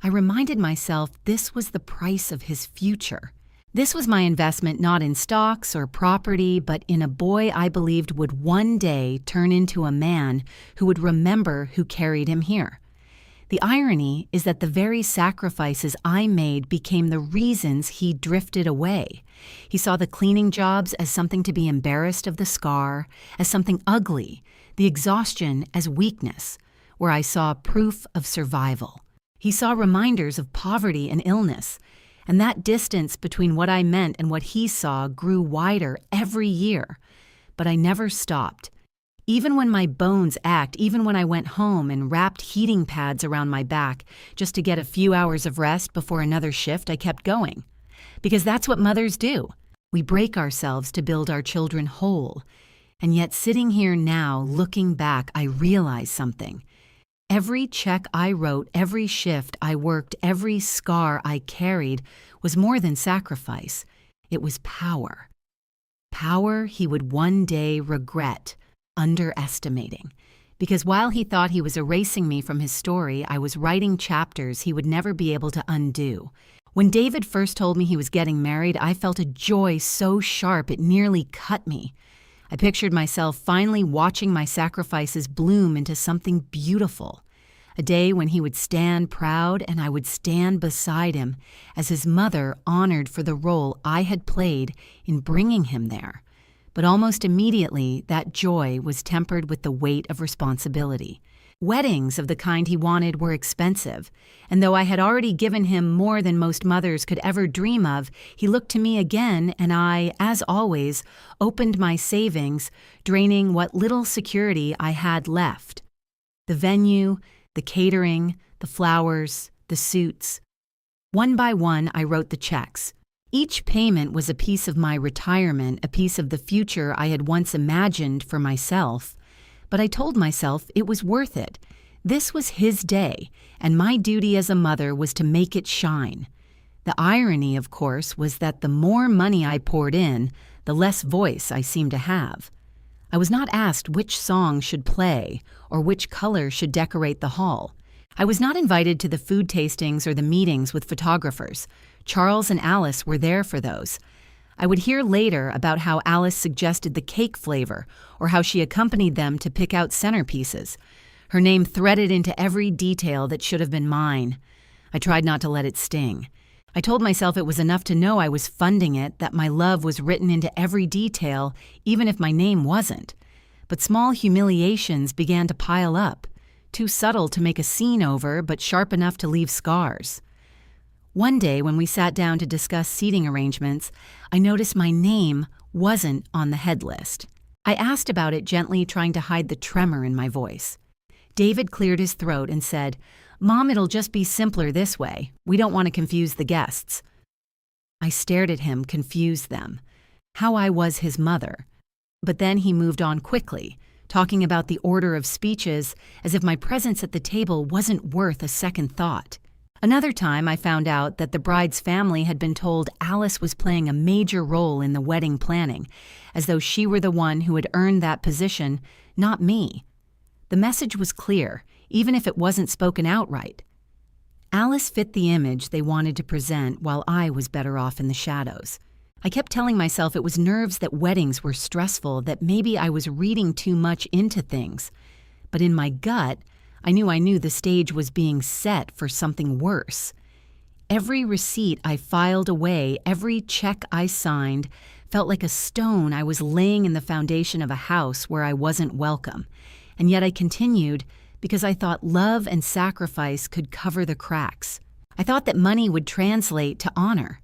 I reminded myself this was the price of his future. This was my investment not in stocks or property, but in a boy I believed would one day turn into a man who would remember who carried him here. The irony is that the very sacrifices I made became the reasons he drifted away. He saw the cleaning jobs as something to be embarrassed of, the scar as something ugly, the exhaustion as weakness, where I saw proof of survival. He saw reminders of poverty and illness, and that distance between what I meant and what he saw grew wider every year. But I never stopped. Even when my bones ached, even when I went home and wrapped heating pads around my back just to get a few hours of rest before another shift, I kept going. Because that's what mothers do. We break ourselves to build our children whole. And yet sitting here now, looking back, I realize something. Every check I wrote, every shift I worked, every scar I carried was more than sacrifice. It was power. Power he would one day regret underestimating. Because while he thought he was erasing me from his story, I was writing chapters he would never be able to undo. When David first told me he was getting married, I felt a joy so sharp it nearly cut me. I pictured myself finally watching my sacrifices bloom into something beautiful. A day when he would stand proud and I would stand beside him as his mother honored for the role I had played in bringing him there. But almost immediately, that joy was tempered with the weight of responsibility. Weddings of the kind he wanted were expensive, and though I had already given him more than most mothers could ever dream of, he looked to me again, and I, as always, opened my savings, draining what little security I had left. The venue, the catering, the flowers, the suits. One by one, I wrote the checks. Each payment was a piece of my retirement, a piece of the future I had once imagined for myself. But I told myself it was worth it. This was his day, and my duty as a mother was to make it shine. The irony, of course, was that the more money I poured in, the less voice I seemed to have. I was not asked which song should play or which color should decorate the hall. I was not invited to the food tastings or the meetings with photographers. Charles and Alice were there for those. I would hear later about how Alice suggested the cake flavor or how she accompanied them to pick out centerpieces. Her name threaded into every detail that should have been mine. I tried not to let it sting. I told myself it was enough to know I was funding it, that my love was written into every detail, even if my name wasn't. But small humiliations began to pile up, too subtle to make a scene over, but sharp enough to leave scars. One day, when we sat down to discuss seating arrangements, I noticed my name wasn't on the head list. I asked about it gently, trying to hide the tremor in my voice. David cleared his throat and said, "Mom, it'll just be simpler this way. We don't want to confuse the guests." I stared at him, confused them. How I was his mother. But then he moved on quickly, talking about the order of speeches as if my presence at the table wasn't worth a second thought. Another time, I found out that the bride's family had been told Alice was playing a major role in the wedding planning, as though she were the one who had earned that position, not me. The message was clear, even if it wasn't spoken outright. Alice fit the image they wanted to present, while I was better off in the shadows. I kept telling myself it was nerves, that weddings were stressful, that maybe I was reading too much into things. But in my gut, I knew the stage was being set for something worse. Every receipt I filed away, every check I signed, felt like a stone I was laying in the foundation of a house where I wasn't welcome. And yet I continued because I thought love and sacrifice could cover the cracks. I thought that money would translate to honor.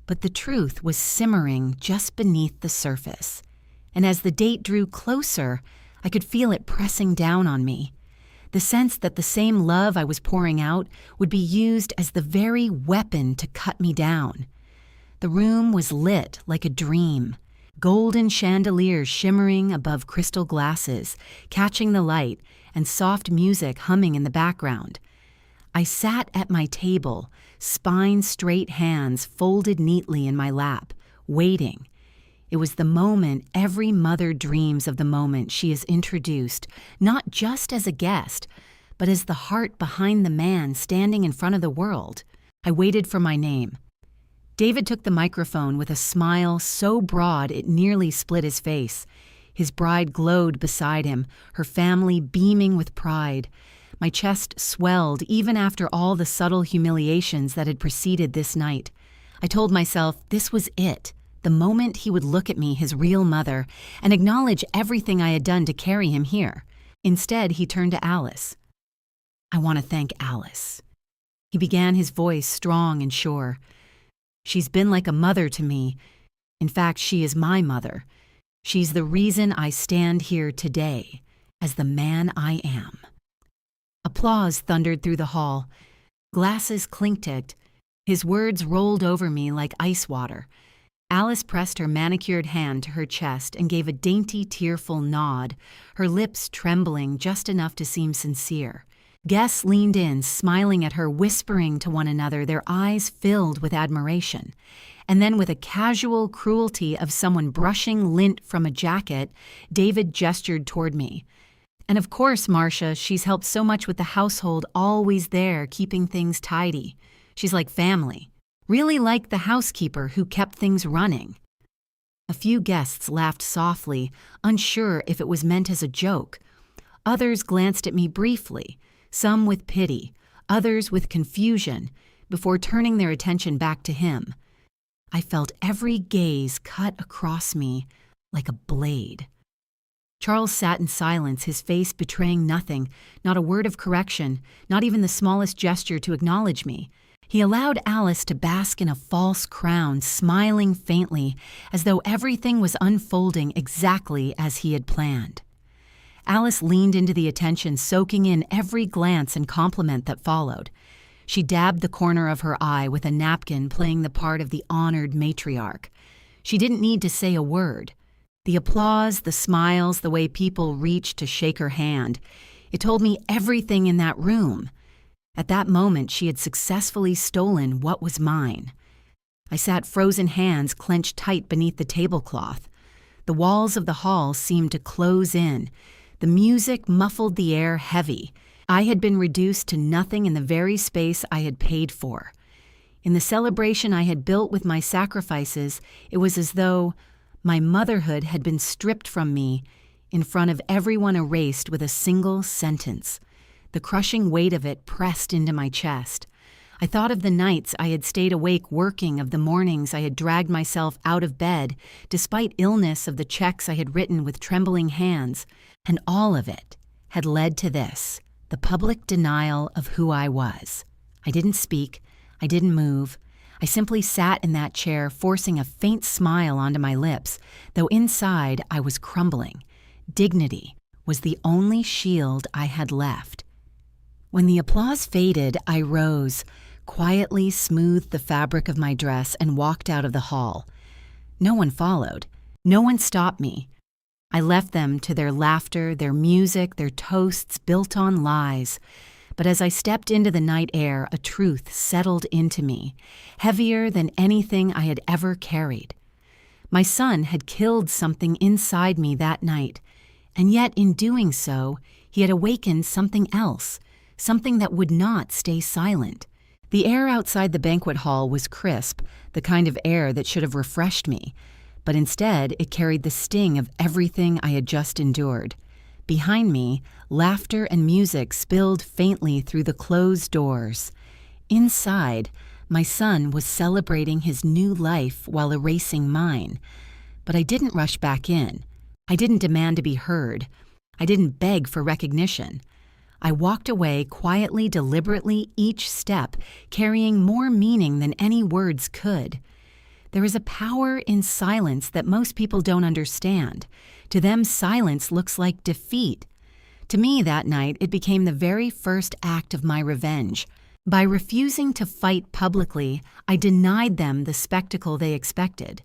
But the truth was simmering just beneath the surface. And as the date drew closer, I could feel it pressing down on me. The sense that the same love I was pouring out would be used as the very weapon to cut me down. The room was lit like a dream. Golden chandeliers shimmering above crystal glasses, catching the light, and soft music humming in the background. I sat at my table, spine-straight hands folded neatly in my lap, waiting. It was the moment every mother dreams of, the moment she is introduced, not just as a guest, but as the heart behind the man standing in front of the world. I waited for my name. David took the microphone with a smile so broad it nearly split his face. His bride glowed beside him, her family beaming with pride. My chest swelled even after all the subtle humiliations that had preceded this night. I told myself this was it, the moment he would look at me, his real mother, and acknowledge everything I had done to carry him here. Instead, he turned to Alice. "I want to thank Alice." He began, his voice strong and sure. "She's been like a mother to me. In fact, she is my mother. She's the reason I stand here today, as the man I am." Applause thundered through the hall. Glasses clinked. His words rolled over me like ice water. Alice pressed her manicured hand to her chest and gave a dainty, tearful nod, her lips trembling just enough to seem sincere. Guests leaned in, smiling at her, whispering to one another, their eyes filled with admiration. And then, with a casual cruelty of someone brushing lint from a jacket, David gestured toward me. "And of course, Marcia, she's helped so much with the household, always there, keeping things tidy. She's like family. Really like the housekeeper who kept things running." A few guests laughed softly, unsure if it was meant as a joke. Others glanced at me briefly, some with pity, others with confusion, before turning their attention back to him. I felt every gaze cut across me like a blade. Charles sat in silence, his face betraying nothing, not a word of correction, not even the smallest gesture to acknowledge me. He allowed Alice to bask in a false crown, smiling faintly, as though everything was unfolding exactly as he had planned. Alice leaned into the attention, soaking in every glance and compliment that followed. She dabbed the corner of her eye with a napkin, playing the part of the honored matriarch. She didn't need to say a word. The applause, the smiles, the way people reached to shake her hand, it told me everything in that room. At that moment, she had successfully stolen what was mine. I sat frozen, hands clenched tight beneath the tablecloth. The walls of the hall seemed to close in. The music muffled the air heavy. I had been reduced to nothing in the very space I had paid for. In the celebration I had built with my sacrifices, it was as though my motherhood had been stripped from me, in front of everyone erased with a single sentence. The crushing weight of it pressed into my chest. I thought of the nights I had stayed awake working, of the mornings I had dragged myself out of bed, despite illness, of the checks I had written with trembling hands, and all of it had led to this, the public denial of who I was. I didn't speak, I didn't move. I simply sat in that chair, forcing a faint smile onto my lips, though inside I was crumbling. Dignity was the only shield I had left. When the applause faded, I rose, quietly smoothed the fabric of my dress, and walked out of the hall. No one followed. No one stopped me. I left them to their laughter, their music, their toasts built on lies. But as I stepped into the night air, a truth settled into me, heavier than anything I had ever carried. My son had killed something inside me that night, and yet in doing so, he had awakened something else, something that would not stay silent. The air outside the banquet hall was crisp, the kind of air that should have refreshed me, but instead it carried the sting of everything I had just endured. Behind me, laughter and music spilled faintly through the closed doors. Inside, my son was celebrating his new life while erasing mine. But I didn't rush back in. I didn't demand to be heard. I didn't beg for recognition. I walked away quietly, deliberately, each step carrying more meaning than any words could. There is a power in silence that most people don't understand. To them, silence looks like defeat. To me, that night, it became the very first act of my revenge. By refusing to fight publicly, I denied them the spectacle they expected.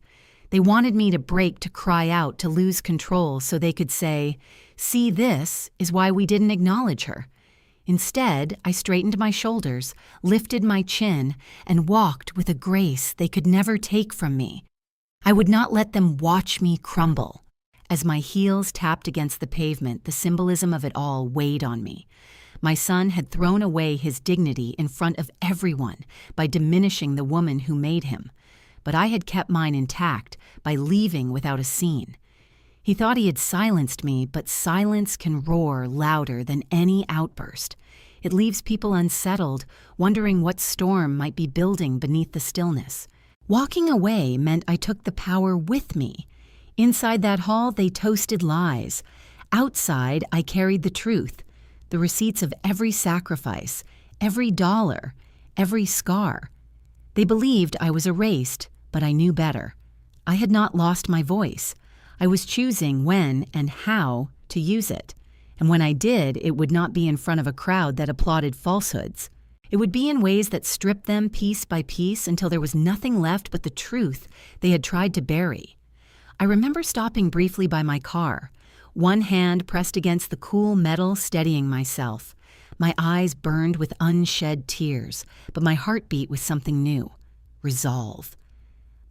They wanted me to break, to cry out, to lose control so they could say, "See, this is why we didn't acknowledge her." Instead, I straightened my shoulders, lifted my chin, and walked with a grace they could never take from me. I would not let them watch me crumble. As my heels tapped against the pavement, the symbolism of it all weighed on me. My son had thrown away his dignity in front of everyone by diminishing the woman who made him. But I had kept mine intact by leaving without a scene. He thought he had silenced me, but silence can roar louder than any outburst. It leaves people unsettled, wondering what storm might be building beneath the stillness. Walking away meant I took the power with me. Inside that hall, they toasted lies. Outside, I carried the truth, the receipts of every sacrifice, every dollar, every scar. They believed I was erased, but I knew better. I had not lost my voice. I was choosing when and how to use it. And when I did, it would not be in front of a crowd that applauded falsehoods. It would be in ways that stripped them piece by piece until there was nothing left but the truth they had tried to bury. I remember stopping briefly by my car, one hand pressed against the cool metal, steadying myself. My eyes burned with unshed tears, but my heart beat with something new: resolve.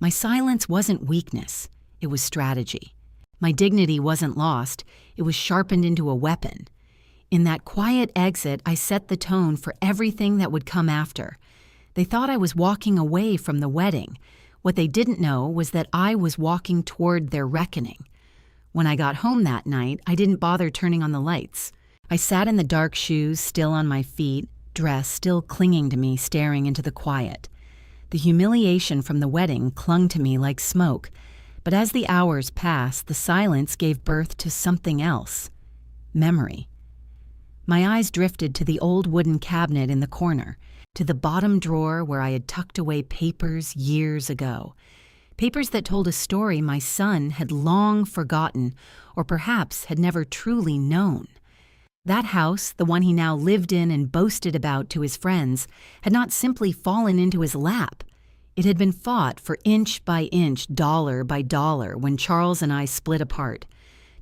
My silence wasn't weakness, it was strategy. My dignity wasn't lost, it was sharpened into a weapon. In that quiet exit, I set the tone for everything that would come after. They thought I was walking away from the wedding. What they didn't know was that I was walking toward their reckoning. When I got home that night, I didn't bother turning on the lights. I sat in the dark shoes, still on my feet, dress still clinging to me, staring into the quiet. The humiliation from the wedding clung to me like smoke, but as the hours passed, the silence gave birth to something else: memory. My eyes drifted to the old wooden cabinet in the corner, to the bottom drawer where I had tucked away papers years ago. Papers that told a story my son had long forgotten, or perhaps had never truly known. That house, the one he now lived in and boasted about to his friends, had not simply fallen into his lap. It had been fought for inch by inch, dollar by dollar, when Charles and I split apart.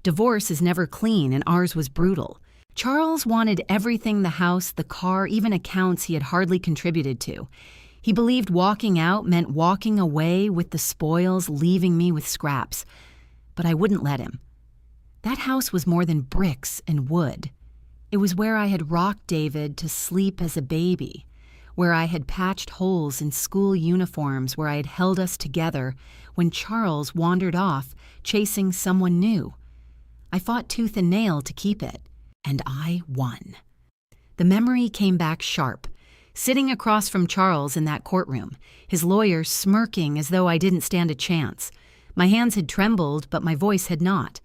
Divorce is never clean, and ours was brutal. Charles wanted everything: the house, the car, even accounts he had hardly contributed to. He believed walking out meant walking away with the spoils, leaving me with scraps. But I wouldn't let him. That house was more than bricks and wood. It was where I had rocked David to sleep as a baby, where I had patched holes in school uniforms, where I had held us together when Charles wandered off, chasing someone new. I fought tooth and nail to keep it, and I won. The memory came back sharp, sitting across from Charles in that courtroom, his lawyer smirking as though I didn't stand a chance. My hands had trembled, but my voice had not.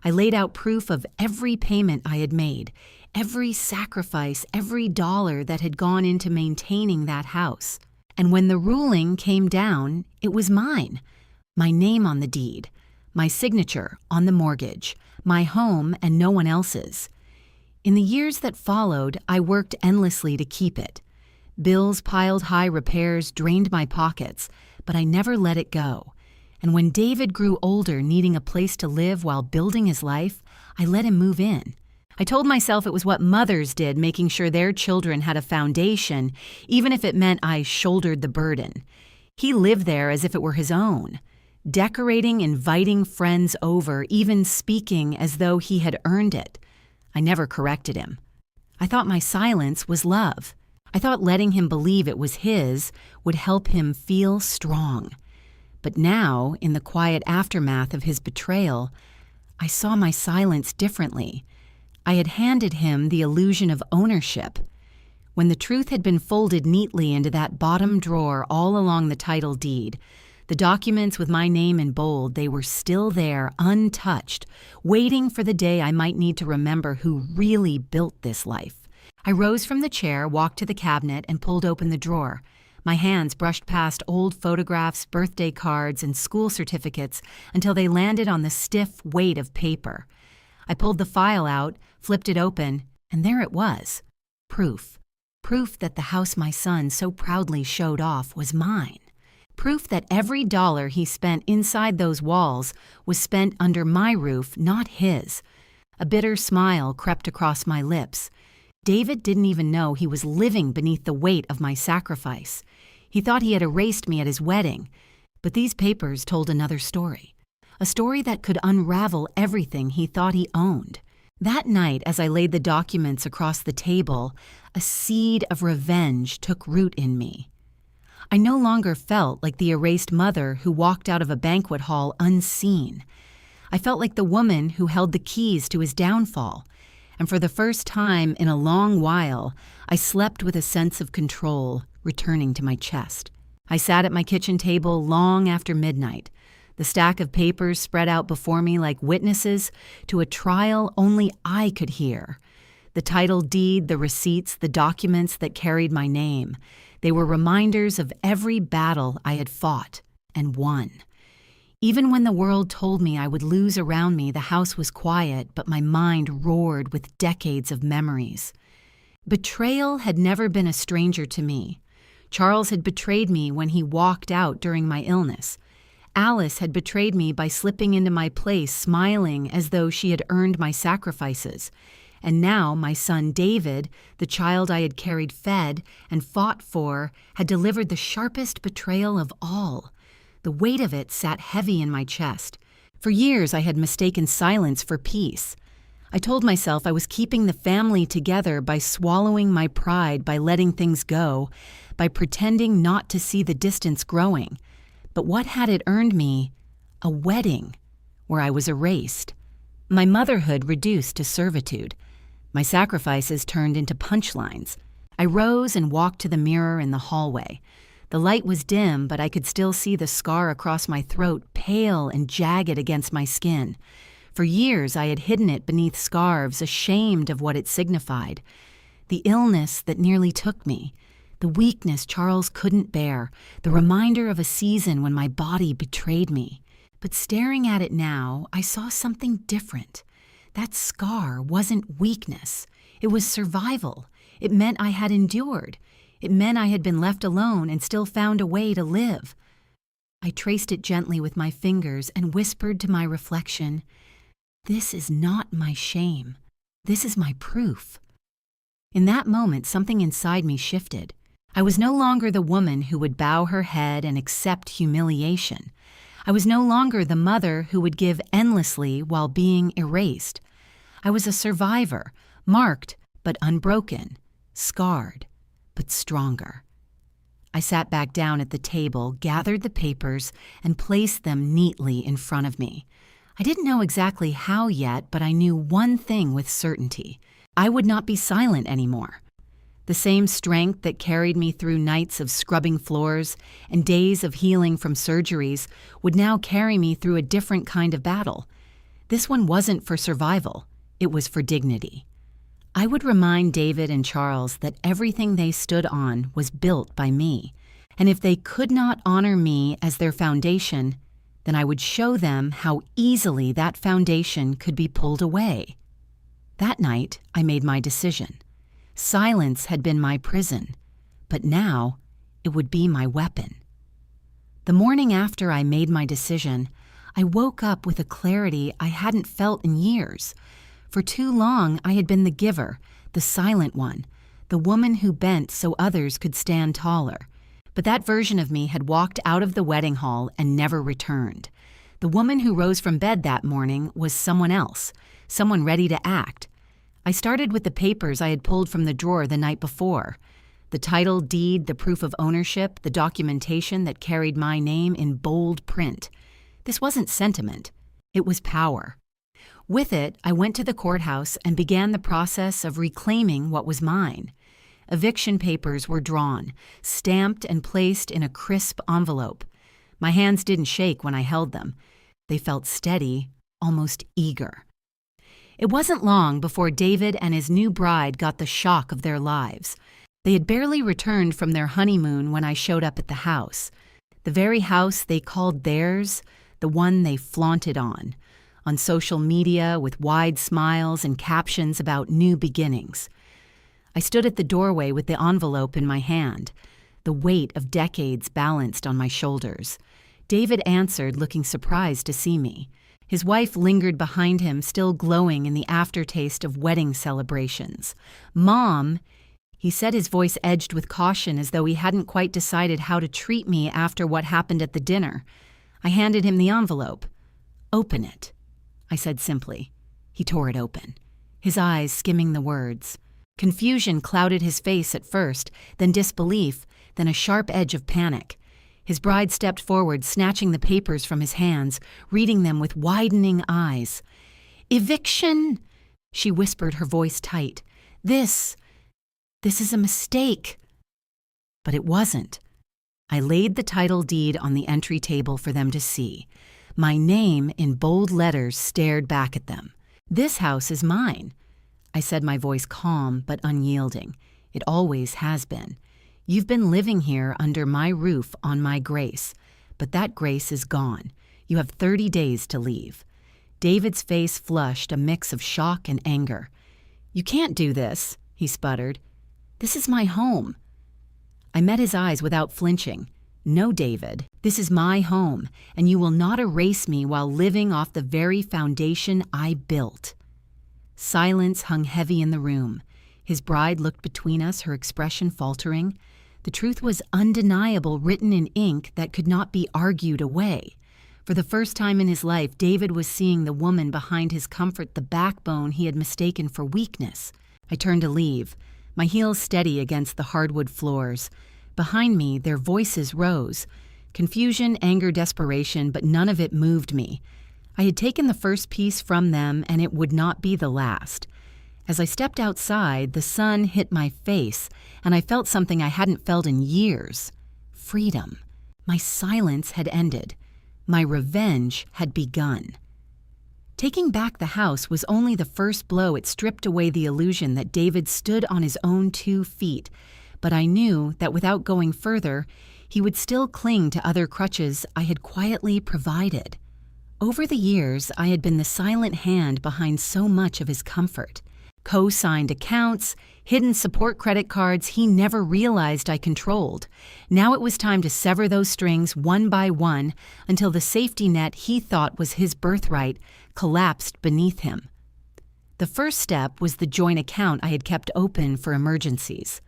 I laid out proof of every payment I had made, every sacrifice, every dollar that had gone into maintaining that house. And when the ruling came down, it was mine. My name on the deed, my signature on the mortgage, my home and no one else's. In the years that followed, I worked endlessly to keep it. Bills piled high, repairs drained my pockets, but I never let it go. And when David grew older, needing a place to live while building his life, I let him move in. I told myself it was what mothers did, making sure their children had a foundation, even if it meant I shouldered the burden. He lived there as if it were his own, decorating, inviting friends over, even speaking as though he had earned it. I never corrected him. I thought my silence was love. I thought letting him believe it was his would help him feel strong. But now, in the quiet aftermath of his betrayal, I saw my silence differently. I had handed him the illusion of ownership. When the truth had been folded neatly into that bottom drawer all along the title deed, the documents with my name in bold, they were still there, untouched, waiting for the day I might need to remember who really built this life. I rose from the chair, walked to the cabinet, and pulled open the drawer. My hands brushed past old photographs, birthday cards, and school certificates until they landed on the stiff weight of paper. I pulled the file out, flipped it open, and there it was. Proof. Proof that the house my son so proudly showed off was mine. Proof that every dollar he spent inside those walls was spent under my roof, not his. A bitter smile crept across my lips. David didn't even know he was living beneath the weight of my sacrifice. He thought he had erased me at his wedding, but these papers told another story. A story that could unravel everything he thought he owned. That night, as I laid the documents across the table, a seed of revenge took root in me. I no longer felt like the erased mother who walked out of a banquet hall unseen. I felt like the woman who held the keys to his downfall. And for the first time in a long while, I slept with a sense of control returning to my chest. I sat at my kitchen table long after midnight, the stack of papers spread out before me like witnesses to a trial only I could hear. The title deed, the receipts, the documents that carried my name. They were reminders of every battle I had fought and won. Even when the world told me I would lose around me, the house was quiet, but my mind roared with decades of memories. Betrayal had never been a stranger to me. Charles had betrayed me when he walked out during my illness. Alice had betrayed me by slipping into my place, smiling as though she had earned my sacrifices. And now my son David, the child I had carried fed and fought for, had delivered the sharpest betrayal of all. The weight of it sat heavy in my chest. For years I had mistaken silence for peace. I told myself I was keeping the family together by swallowing my pride, by letting things go, by pretending not to see the distance growing. But what had it earned me? A wedding, where I was erased. My motherhood reduced to servitude. My sacrifices turned into punchlines. I rose and walked to the mirror in the hallway. The light was dim, but I could still see the scar across my throat, pale and jagged against my skin. For years I had hidden it beneath scarves, ashamed of what it signified. The illness that nearly took me, the weakness Charles couldn't bear, the reminder of a season when my body betrayed me. But staring at it now, I saw something different. That scar wasn't weakness. It was survival. It meant I had endured. It meant I had been left alone and still found a way to live. I traced it gently with my fingers and whispered to my reflection, "This is not my shame. This is my proof." In that moment, something inside me shifted. I was no longer the woman who would bow her head and accept humiliation. I was no longer the mother who would give endlessly while being erased. I was a survivor, marked but unbroken, scarred but stronger. I sat back down at the table, gathered the papers, and placed them neatly in front of me. I didn't know exactly how yet, but I knew one thing with certainty. I would not be silent anymore. The same strength that carried me through nights of scrubbing floors and days of healing from surgeries would now carry me through a different kind of battle. This one wasn't for survival, it was for dignity. I would remind David and Charles that everything they stood on was built by me, and if they could not honor me as their foundation, then I would show them how easily that foundation could be pulled away. That night, I made my decision. Silence had been my prison, but now it would be my weapon. The morning after I made my decision, I woke up with a clarity I hadn't felt in years. For too long, I had been the giver, the silent one, the woman who bent so others could stand taller. But that version of me had walked out of the wedding hall and never returned. The woman who rose from bed that morning was someone else, someone ready to act. I started with the papers I had pulled from the drawer the night before. The title deed, the proof of ownership, the documentation that carried my name in bold print. This wasn't sentiment, it was power. With it, I went to the courthouse and began the process of reclaiming what was mine. Eviction papers were drawn, stamped and placed in a crisp envelope. My hands didn't shake when I held them. They felt steady, almost eager. It wasn't long before David and his new bride got the shock of their lives. They had barely returned from their honeymoon when I showed up at the house. The very house they called theirs, the one they flaunted on social media with wide smiles and captions about new beginnings. I stood at the doorway with the envelope in my hand, the weight of decades balanced on my shoulders. David answered, looking surprised to see me. His wife lingered behind him, still glowing in the aftertaste of wedding celebrations. "Mom," he said, his voice edged with caution as though he hadn't quite decided how to treat me after what happened at the dinner. I handed him the envelope. "Open it," I said simply. He tore it open, his eyes skimming the words. Confusion clouded his face at first, then disbelief, then a sharp edge of panic. His bride stepped forward, snatching the papers from his hands, reading them with widening eyes. "Eviction," she whispered, her voice tight. This is a mistake." But it wasn't. I laid the title deed on the entry table for them to see. My name in bold letters stared back at them. "This house is mine," I said, my voice calm but unyielding. "It always has been. You've been living here under my roof on my grace, but that grace is gone. You have 30 days to leave." David's face flushed, a mix of shock and anger. "You can't do this," he sputtered. "This is my home." I met his eyes without flinching. "No, David, this is my home, and you will not erase me while living off the very foundation I built." Silence hung heavy in the room. His bride looked between us, her expression faltering. The truth was undeniable, written in ink that could not be argued away. For the first time in his life, David was seeing the woman behind his comfort, the backbone he had mistaken for weakness. I turned to leave, my heels steady against the hardwood floors. Behind me, their voices rose. Confusion, anger, desperation, but none of it moved me. I had taken the first piece from them, and it would not be the last. As I stepped outside, the sun hit my face, and I felt something I hadn't felt in years. Freedom. My silence had ended. My revenge had begun. Taking back the house was only the first blow. It stripped away the illusion that David stood on his own 2 feet, but I knew that without going further, he would still cling to other crutches I had quietly provided. Over the years, I had been the silent hand behind so much of his comfort. Co-signed accounts, hidden support credit cards he never realized I controlled. Now it was time to sever those strings one by one until the safety net he thought was his birthright collapsed beneath him. The first step was the joint account I had kept open for emergencies.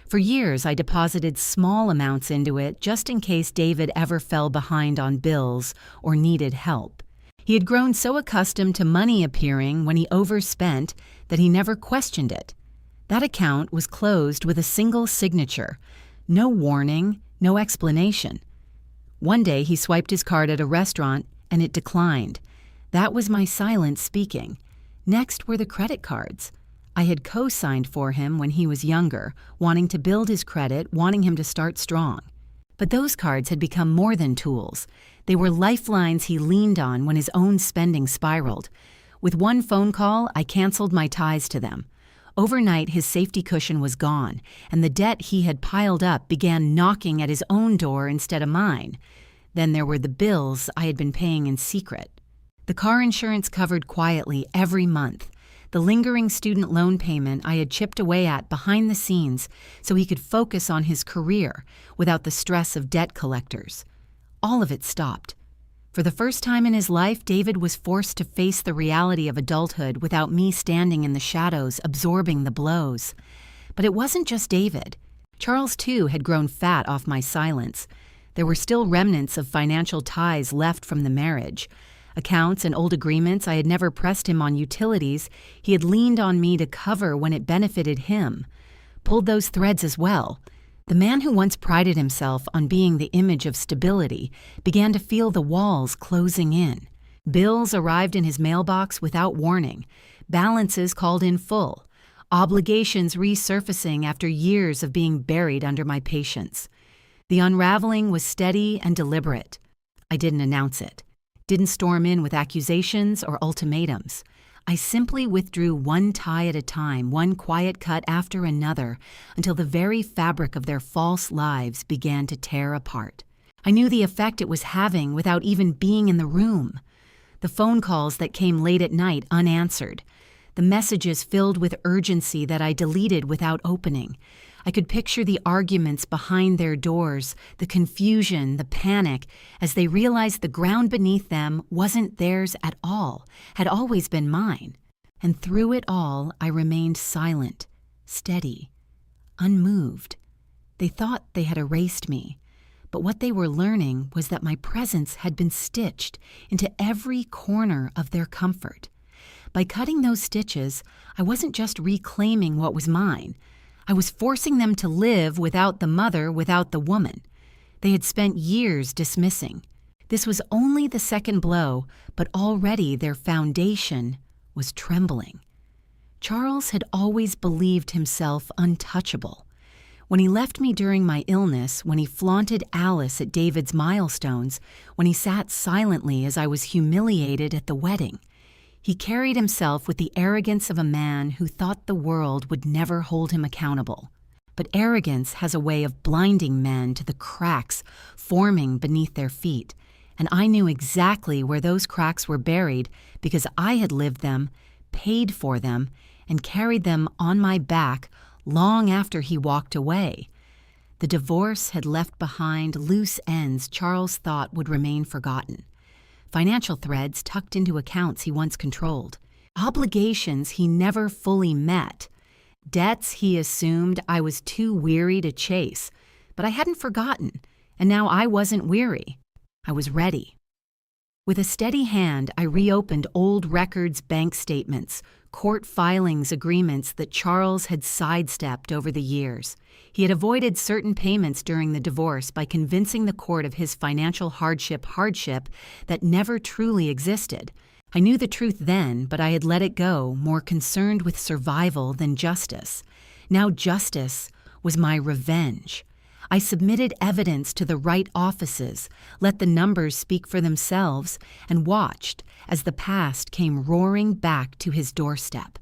For years, I deposited small amounts into it just in case David ever fell behind on bills or needed help. He had grown so accustomed to money appearing when he overspent that he never questioned it. That account was closed with a single signature. No warning, no explanation. One day he swiped his card at a restaurant and it declined. That was my silence speaking. Next were the credit cards. I had co-signed for him when he was younger, wanting to build his credit, wanting him to start strong. But those cards had become more than tools. They were lifelines he leaned on when his own spending spiraled. With one phone call, I canceled my ties to them. Overnight, his safety cushion was gone, and the debt he had piled up began knocking at his own door instead of mine. Then there were the bills I had been paying in secret. The car insurance covered quietly every month. The lingering student loan payment I had chipped away at behind the scenes so he could focus on his career without the stress of debt collectors. All of it stopped. For the first time in his life, David was forced to face the reality of adulthood without me standing in the shadows, absorbing the blows. But it wasn't just David. Charles, too, had grown fat off my silence. There were still remnants of financial ties left from the marriage. Accounts and old agreements I had never pressed him on utilities he had leaned on me to cover when it benefited him. Pulled those threads as well. The man who once prided himself on being the image of stability began to feel the walls closing in. Bills arrived in his mailbox without warning. Balances called in full. Obligations resurfacing after years of being buried under my patience. The unraveling was steady and deliberate. I didn't announce it. Didn't storm in with accusations or ultimatums. I simply withdrew one tie at a time, one quiet cut after another, until the very fabric of their false lives began to tear apart. I knew the effect it was having without even being in the room. The phone calls that came late at night unanswered. The messages filled with urgency that I deleted without opening. I could picture the arguments behind their doors, the confusion, the panic, as they realized the ground beneath them wasn't theirs at all, had always been mine. And through it all, I remained silent, steady, unmoved. They thought they had erased me, but what they were learning was that my presence had been stitched into every corner of their comfort. By cutting those stitches, I wasn't just reclaiming what was mine. I was forcing them to live without the mother, without the woman. They had spent years dismissing. This was only the second blow, but already their foundation was trembling. Charles had always believed himself untouchable. When he left me during my illness, when he flaunted Alice at David's milestones, when he sat silently as I was humiliated at the wedding, he carried himself with the arrogance of a man who thought the world would never hold him accountable. But arrogance has a way of blinding men to the cracks forming beneath their feet, and I knew exactly where those cracks were buried because I had lived them, paid for them, and carried them on my back long after he walked away. The divorce had left behind loose ends Charles thought would remain forgotten. Financial threads tucked into accounts he once controlled. Obligations he never fully met. Debts he assumed I was too weary to chase. But I hadn't forgotten, and now I wasn't weary. I was ready. With a steady hand, I reopened old records, bank statements, court filings, agreements that Charles had sidestepped over the years. He had avoided certain payments during the divorce by convincing the court of his financial hardship that never truly existed. I knew the truth then, but I had let it go, more concerned with survival than justice. Now justice was my revenge. I submitted evidence to the right offices, let the numbers speak for themselves, and watched as the past came roaring back to his doorstep.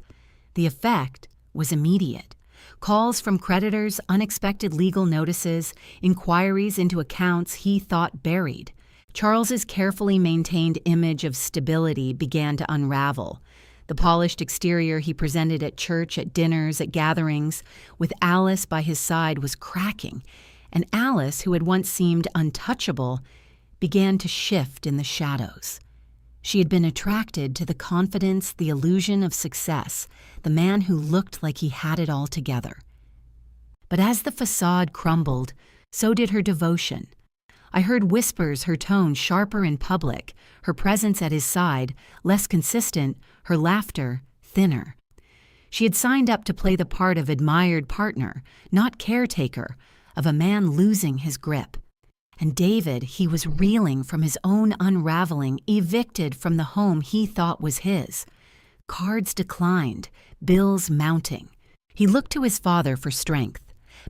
The effect was immediate. Calls from creditors, unexpected legal notices, inquiries into accounts he thought buried. Charles's carefully maintained image of stability began to unravel. The polished exterior he presented at church, at dinners, at gatherings, with Alice by his side, was cracking, and Alice, who had once seemed untouchable, began to shift in the shadows. She had been attracted to the confidence, the illusion of success, the man who looked like he had it all together. But as the facade crumbled, so did her devotion. I heard whispers, her tone sharper in public, her presence at his side less consistent, her laughter thinner. She had signed up to play the part of admired partner, not caretaker, of a man losing his grip. And David, he was reeling from his own unraveling, evicted from the home he thought was his. Cards declined, bills mounting. He looked to his father for strength,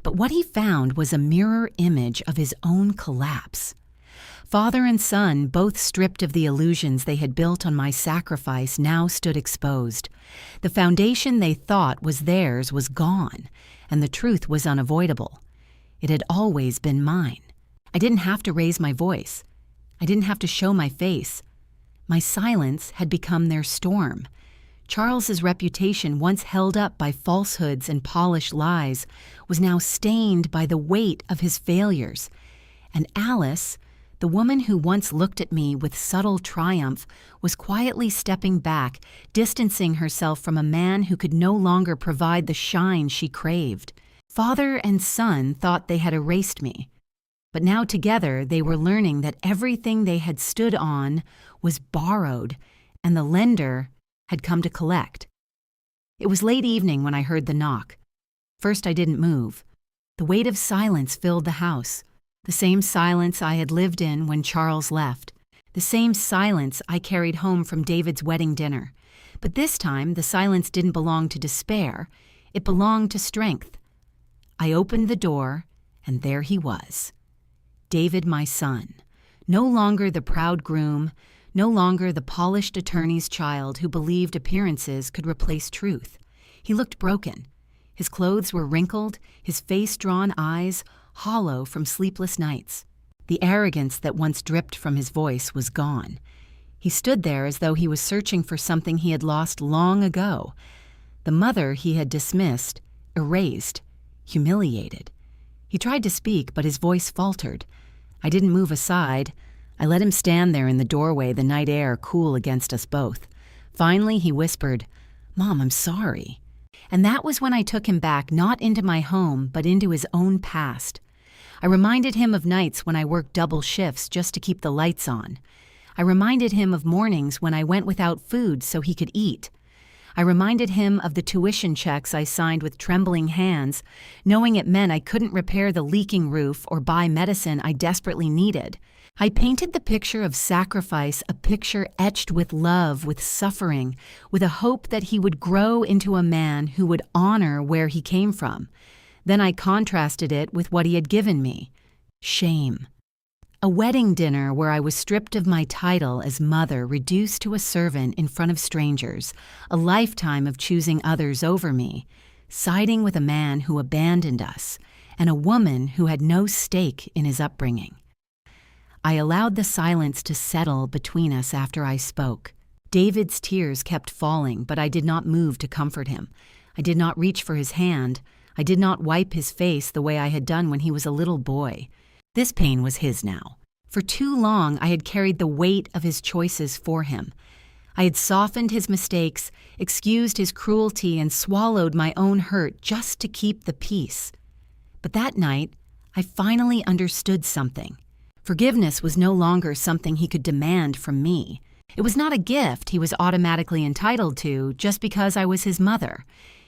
but what he found was a mirror image of his own collapse. Father and son, both stripped of the illusions they had built on my sacrifice, now stood exposed. The foundation they thought was theirs was gone, and the truth was unavoidable. It had always been mine. I didn't have to raise my voice. I didn't have to show my face. My silence had become their storm. Charles's reputation, once held up by falsehoods and polished lies, was now stained by the weight of his failures. And Alice, the woman who once looked at me with subtle triumph, was quietly stepping back, distancing herself from a man who could no longer provide the shine she craved. Father and son thought they had erased me, but now together they were learning that everything they had stood on was borrowed, and the lender had come to collect. It was late evening when I heard the knock. First I didn't move. The weight of silence filled the house, the same silence I had lived in when Charles left, the same silence I carried home from David's wedding dinner. But this time the silence didn't belong to despair, it belonged to strength. I opened the door, and there he was. David, my son, no longer the proud groom, no longer the polished attorney's child who believed appearances could replace truth. He looked broken. His clothes were wrinkled, his face-drawn eyes hollow from sleepless nights. The arrogance that once dripped from his voice was gone. He stood there as though he was searching for something he had lost long ago. The mother he had dismissed, erased, humiliated. He tried to speak, but his voice faltered. I didn't move aside. I let him stand there in the doorway, the night air cool against us both. Finally, he whispered, "Mom, I'm sorry." And that was when I took him back, not into my home, but into his own past. I reminded him of nights when I worked double shifts just to keep the lights on. I reminded him of mornings when I went without food so he could eat. I reminded him of the tuition checks I signed with trembling hands, knowing it meant I couldn't repair the leaking roof or buy medicine I desperately needed. I painted the picture of sacrifice, a picture etched with love, with suffering, with a hope that he would grow into a man who would honor where he came from. Then I contrasted it with what he had given me: shame. A wedding dinner where I was stripped of my title as mother, reduced to a servant in front of strangers, a lifetime of choosing others over me, siding with a man who abandoned us, and a woman who had no stake in his upbringing. I allowed the silence to settle between us after I spoke. David's tears kept falling, but I did not move to comfort him. I did not reach for his hand. I did not wipe his face the way I had done when he was a little boy. This pain was his now. For too long, I had carried the weight of his choices for him. I had softened his mistakes, excused his cruelty, and swallowed my own hurt just to keep the peace. But that night, I finally understood something. Forgiveness was no longer something he could demand from me. It was not a gift he was automatically entitled to just because I was his mother.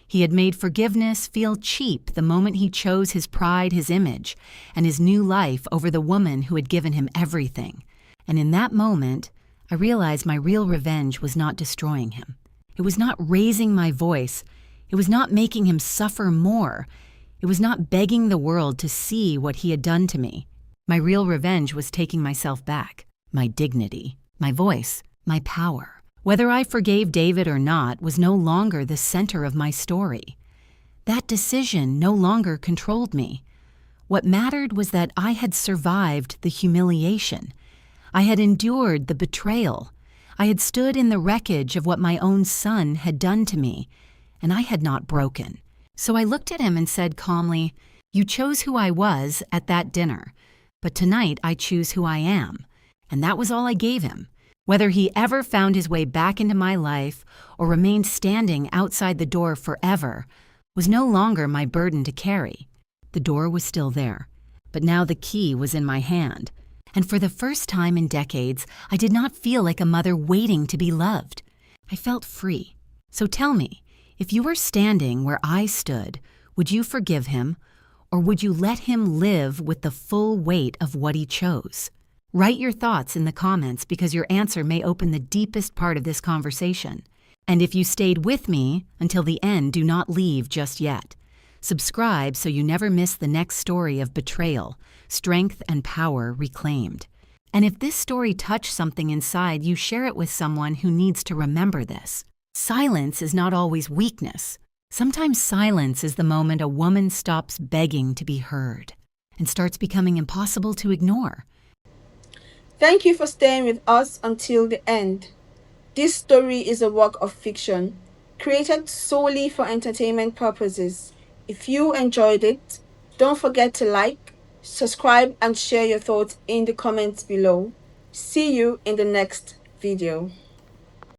He had made forgiveness feel cheap the moment he chose his pride, his image, and his new life over the woman who had given him everything. And in that moment, I realized my real revenge was not destroying him. It was not raising my voice. It was not making him suffer more. It was not begging the world to see what he had done to me. My real revenge was taking myself back, my dignity, my voice, my power. Whether I forgave David or not was no longer the center of my story. That decision no longer controlled me. What mattered was that I had survived the humiliation. I had endured the betrayal. I had stood in the wreckage of what my own son had done to me, and I had not broken. So I looked at him and said calmly, "You chose who I was at that dinner, but tonight I choose who I am." And that was all I gave him. Whether he ever found his way back into my life or remained standing outside the door forever was no longer my burden to carry. The door was still there, but now the key was in my hand. And for the first time in decades, I did not feel like a mother waiting to be loved. I felt free. So tell me, if you were standing where I stood, would you forgive him, or would you let him live with the full weight of what he chose? Write your thoughts in the comments because your answer may open the deepest part of this conversation. And if you stayed with me until the end, do not leave just yet. Subscribe so you never miss the next story of betrayal, strength and power reclaimed. And if this story touched something inside, you share it with someone who needs to remember this. Silence is not always weakness. Sometimes silence is the moment a woman stops begging to be heard and starts becoming impossible to ignore. Thank you for staying with us until the end. This story is a work of fiction, created solely for entertainment purposes. If you enjoyed it, don't forget to like, subscribe, and share your thoughts in the comments below. See you in the next video.